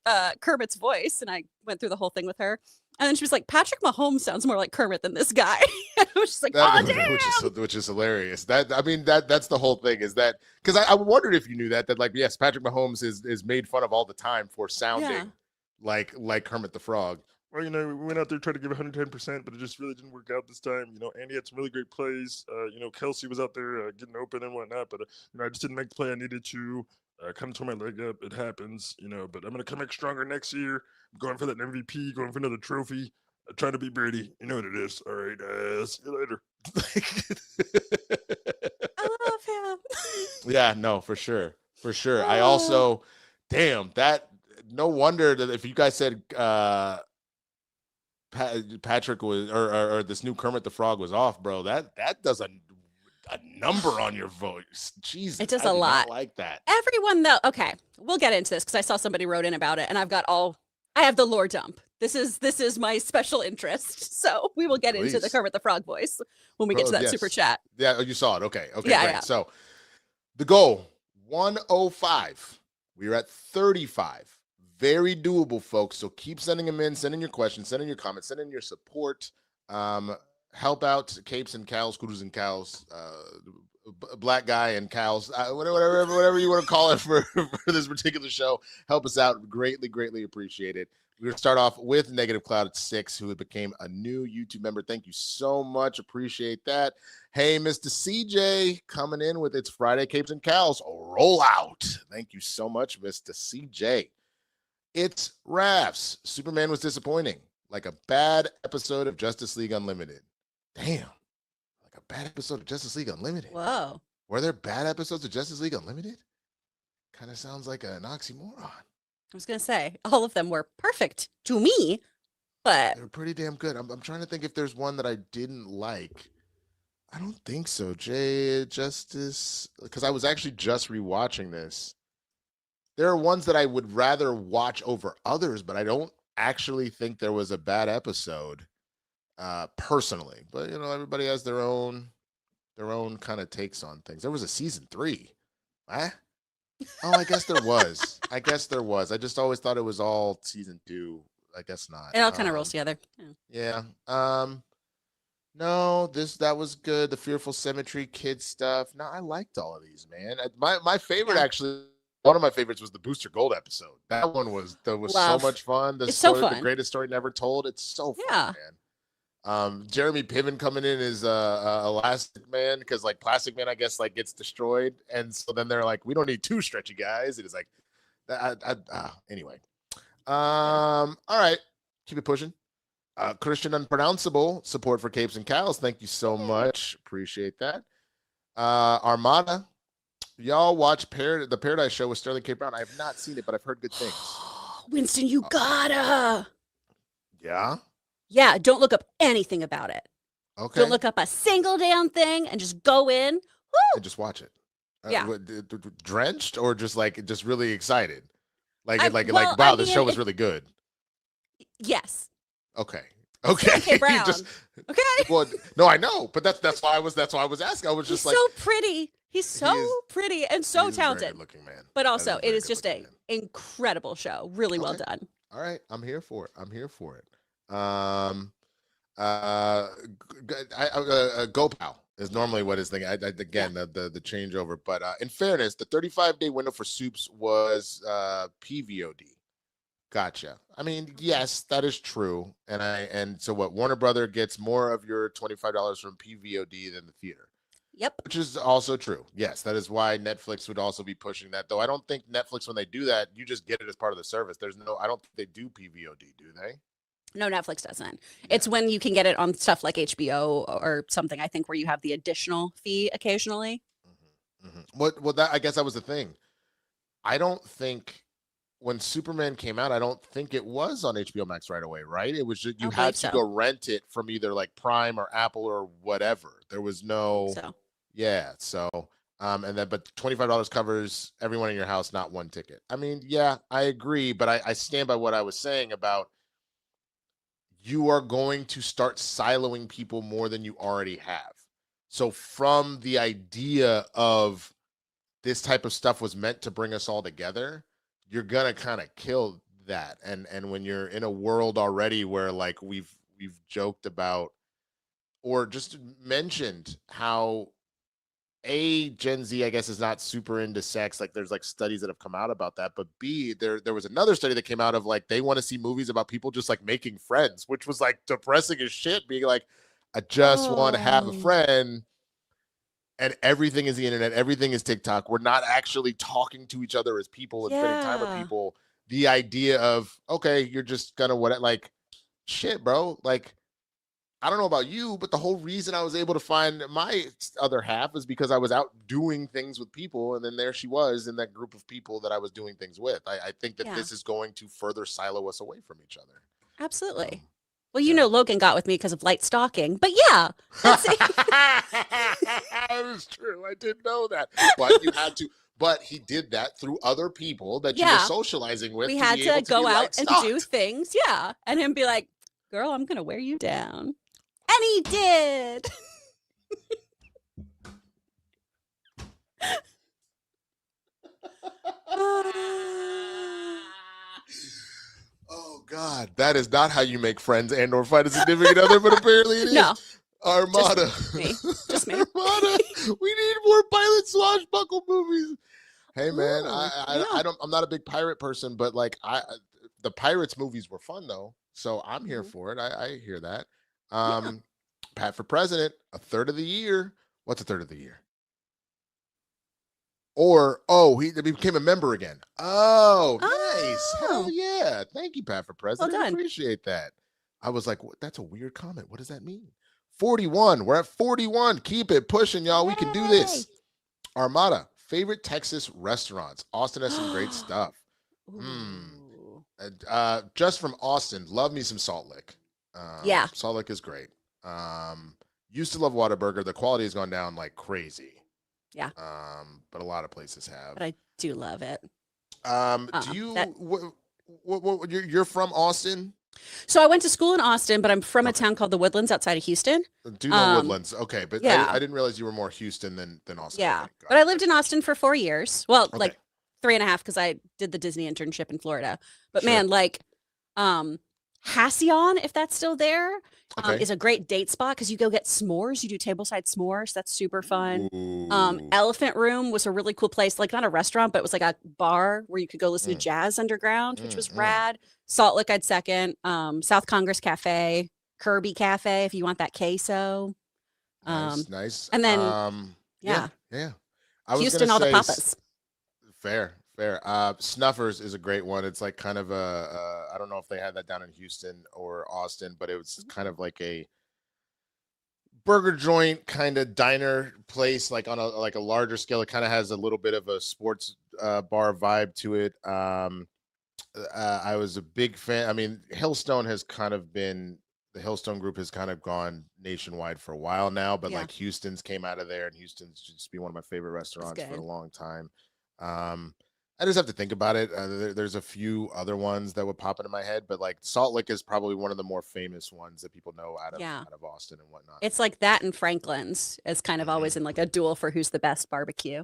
Kermit's voice?" And I went through the whole thing with her. And then she was like, "Patrick Mahomes sounds more like Kermit than this guy." I was just like, "Oh, damn!" Which is hilarious. That's the whole thing. Is that because I wondered if you knew that like, yes, Patrick Mahomes is made fun of all the time for sounding like Kermit the Frog. Well, we went out there trying to give 110%, but it just really didn't work out this time. Andy had some really great plays. Kelsey was out there getting open and whatnot, but I just didn't make the play I needed to. Kind of tore my leg up. It happens, but I'm gonna come back stronger next year. I'm going for that MVP, going for another trophy. Trying to be Brady. You know what it is. All right. See you later. I love him. Yeah, no, for sure. For sure. I also, damn, that no wonder that if you guys said Patrick was or this new Kermit the Frog was off, bro, that does a number on your voice. Jesus, it does a a lot like that. Everyone though, okay, we'll get into this because I saw somebody wrote in about it, and I have the lore dump. This is my special interest, so we will get into the Kermit the Frog voice when we get to that super chat. Yeah, you saw it. Okay, yeah, great. Yeah. So the goal 105. We are at 35. Very doable, folks. So keep sending them in. Send in your questions. Send in your comments. Send in your support. Help out Capes and Cows, Kudos and Cows, Black Guy and Cows, whatever you want to call it for this particular show. Help us out. Greatly appreciate it. We're going to start off with Negative Cloud at 6, who became a new YouTube member. Thank you so much. Appreciate that. Hey, Mr. CJ, coming in with its Friday Capes and Cows rollout. Thank you so much, Mr. CJ. It's Rafts. Superman was disappointing, like a bad episode of Justice League Unlimited. Damn, like a bad episode of Justice League Unlimited. Whoa. Were there bad episodes of Justice League Unlimited? Kind of sounds like an oxymoron. I was going to say, all of them were perfect to me, but... They were pretty damn good. I'm trying to think if there's one that I didn't like. I don't think so. Justice... Because I was actually just rewatching this. There are ones that I would rather watch over others, but I don't actually think there was a bad episode. Personally, but everybody has their own kind of takes on things. There was a season 3. Oh, I guess there was. I just always thought it was all season 2. I guess not. It all kind of rolls together. Yeah. No, that was good. The Fearful Symmetry kids stuff. No, I liked all of these, man. My favorite actually. One of my favorites was the Booster Gold episode. That one was so much fun. It's so fun. The greatest story never told. It's so fun, man. Jeremy Piven coming in is Elastic Man because like Plastic Man, I guess, like gets destroyed, and so then they're like, we don't need 2 stretchy guys. It is like, anyway. All right, keep it pushing. Kristian Unpronounceable support for Capes and Cows. Thank you so much. Appreciate that. Armada, y'all watch the Paradise Show with Sterling K. Brown. I have not seen it, but I've heard good things. Winston, you gotta. Yeah. Yeah, don't look up anything about it. Okay. Don't look up a single damn thing and just go in. Woo! And just watch it. Yeah. Drenched or just really excited? Wow, this show was really good. Yes. Okay. Okay. Brown. Okay. Well, no, I know, but that's why I was asking. I was just so pretty. He's so pretty and so talented. Good looking man. But also, it is just an incredible show. Really well done. All right, I'm here for it. GoPal is normally what his thing. Again, the changeover. But in fairness, the 35-day window for Soups was PVOD. Gotcha. I mean, yes, that is true. And so what? Warner Brother gets more of your $25 from PVOD than the theater. Yep. Which is also true. Yes, that is why Netflix would also be pushing that. Though I don't think Netflix, when they do that, you just get it as part of the service. I don't think they do PVOD, do they? No, Netflix doesn't. It's when you can get it on stuff like HBO or something, I think, where you have the additional fee occasionally. Well, that I guess that was the thing. I don't think when Superman came out, I don't think it was on HBO Max right away, right? It was just, you had to go rent it from either like Prime or Apple or whatever. There was no, yeah. So, but $25 covers everyone in your house, not one ticket. I mean, yeah, I agree, but I stand by what I was saying about you are going to start siloing people more than you already have. So from the idea of this type of stuff was meant to bring us all together, you're gonna kind of kill that. And when you're in a world already where like we've joked about or just mentioned how Gen Z, I guess, is not super into sex. Like there's like studies that have come out about that. But B, there was another study that came out of like they want to see movies about people just like making friends, which was like depressing as shit, being like, I just want to have a friend. And everything is the internet. Everything is TikTok. We're not actually talking to each other as people and spending time with people. The idea of, okay, you're just gonna like shit, bro. Like, I don't know about you, but the whole reason I was able to find my other half is because I was out doing things with people. And then there she was in that group of people that I was doing things with. I think that this is going to further silo us away from each other. Absolutely. Well, you know, Logan got with me because of light stalking, but yeah, that's it. That is true. I didn't know that, but you had to. But he did that through other people that you were socializing with. We had to go out and do things, and him be like, "Girl, I'm gonna wear you down," and he did. Oh God, that is not how you make friends and or find a significant other, but apparently it is. No. Armada. Just me. Armada. We need more pilot swashbuckle movies. Hey man, I'm not a big pirate person, but like the Pirates movies were fun though. So I'm here for it. I hear that. Pat for President, a third of the year. What's a third of the year? Or, he became a member again. Oh, nice. Hell yeah. Thank you, Pat, for President. I appreciate that. I was like, that's a weird comment. What does that mean? 41. We're at 41. Keep it pushing, y'all. We can do this. Armada, favorite Texas restaurants. Austin has some great stuff. Just from Austin, love me some Salt Lick. Salt Lick is great. Used to love Whataburger. The quality has gone down like crazy. Yeah. But a lot of places have. But I do love it. Do you you're from Austin? So I went to school in Austin, but I'm from a town called the Woodlands outside of Houston. Do you know Woodlands? Okay, but I didn't realize you were more Houston than Austin. Yeah. Okay, but I lived in Austin for 4 years. Well, like 3.5 because I did the Disney internship in Florida. But man, like Halcyon, if that's still there, is a great date spot because you go get s'mores. You do tableside s'mores. That's super fun. Elephant Room was a really cool place, like not a restaurant, but it was like a bar where you could go listen to jazz underground, which was rad. Salt Lick, I'd second. South Congress Cafe, Kirby Cafe, if you want that queso. Nice. And then, yeah. I was Houston, all the papas. Fair. Snuffers is a great one. It's like kind of I don't know if they had that down in Houston or Austin, but it was kind of like a burger joint kind of diner place, like on a larger scale. It kind of has a little bit of a sports bar vibe to it. I was a big fan. I mean, the Hillstone group has kind of gone nationwide for a while now, but like Houston's came out of there, and Houston's just been one of my favorite restaurants for a long time. I just have to think about it. There's a few other ones that would pop into my head, but like Salt Lick is probably one of the more famous ones that people know out of Austin and whatnot. It's like that and Franklin's is kind of always in like a duel for who's the best barbecue.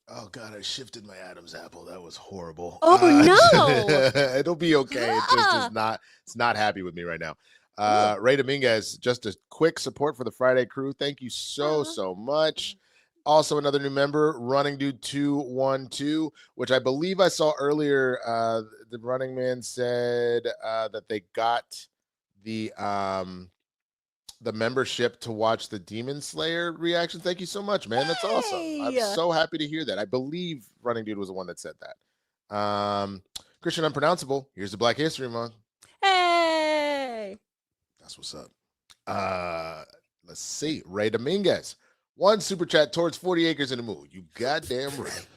Oh God, I shifted my Adam's apple. That was horrible. Oh no. It'll be okay. It's not happy with me right now. Ray Dominguez, just a quick support for the Friday crew. Thank you so much. Also, another new member, Running Dude 212, which I believe I saw earlier. The Running Man said that they got the membership to watch the Demon Slayer reaction. Thank you so much, man. That's awesome. I'm so happy to hear that. I believe Running Dude was the one that said that. Kristian Unpronounceable, here's the Black History Month. Hey, that's what's up. Let's see. Ray Dominguez, 1 super chat towards 40 acres in the moon. You goddamn right.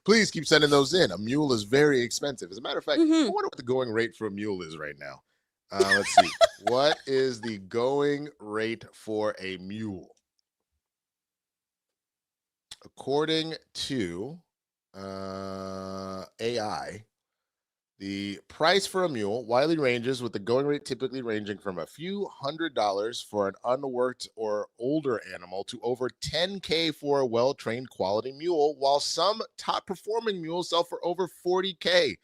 Please keep sending those in. A mule is very expensive. As a matter of fact, I wonder what the going rate for a mule is right now. Let's see. What is the going rate for a mule? According to AI, the price for a mule widely ranges, with the going rate typically ranging from a few $100s for an unworked or older animal to over $10K for a well-trained quality mule, while some top-performing mules sell for over $40K.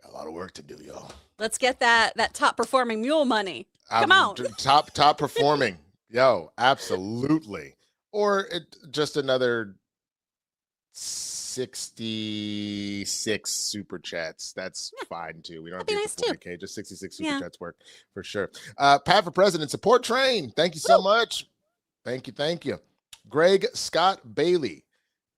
Got a lot of work to do, y'all. Let's get that top-performing mule money. Come on. Top performing. Yo, absolutely. Or just another 66 super chats. That's fine too. We don't have to do nice 40K. Just 66 super chats work for sure. Pat for President support train. Thank you so much. Thank you. Greg Scott Bailey.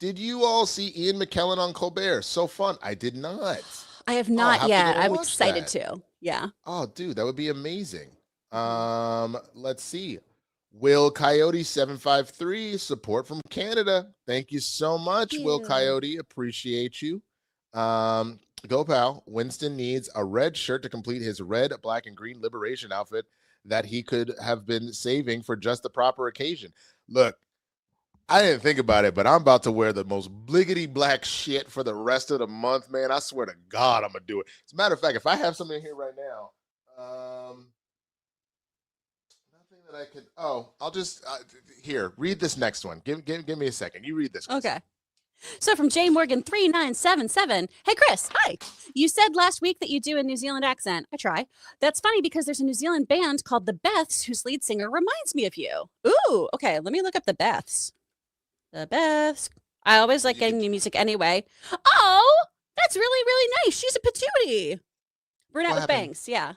Did you all see Ian McKellen on Colbert? So fun. I did not. I have not yet. I'm excited to. Yeah. Oh, dude, that would be amazing. Let's see. Will Coyote 753 support from Canada. Thank you so much, Will Coyote. Appreciate you. Go pal. Winston needs a red shirt to complete his red, black, and green liberation outfit that he could have been saving for just the proper occasion. Look, I didn't think about it, but I'm about to wear the most bliggity black shit for the rest of the month, man. I swear to God, I'm gonna do it. As a matter of fact, if I have something here right now, that I could. I'll just here read this next one. Give me a second. You read this. Okay. So from J Morgan 3977, hey Chris, hi. You said last week that you do a New Zealand accent. I try. That's funny because there's a New Zealand band called the Beths whose lead singer reminds me of you. Ooh, okay. Let me look up the Beths. The Beths. I always like getting new music anyway. Oh, that's really really nice. She's a patootie. Brunette with bangs. Yeah.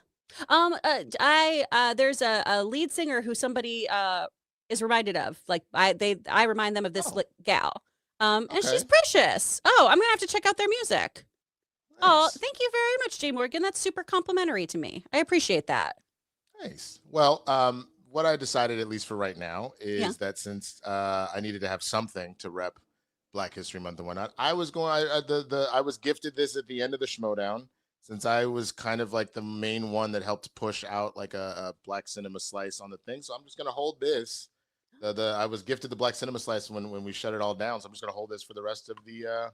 There's a lead singer who somebody is reminded of. Like I remind them of this gal. And she's precious. Oh, I'm gonna have to check out their music. Nice. Oh, thank you very much, Jay Morgan. That's super complimentary to me. I appreciate that. Nice. Well, what I decided, at least for right now, is that since I needed to have something to rep Black History Month and whatnot, I was gifted this at the end of the Schmodown. Since I was kind of like the main one that helped push out like a Black Cinema Slice on the thing. So I'm just going to hold this. I was gifted the Black Cinema Slice when we shut it all down. So I'm just going to hold this for the rest of the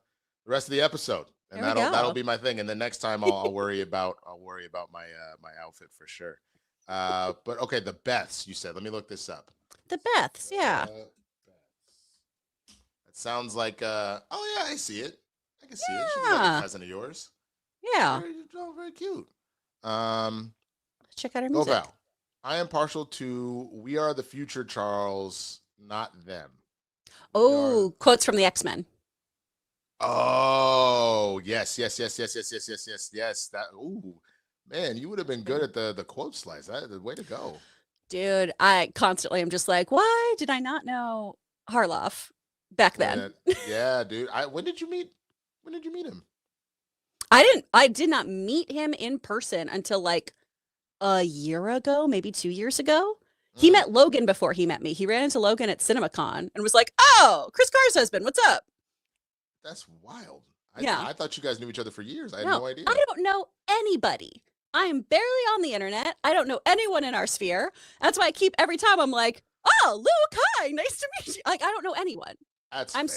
episode. And that'll be my thing. And then next time I'll worry about my my outfit for sure. But okay, the Beths, you said. Let me look this up. The Beths, yeah. That sounds like I see it. I can see it. She's like a cousin of yours. Yeah. Very cute. Check out her music. Val. I am partial to We Are the Future, Charles, not them. Quotes from the X-Men. Oh, yes. That man, you would have been good at the quote slice. The way to go. Dude, I constantly am just like, why did I not know Harloff back then? Yeah, dude. When did you meet him? I did not meet him in person until like a year ago, maybe 2 years ago. He met Logan before he met me. He ran into Logan at CinemaCon and was like, "Oh, Chris Carr's husband, what's up?" That's wild. I thought you guys knew each other for years. I had no idea. I don't know anybody. I am barely on the internet. I don't know anyone in our sphere. That's why every time I'm like, "Oh, Luke, hi, nice to meet you." Like I don't know anyone. I'm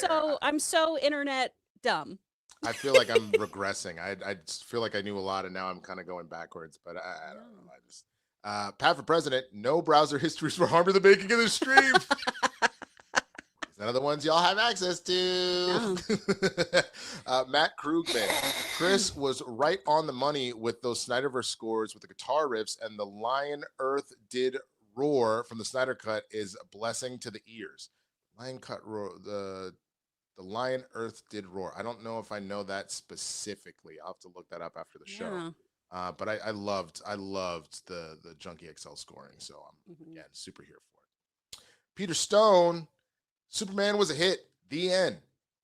so internet dumb. I feel like I'm regressing. I just feel like I knew a lot, and now I'm kind of going backwards. But I don't know. I just Pat for President. No browser histories for harm to the making of the stream. None of the ones y'all have access to. Matt Krugman. Chris was right on the money with those Snyderverse scores with the guitar riffs, and the Lion Earth did roar from the Snyder cut is a blessing to the ears. Lion cut roar. The Lion Earth did roar. I don't know if I know that specifically. I'll have to look that up after the show. But I loved the Junkie XL scoring, so I'm again super here for it. Peter Stone, Superman was a hit. The end.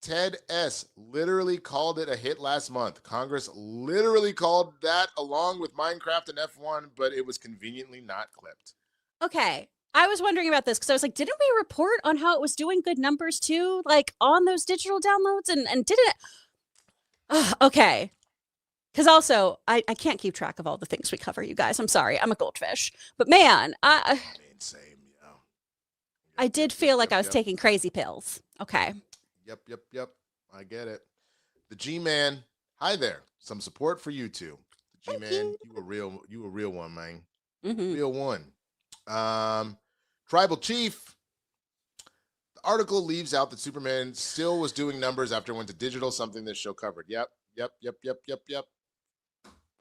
Ted S. literally called it a hit last month. Congress literally called that along with Minecraft and F1, but it was conveniently not clipped. Okay. I was wondering about this because I was like, didn't we report on how it was doing good numbers too, like on those digital downloads? And didn't it? Okay. Because also, I can't keep track of all the things we cover, you guys. I'm sorry. I'm a goldfish. But man, I mean, same, I did feel like I was taking crazy pills. Okay. Yep. I get it. The G-Man. Hi there. Some support for you two. The G-Man, you a real one, man. Real one. Tribal Chief. The article leaves out that Superman still was doing numbers after it went to digital, something this show covered. Yep.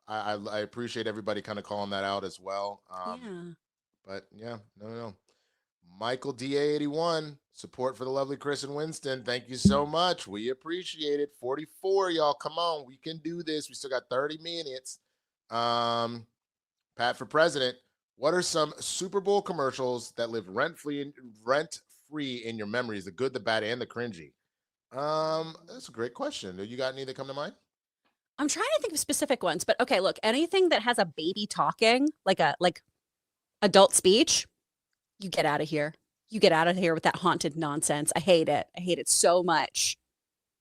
I appreciate everybody kind of calling that out as well. But yeah, no. Michael DA81, support for the lovely Chris and Winston. Thank you so much. We appreciate it. 44, y'all. Come on, we can do this. We still got 30 minutes. Pat for president. What are some Super Bowl commercials that live rent-free in your memories? The good, the bad, and the cringy. That's a great question. You got any that come to mind? I'm trying to think of specific ones, but okay, look, anything that has a baby talking, like adult speech, you get out of here. You get out of here with that haunted nonsense. I hate it. I hate it so much.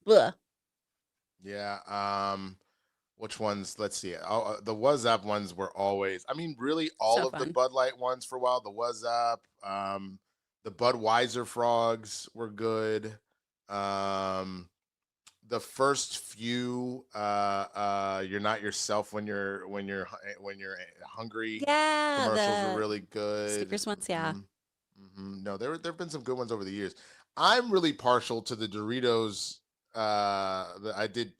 Ugh. Yeah. Which ones? Let's see. The What's Up ones were always, I mean, really all So of fun. the Bud Light ones for a while. The What's Up, the Budweiser frogs were good. The first few, you're not yourself when you're hungry. Yeah, Commercials were really good. Snickers ones, yeah. No, there've been some good ones over the years. I'm really partial to the Doritos. I did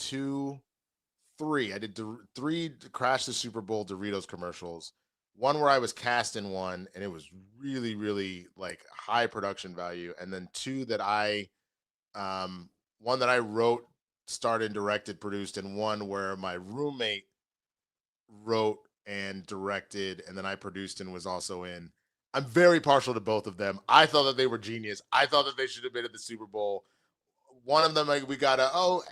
three. I did three Crash the Super Bowl Doritos commercials. One where I was cast in one, and it was really, really like high production value. And then two that one that I wrote, started, directed, produced, and one where my roommate wrote and directed, and then I produced and was also in. I'm very partial to both of them. I thought that they were genius. I thought that they should have been at the Super Bowl. One of them, like, we got you've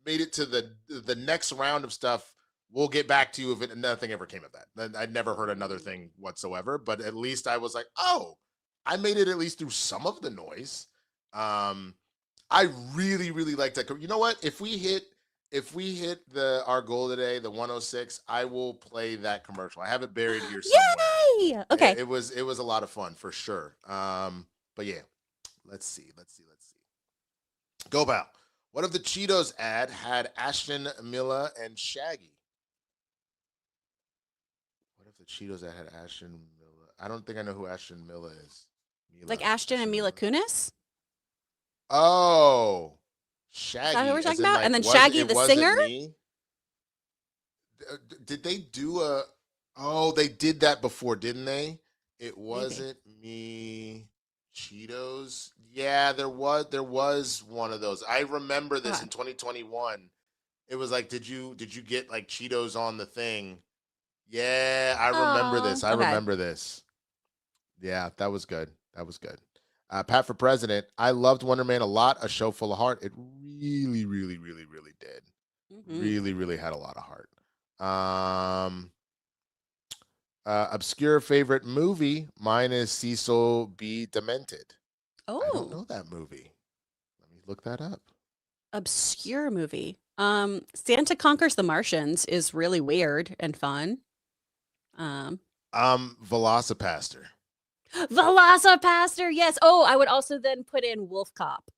made it to the next round of stuff. We'll get back to you if nothing ever came of that. I'd never heard another thing whatsoever, but at least I was like, oh, I made it at least through some of the noise. I really, really like that. You know what? If we hit our goal today, the 106, I will play that commercial. I have it buried here somewhere. Yay! Okay. It was a lot of fun for sure. But yeah, let's see. Go Bow. What if the Cheetos ad had Ashton Miller and Shaggy? What if the Cheetos ad had Ashton Miller? I don't think I know who Ashton Miller is. Like Ashton and Mila Kunis? Oh, Shaggy. Is that who we're talking as in, about? like, And then wasn't- Shaggy it the wasn't singer? me? Did they do a? Oh, they did that before, didn't they? It wasn't me. Cheetos. Yeah, there was one of those. I remember this in 2021. It was like, did you get like Cheetos on the thing? Yeah, I remember this. I okay. remember this. Yeah, that was good. Pat for president. I loved Wonder Man a lot. A show full of heart. It really, really, really, really did. Really, really had a lot of heart. Obscure favorite movie. Mine is Cecil B. Demented. I don't know that movie. Let me look that up. Obscure movie. Santa Conquers the Martians is really weird and fun. Velocipaster. Velocipaster, yes. Oh, I would also then put in Wolf Cop.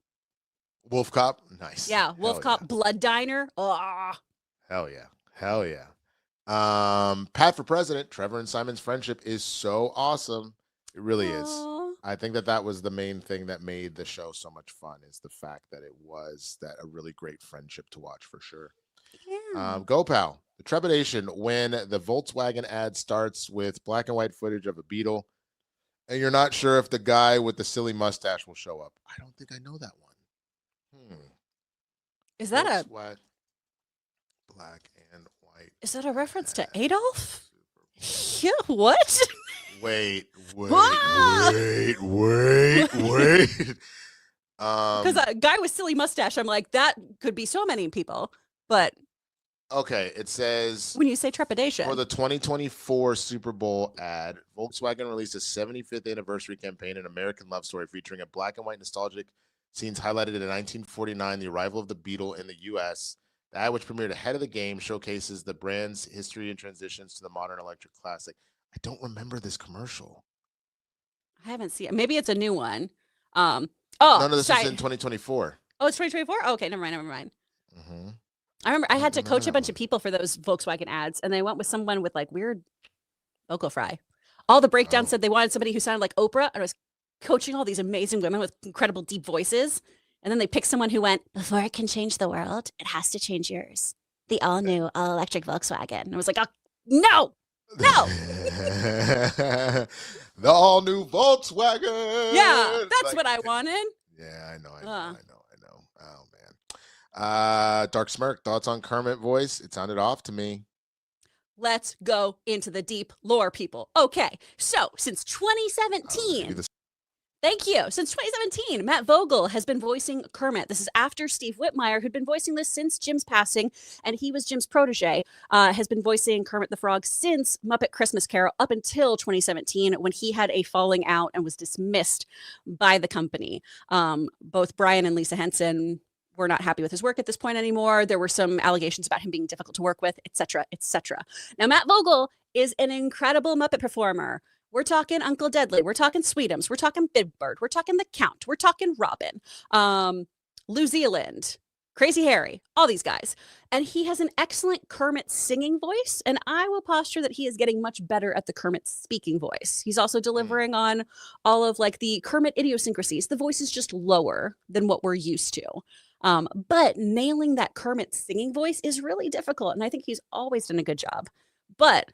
Wolf Cop, nice. Yeah, Wolf Cop, yeah. Blood Diner. Oh. Hell yeah. Pat for president. Trevor and Simon's friendship is so awesome. It really is. I think that was the main thing that made the show so much fun, is the fact that it was that a really great friendship to watch for sure. Yeah. Go pal. The trepidation when the Volkswagen ad starts with black and white footage of a Beetle, and you're not sure if the guy with the silly mustache will show up. I don't think I know that one. Is that a Volkswagen, black and white? is that a reference to ad, Adolf? Super Yeah, what? Bowl. Wait. Ah! Because a guy with silly mustache, I'm like, that could be so many people. But Okay, it says when you say trepidation, for the 2024 Super Bowl ad, Volkswagen released a 75th anniversary campaign, an American love story featuring a black and white nostalgic scenes highlighted in 1949, the arrival of the Beetle in the U.S. The ad, which premiered ahead of the game, showcases the brand's history and transitions to the modern electric classic. I don't remember this commercial. I haven't seen it. Maybe it's a new one. None of this is in 2024. Oh, it's 2024? Oh, okay, never mind. Mm-hmm. I remember I had to coach a bunch of one. people for those Volkswagen ads, and they went with someone with like weird vocal fry. All the breakdowns Oh. said they wanted somebody who sounded like Oprah, and I was coaching all these amazing women with incredible deep voices. And then they picked someone who went, before it can change the world, it has to change yours. The all new, all electric Volkswagen. And I was like, oh, no. The all new Volkswagen. Yeah, that's Like, what I wanted. Yeah, I know. Uh. Oh man. Dark Smirk, thoughts on Kermit voice? It sounded off to me. Let's go into the deep lore, people. Okay, so since 2017, thank you. Since 2017, Matt Vogel has been voicing Kermit. This is after Steve Whitmire, who'd been voicing this since Jim's passing, and he was Jim's protege, has been voicing Kermit the Frog since Muppet Christmas Carol up until 2017, when he had a falling out and was dismissed by the company. Both Brian and Lisa Henson were not happy with his work at this point anymore. There were some allegations about him being difficult to work with, etc., etc. Now, Matt Vogel is an incredible Muppet performer. We're talking Uncle Deadly. We're talking Sweetums. We're talking Big Bird. We're talking The Count. We're talking Robin, New Zealand, Crazy Harry, all these guys. And he has an excellent Kermit singing voice. And I will posture that he is getting much better at the Kermit speaking voice. He's also delivering on all of like the Kermit idiosyncrasies. The voice is just lower than what we're used to. But nailing that Kermit singing voice is really difficult. And I think he's always done a good job. But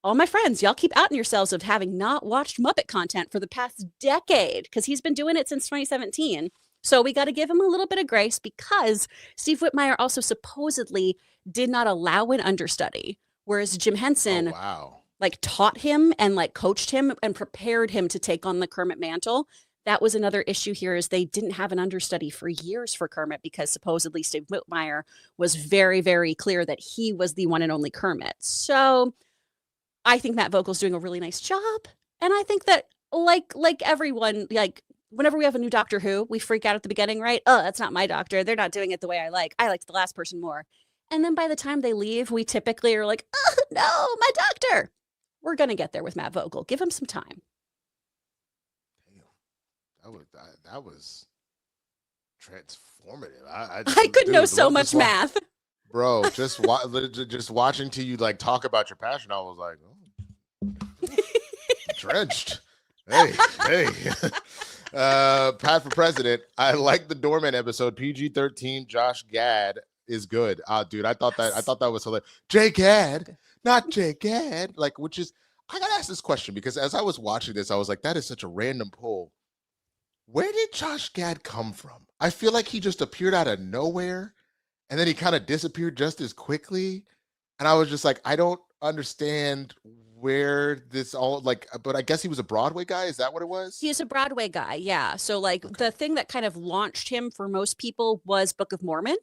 all my friends, y'all keep outing yourselves of having not watched Muppet content for the past decade, because he's been doing it since 2017. So we got to give him a little bit of grace, because Steve Whitmire also supposedly did not allow an understudy, whereas Jim Henson like taught him and like coached him and prepared him to take on the Kermit mantle. That was another issue here, is they didn't have an understudy for years for Kermit, because supposedly Steve Whitmire was very, very clear that he was the one and only Kermit. So I think Matt Vogel's doing a really nice job. And I think that like everyone, like whenever we have a new Doctor Who, we freak out at the beginning, right? Oh, that's not my doctor. They're not doing it the way I like. I liked the last person more. And then by the time they leave, we typically are like, oh, no, my doctor. We're going to get there with Matt Vogel. Give him some time. That was transformative. I could know so much math. Bro, just watching to you like talk about your passion, I was like, oh, drenched. Hey. Pat for president. I like the Doorman episode. PG-13. Josh Gad is good. Dude, I thought that was hilarious. Jay Gad, not Jay Gad. Like, which is, I gotta ask this question, because as I was watching this, I was like, that is such a random pull. Where did Josh Gad come from? I feel like he just appeared out of nowhere, and then he kind of disappeared just as quickly. And I was just like, I don't understand where this all like, but I guess he was a Broadway guy. Is that what it was? He's a Broadway guy. Yeah. So like the thing that kind of launched him for most people was Book of Mormon.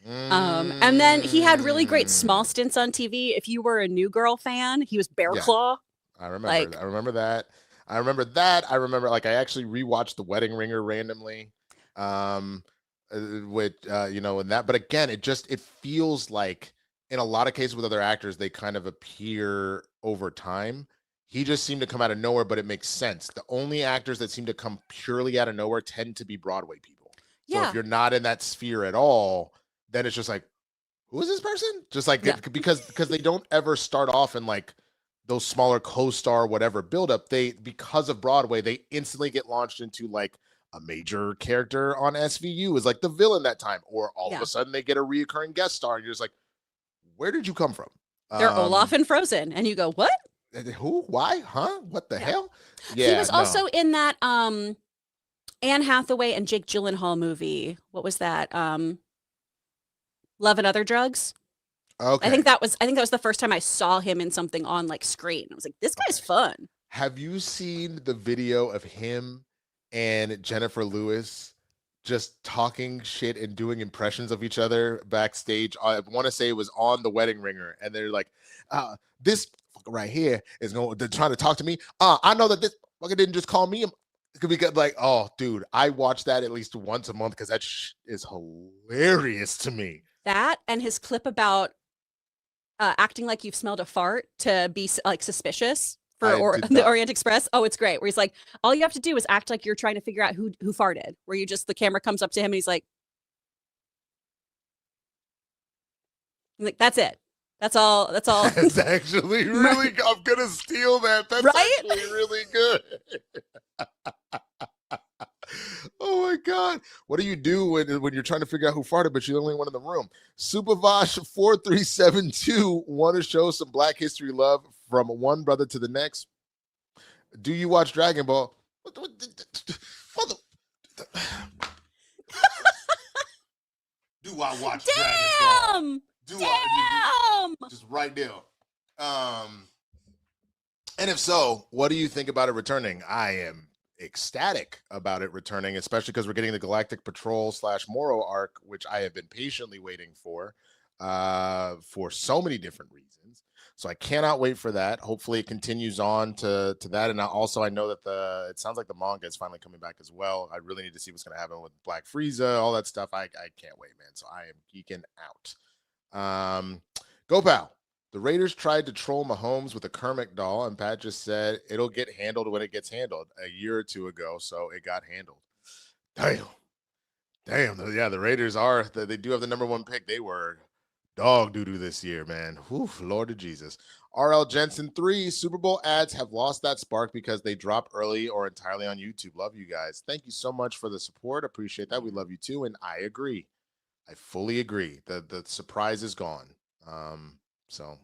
And then he had really great small stints on TV. If you were a New Girl fan, he was Bear Claw. I remember that. I remember like I actually rewatched The Wedding Ringer randomly. With and that, but again, it feels like in a lot of cases with other actors, they kind of appear over time. He just seemed to come out of nowhere, but it makes sense. The only actors that seem to come purely out of nowhere tend to be Broadway people. So if you're not in that sphere at all, then it's just like, who is this person? Just like because they don't ever start off in like those smaller co-star whatever buildup, because of Broadway, they instantly get launched into like a major character on SVU is like the villain that time, or all of a sudden they get a reoccurring guest star, and you're just like, where did you come from? They're Olaf and Frozen, and you go, what? Who? Why? Huh? What the hell? Yeah, he was also in that Anne Hathaway and Jake Gyllenhaal movie. What was that? Love and Other Drugs. Okay. I think that was the first time I saw him in something on like screen. I was like, this guy's fun. Have you seen the video of him and Jennifer Lewis just talking shit and doing impressions of each other backstage? I want to say it was on The Wedding Ringer, and they're like, this right here is they're trying to talk to me. I know that this fucker didn't just call me. Because like, oh, dude, I watch that at least once a month because that is hilarious to me. That and his clip about acting like you've smelled a fart to be like suspicious for the Orient Express. Oh, it's great. Where he's like, all you have to do is act like you're trying to figure out who farted. Where the camera comes up to him and he's like, that's it. That's all. That's actually really. I'm gonna steal that. That's right? Actually really good. Oh my God! What do you do when you're trying to figure out who farted, but you're the only one in the room? Supervash 4372 want to show some Black History love from one brother to the next. Do you watch Dragon Ball? Do I watch Dragon Ball? Damn! Just right now. And if so, what do you think about it returning? I am ecstatic about it returning, especially because we're getting the Galactic Patrol / Moro arc, which I have been patiently waiting for so many different reasons. So I cannot wait for that. Hopefully it continues on to that. And I know that it sounds like the manga is finally coming back as well. I really need to see what's going to happen with Black Frieza, all that stuff. I can't wait, man. So I am geeking out. Go Pal. The Raiders tried to troll Mahomes with a Kermit doll, and Pat just said it'll get handled when it gets handled a year or two ago, so it got handled. Damn. Yeah, the Raiders they do have the #1 pick. They were dog doo-doo this year, man. Whew, Lord of Jesus. RL Jensen 3, Super Bowl ads have lost that spark because they drop early or entirely on YouTube. Love you guys. Thank you so much for the support. Appreciate that. We love you too, and I agree. I fully agree. The surprise is gone. So,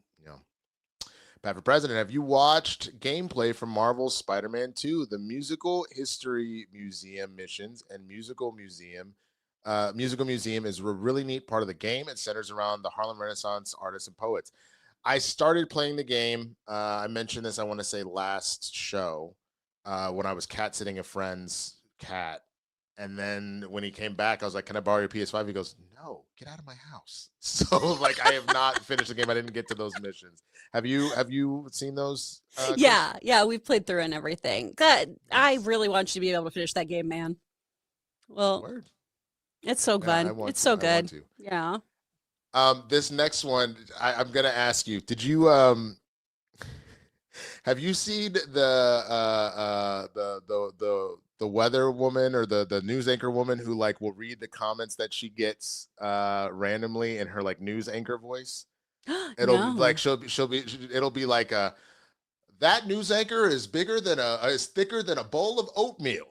Pat for President, have you watched gameplay from Marvel's Spider-Man 2, the Musical History Museum missions and Musical Museum is a really neat part of the game. It centers around the Harlem Renaissance artists and poets. I started playing the game. I mentioned this, I want to say last show, when I was cat sitting a friend's cat. And then when he came back, I was like, can I borrow your PS5? He goes, no, get out of my house. So like, I have not finished the game. I didn't get to those missions. Have you seen those? Yeah. We've played through and everything. Good. I really want you to be able to finish that game, man. Well, Word. It's so fun. It's so good. Yeah. This next one, I'm going to ask you, did you, have you seen the weather woman or the news anchor woman who like will read the comments that she gets randomly in her like news anchor voice? It'll like it'll be like that news anchor is thicker than a bowl of oatmeal.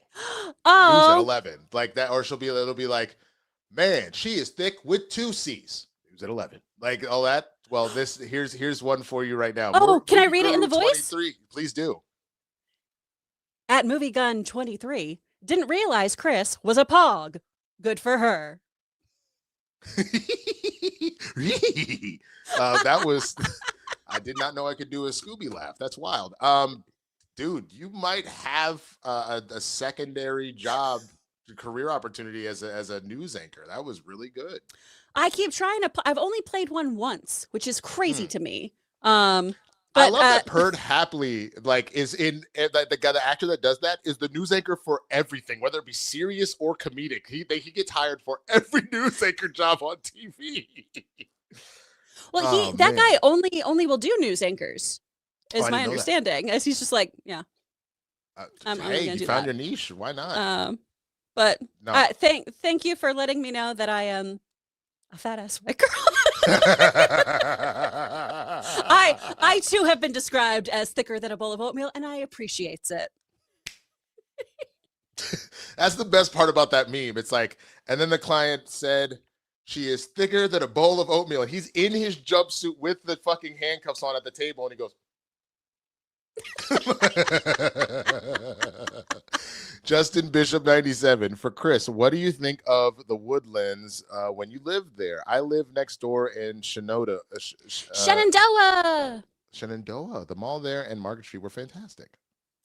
Oh, News at 11 like that, or it'll be like, man, she is thick with 2 C's. News at 11, like all that. Well, here's one for you right now. Oh, can I read it in the voice? 23. Please do. At Movie Gun 23, didn't realize Chris was a pog. Good for her. That was, I did not know I could do a Scooby laugh. That's wild. Dude, you might have a secondary job, career opportunity as a news anchor. That was really good. I keep trying to. I've only played one once, which is crazy to me. But, I love that Perd Hapley is in the actor that does that is the news anchor for everything, whether it be serious or comedic. He gets hired for every news anchor job on TV. Well, that guy only will do news anchors, is my understanding. As he's just like, yeah. Hey, you found your niche. Why not? But no. Thank you for letting me know that I am a fat ass white girl. I too have been described as thicker than a bowl of oatmeal, and I appreciate it. That's the best part about that meme. It's like, and then the client said she is thicker than a bowl of oatmeal. He's in his jumpsuit with the fucking handcuffs on at the table, and he goes. Justin Bishop 97 for Chris. What do you think of the Woodlands when you lived there? I live next door in Shenandoah. Shenandoah. The mall there and Market Street were fantastic.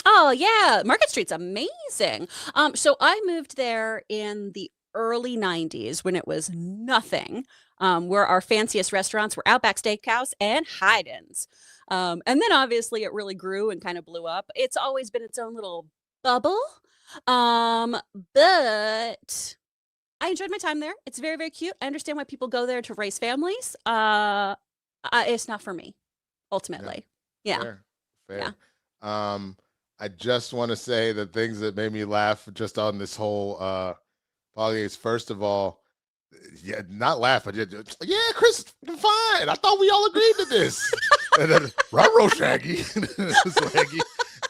Oh yeah, Market Street's amazing. So I moved there in the early 90s when it was nothing. Where our fanciest restaurants were Outback Steakhouse and Haydn's. And then obviously it really grew and kind of blew up. It's always been its own little bubble. But I enjoyed my time there. It's very, very cute. I understand why people go there to raise families. It's not for me, ultimately. Yeah. Fair. I just want to say the things that made me laugh just on this whole podcast. First of all, not laugh, but Chris, fine. I thought we all agreed to this. And then row Shaggy. Swaggy.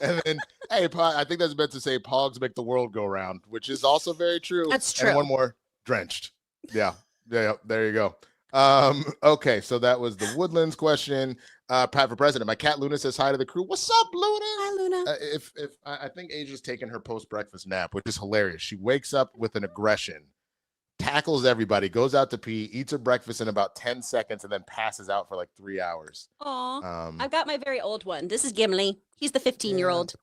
And then, hey, I think that's meant to say pogs make the world go round, which is also very true. That's true. And one more, drenched. Yeah, there you go. Okay, so that was the Woodlands question. Pat for president. My cat Luna says hi to the crew. What's up, Luna? Hi, Luna. If I think Asia's taking her post-breakfast nap, which is hilarious. She wakes up with an aggression, tackles everybody, goes out to pee, eats her breakfast in about 10 seconds, and then passes out for like 3 hours. Aw. I've got my very old one. This is Gimli. He's the 15-year-old.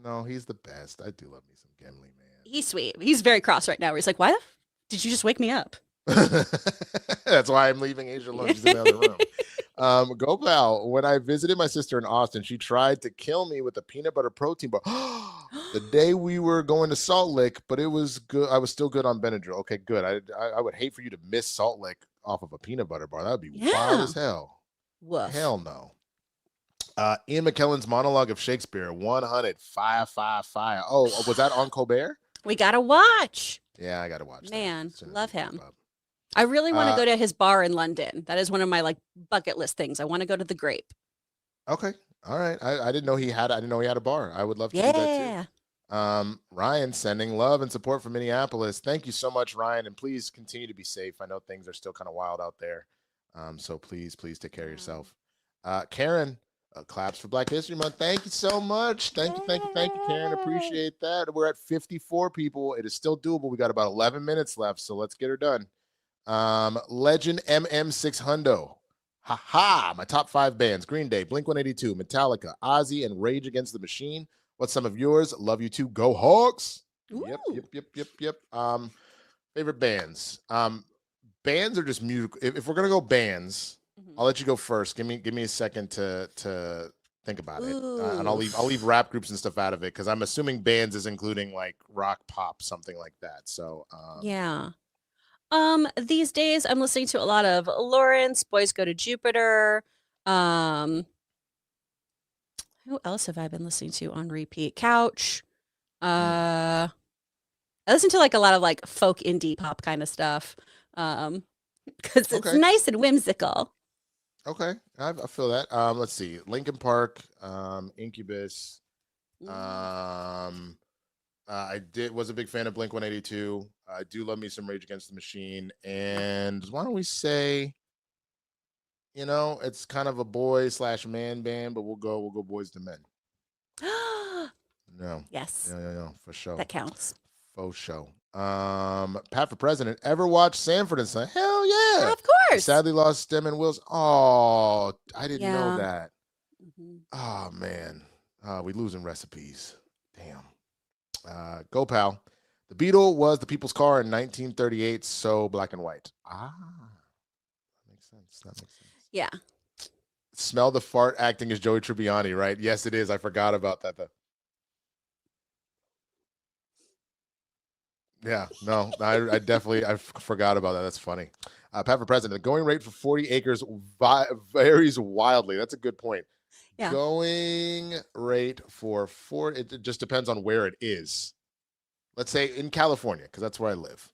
No, he's the best. I do love me some Gimli, man. He's sweet. He's very cross right now. Where he's like, why did you just wake me up? That's why I'm leaving Asia alone. She's in the other room. Go Pal. When I visited my sister in Austin, she tried to kill me with a peanut butter protein bar. The day we were going to Salt Lake, but it was good. I was still good on Benadryl. Okay, good. I would hate for you to miss Salt Lake off of a peanut butter bar. That would be wild as hell. Woof. Hell no. Ian McKellen's monologue of Shakespeare, 100, fire, fire, fire. Oh, was that on Colbert? We got to watch. Yeah, I got to watch that. Man, love him. I really want to go to his bar in London. That is one of my bucket list things. I want to go to the Grape. Okay. All right. I didn't know he had a bar. I would love to do that too. Ryan sending love and support from Minneapolis. Thank you so much, Ryan. And please continue to be safe. I know things are still kind of wild out there. So please take care of yourself. Karen, claps for Black History Month. Thank you so much. Thank you, Karen. Appreciate that. We're at 54 people. It is still doable. We got about 11 minutes left, so let's get her done. Legend MM600. My top 5 bands: Green Day, Blink-182, Metallica, Ozzy, and Rage Against the Machine. What's some of yours? Love you too. Go Hawks. Ooh. Yep. Favorite bands. Bands are just music. If we're gonna go bands, I'll let you go first. Give me a second to think about it, and I'll leave rap groups and stuff out of it because I'm assuming bands is including like rock, pop, something like that. So yeah. These days I'm listening to a lot of Lawrence, Boys Go to Jupiter. Who else have I been listening to on repeat? Couch. I listen to a lot of folk indie pop kind of stuff. Because it's nice and whimsical. Okay, I feel that. Let's see, Linkin Park, Incubus. I was a big fan of Blink-182. I do love me some Rage Against the Machine. And why don't we say, it's kind of a boy/man band, but we'll go Boys to Men. No. Yes. No, for sure. That counts. For sure. Pat for president. Ever watch Sanford and Son? Hell yeah. Of course. Sadly lost Stem and Wills. Oh, I didn't know that. Mm-hmm. Oh man. We losing recipes. Damn. Go Pal. The Beetle was the people's car in 1938, so black and white. That makes sense. Yeah. Smell the fart acting as Joey Tribbiani, right? Yes, it is. I forgot about that. Yeah, no, I definitely forgot about that. That's funny. Pat for president. The going rate for 40 acres varies wildly. That's a good point. Yeah. Going rate for it just depends on where it is. Let's say in California, because that's where I live.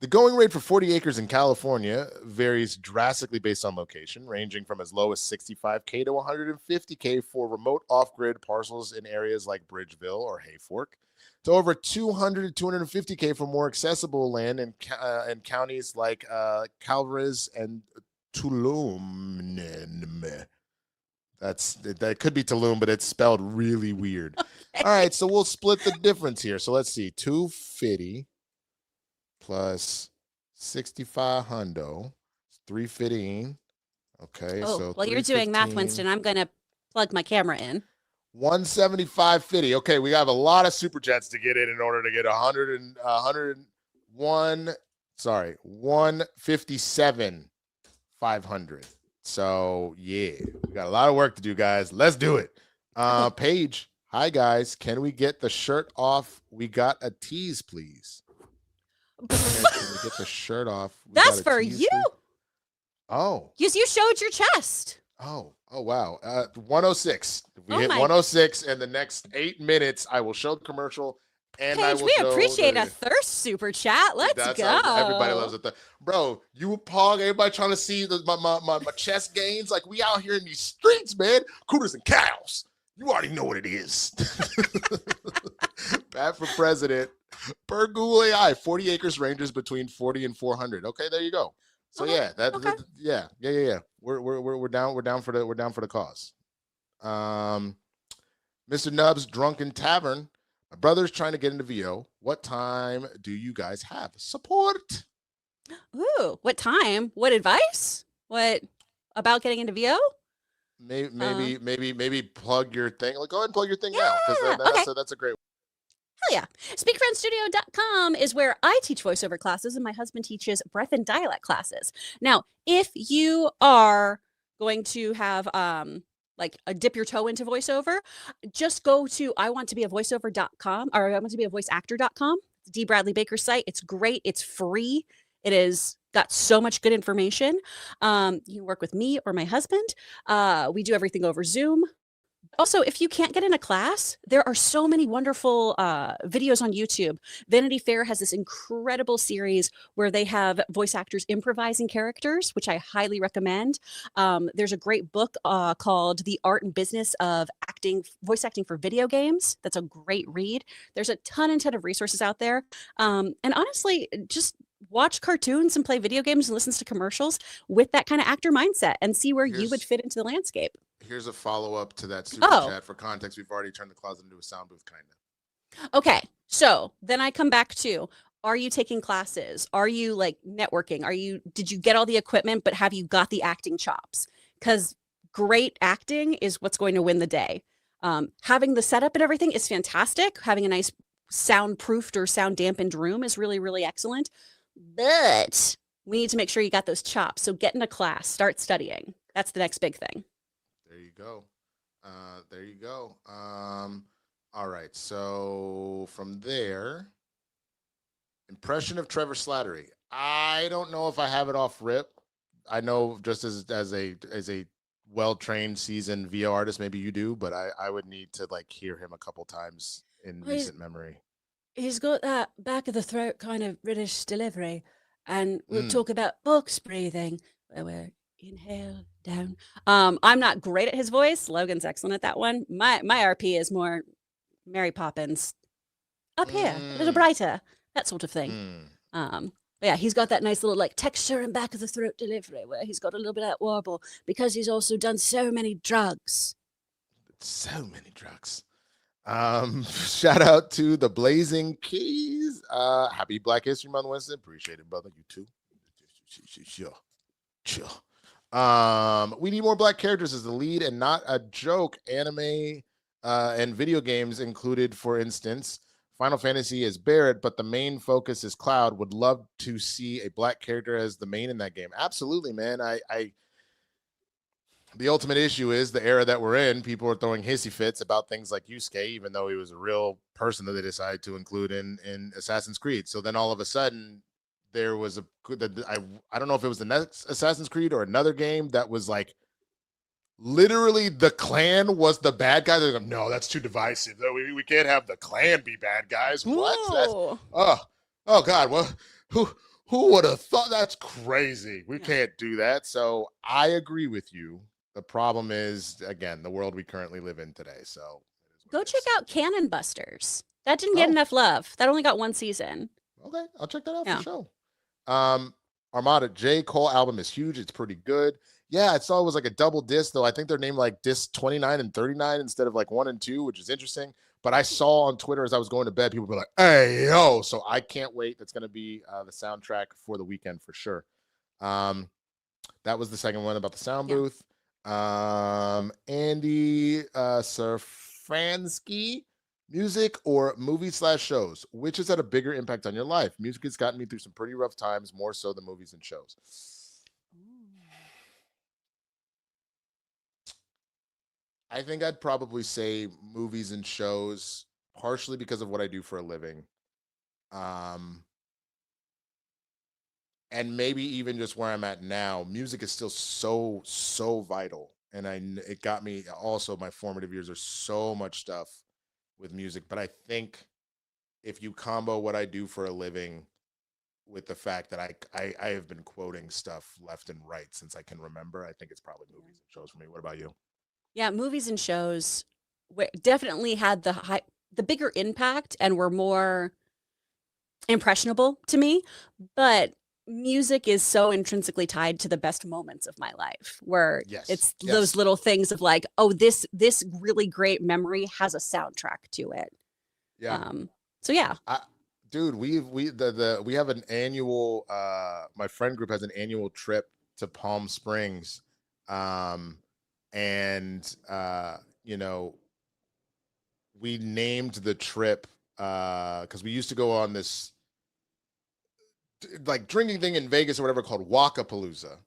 The going rate for 40 acres in California varies drastically based on location, ranging from as low as $65K to $150K for remote off-grid parcels in areas like Bridgeville or Hayfork, to over $200 to $250K for more accessible land in counties like Calvaris and Tulum. That could be Tulum, but it's spelled really weird. Okay. All right, so we'll split the difference here. So let's see, 250 plus 6,500, 315. Okay, Oh, so while you're doing math, 315, Winston, I'm going to plug my camera in. 175.50. Okay, we have a lot of super chats to get in order to get 157 500. So yeah, we got a lot of work to do, guys. Let's do it. Paige, hi guys. Can we get the shirt off? We got a tease, please. Can we get the shirt off? That's for you. Please? Oh. You showed your chest. Oh wow. 106. If we hit my- 106 in the next 8 minutes, I will show the commercial and I Paige, will we show appreciate the, a thirst super chat. Let's go. Everybody loves it. Bro, you pog, everybody trying to see my chest gains. Like, we out here in these streets, man. Cooters and cows. You already know what it is. Pat for president. Per Google AI, 40 acres ranges between 40 and 400. Okay, there you go. So Okay, okay. yeah. We're down for the cause. Mr. Nub's Drunken Tavern. My brother's trying to get into VO. What time do you guys have? Support. Ooh, what time? What advice? What about getting into VO? Maybe plug your thing. Like, go ahead and plug your thing now, Yeah, because that's a great. Hell yeah. SpeakFriendStudio.com is where I teach voiceover classes and my husband teaches breath and dialect classes. Now, if you are going to have like a dip your toe into voiceover, just go to iwanttobeavoiceover.com or iwanttobeavoiceactor.com. It's D. Bradley Baker's site. It's great. It's free. It is got so much good information. You can work with me or my husband. We do everything over Zoom. Also, if you can't get in a class, there are so many wonderful videos on YouTube. Vanity Fair has this incredible series where they have voice actors improvising characters, which I highly recommend. There's a great book called The Art and Business of Voice Acting for Video Games. That's a great read. There's a ton of resources out there. And honestly, just watch cartoons and play video games and listen to commercials with that kind of actor mindset and see where you would fit into the landscape. Here's a follow-up to that super chat. For context, we've already turned the closet into a sound booth, kind of. Okay, so then I come back to, are you taking classes? Are you like networking? Did you get all the equipment, but have you got the acting chops? Because great acting is what's going to win the day. Having the setup and everything is fantastic. Having a nice soundproofed or sound dampened room is really, really excellent. But we need to make sure you got those chops. So get in a class, start studying. That's the next big thing. There you go. All right. So from there, impression of Trevor Slattery. I don't know if I have it off rip. I know just as a well-trained, seasoned VO artist, maybe you do, but I would need to like hear him a couple times in recent memory. He's got that back of the throat kind of British delivery, and we'll talk about box breathing, where we're inhale down. I'm not great at his voice. Logan's excellent at that one. My RP is more Mary Poppins, up here, a little brighter, that sort of thing. But yeah, he's got that nice little like texture and back of the throat delivery where he's got a little bit of that warble because he's also done so many drugs. Shout out to the Blazing Keys. Happy Black History Month, Winston. Appreciate it, brother. You too. Chill. We need more black characters as the lead and not a joke. Anime and video games included, for instance. Final Fantasy is Barrett, but the main focus is Cloud. Would love to see a black character as the main in that game. Absolutely, man. The ultimate issue is the era that we're in. People are throwing hissy fits about things like Yusuke, even though he was a real person that they decided to include in Assassin's Creed. So then all of a sudden, there was I don't know if it was the next Assassin's Creed or another game that was like literally the clan was the bad guy. They're like, no, that's too divisive. We can't have the clan be bad guys. What? Oh God. Well, Who would have thought? That's crazy. We can't do that. So I agree with you. The problem is, again, the world we currently live in today. So Go check out Cannon Busters. That didn't get enough love. That only got one season. Okay, I'll check that out for sure. Armada, J. Cole album is huge. It's pretty good. Yeah, I saw it was like a double disc, though. I think they're named like disc 29 and 39 instead of like 1 and 2, which is interesting. But I saw on Twitter as I was going to bed, people were like, hey, yo. So I can't wait. That's going to be the soundtrack for the weekend for sure. That was the second one about the sound booth. Andy Safransky, music or movie/shows? Which has had a bigger impact on your life? Music has gotten me through some pretty rough times, more so than movies and shows. I think I'd probably say movies and shows, partially because of what I do for a living. And maybe even just where I'm at now, music is still so vital. And it got me also, my formative years are so much stuff with music. But I think if you combo what I do for a living with the fact that I have been quoting stuff left and right since I can remember, I think it's probably movies and shows for me. What about you? Yeah, movies and shows definitely had the bigger impact and were more impressionable to me. But music is so intrinsically tied to the best moments of my life, where it's those little things of like, oh, this really great memory has a soundtrack to it. Yeah. So yeah. Dude, we have an annual my friend group has an annual trip to Palm Springs. And we named the trip because we used to go on this like drinking thing in Vegas or whatever called Walkapalooza.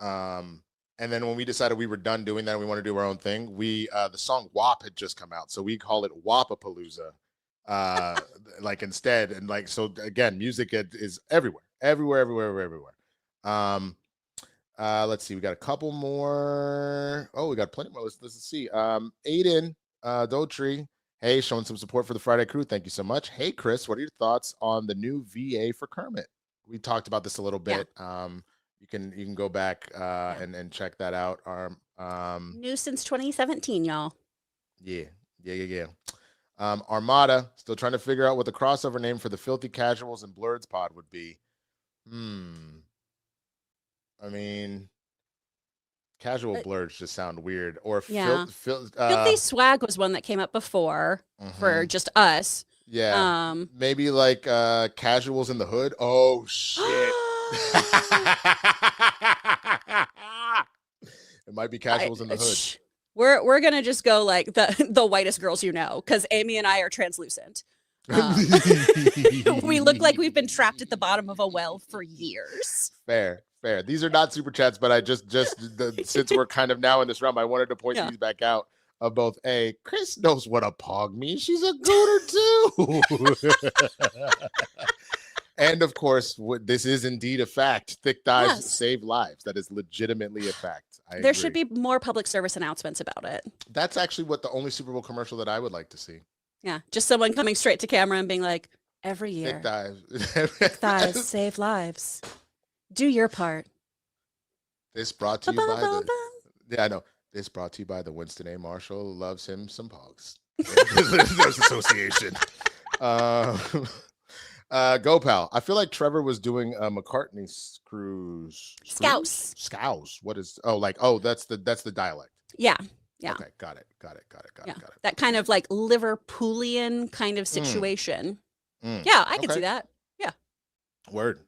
And then when we decided we were done doing that and we want to do our own thing, the song WAP had just come out. So we call it Wapapalooza like instead. And like, so again, music is everywhere. Let's see. We got a couple more. Oh, we got plenty more. Let's see. Aiden Dotry. Hey, showing some support for the Friday crew. Thank you so much. Hey, Chris, what are your thoughts on the new VA for Kermit? We talked about this a little bit. You can go back and check that out. New since 2017, y'all. Yeah. Armada, still trying to figure out what the crossover name for the Filthy Casuals and Blurred's pod would be. I mean, casual blurs just sound weird. Or Filthy Swag was one that came up before for just us. Yeah. Maybe like Casuals in the Hood. Oh shit. It might be Casuals in the Hood. We're gonna just go like the whitest girls you know, because Amy and I are translucent. We look like we've been trapped at the bottom of a well for years. Fair. These are not super chats, but I just since we're kind of now in this realm, I wanted to point these back out of both. Chris knows what a pog means. She's a gooter too. And of course, this is indeed a fact. Thick thighs save lives. That is legitimately a fact. There should be more public service announcements about it. That's actually what the only Super Bowl commercial that I would like to see. Yeah, just someone coming straight to camera and being like, every year, thick thighs, thick thighs save lives. Do your part. This brought to you by I know. This brought to you by the Winston A. Marshall loves him some pogs. There's association. Go pal. I feel like Trevor was doing McCartney's cruise. Scouse. What is? That's the dialect. Yeah. Okay, got it. That kind of like Liverpoolian kind of situation. Yeah, I can see that. Yeah. Word.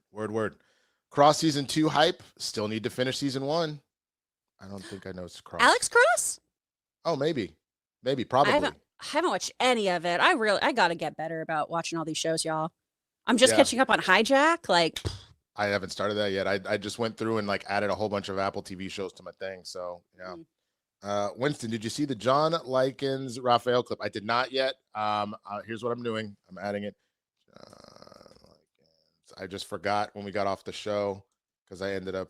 Cross season 2 hype. Still need to finish season 1. I don't think I know it's Cross. Alex Cross? Oh, maybe, probably. I haven't watched any of it. I gotta get better about watching all these shows, y'all. I'm just catching up on Hijack. Like, I haven't started that yet. I just went through and like added a whole bunch of Apple TV shows to my thing. So yeah. Winston, did you see the John Likens Raphael clip? I did not yet. Here's what I'm doing. I'm adding it. I just forgot when we got off the show because I ended up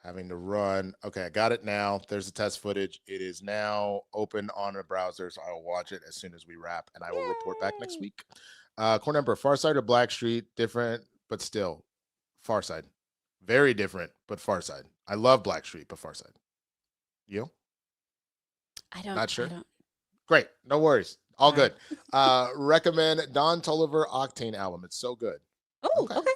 having to run. Okay, I got it now. There's the test footage. It is now open on a browser, so I will watch it as soon as we wrap, and I will report back next week. Corn Emperor, Far Side or Blackstreet, different but still Far Side. Very different, but Far Side. I love Blackstreet, but Far Side. You? Not sure? I don't. Great. No worries. All All right. good. Recommend Don Toliver Octane album. It's so good. Oh, okay.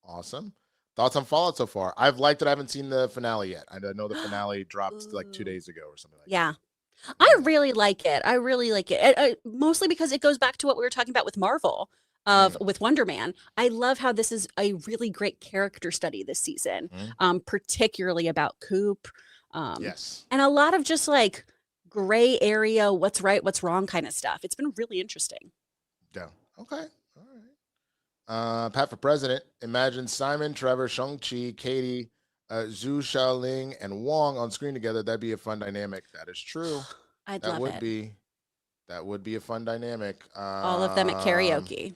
Awesome. Thoughts on Fallout so far? I've liked it. I haven't seen the finale yet. I know the finale dropped like 2 Ooh. days ago or something like Yeah. that. I really like it. I really like it. Mostly because it goes back to what we were talking about with Marvel, with Wonder Man. I love how this is a really great character study this season, particularly about Coop. Yes. And a lot of just like gray area, what's right, what's wrong kind of stuff. It's been really interesting. Yeah. Okay. All right. Pat for president. Imagine Simon, Trevor, Shang-Chi, Katie, Zhu Xiaoling, and Wong on screen together. That'd be a fun dynamic. That is true. I'd That love would it. be. That would be a fun dynamic. All of them at karaoke.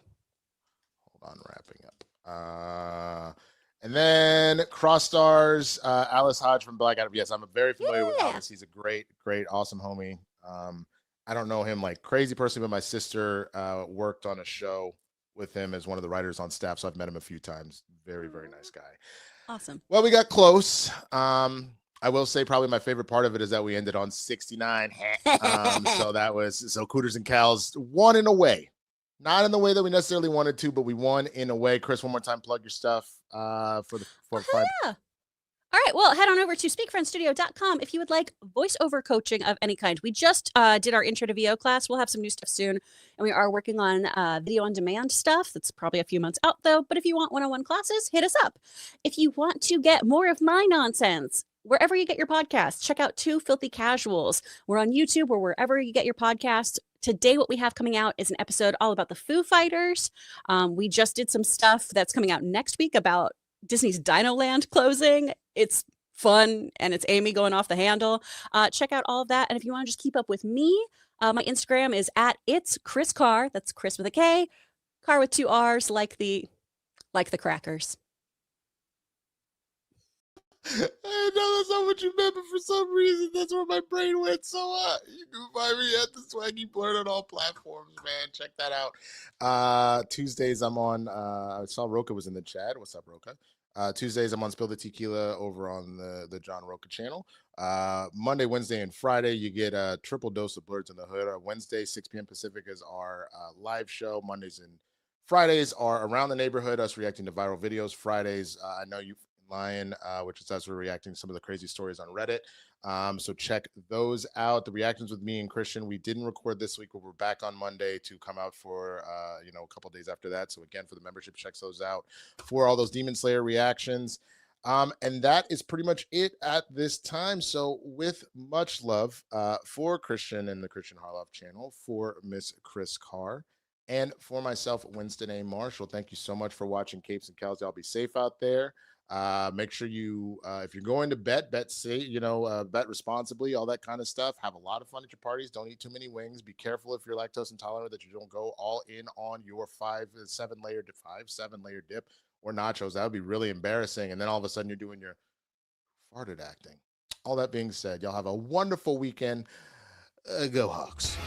Hold on, wrapping up. And then Cross Stars, Alice Hodge from Black Adam. Yes, I'm very familiar with Yeah. Alice. He's a great, awesome homie. I don't know him like crazy personally, but my sister worked on a show with him as one of the writers on staff, so I've met him a few times. Very, very nice guy. Awesome. Well, we got close. I will say probably my favorite part of it is that we ended on 69. So that was Cooters and Cows won in a way. Not in the way that we necessarily wanted to, but we won in a way. Chris, one more time, plug your stuff for five. Yeah. All right. Well, head on over to speakfriendstudio.com if you would like voiceover coaching of any kind. We just did our intro to VO class. We'll have some new stuff soon. And we are working on video on demand stuff. That's probably a few months out, though. But if you want one-on-one classes, hit us up. If you want to get more of my nonsense, wherever you get your podcasts, check out Two Filthy Casuals. We're on YouTube or wherever you get your podcasts. Today, what we have coming out is an episode all about the Foo Fighters. We just did some stuff that's coming out next week about Disney's Dino Land closing. It's fun, and it's Amy going off the handle. Check out all of that. And if you want to just keep up with me, my Instagram is at It's Chris Carr. That's Chris with a K, Carr with 2 R's, like the crackers. I know that's not what you meant, but for some reason, that's where my brain went. So you can find me at the Swaggy Blurred on all platforms, man. Check that out. Tuesdays, I'm on. I saw Roka was in the chat. What's up, Roka? Tuesdays, I'm on Spill the Tequila over on the John Roka channel. Monday, Wednesday, and Friday, you get a triple dose of Blurs in the Hood. Wednesday, 6 p.m. Pacific is our live show. Mondays and Fridays are Around the Neighborhood, us reacting to viral videos. Fridays, I know you Lion, which is us reacting to some of the crazy stories on Reddit. So check those out. The reactions with me and Kristian, we didn't record this week, but we're back on Monday to come out for a couple days after that. So again, for the membership, check those out for all those Demon Slayer reactions. And that is pretty much it at this time. So with much love for Kristian and the Kristian Harloff channel, for Miss Chris Carr, and for myself, Winston A. Marshall, thank you so much for watching Capes and Cows. Y'all be safe out there. Make sure you, if you're going to bet safe, bet responsibly, all that kind of stuff. Have a lot of fun at your parties. Don't eat too many wings. Be careful if you're lactose intolerant that you don't go all in on your 7 layer dip or nachos. That would be really embarrassing. And then all of a sudden you're doing your farted acting. All that being said, y'all have a wonderful weekend. Go Hawks.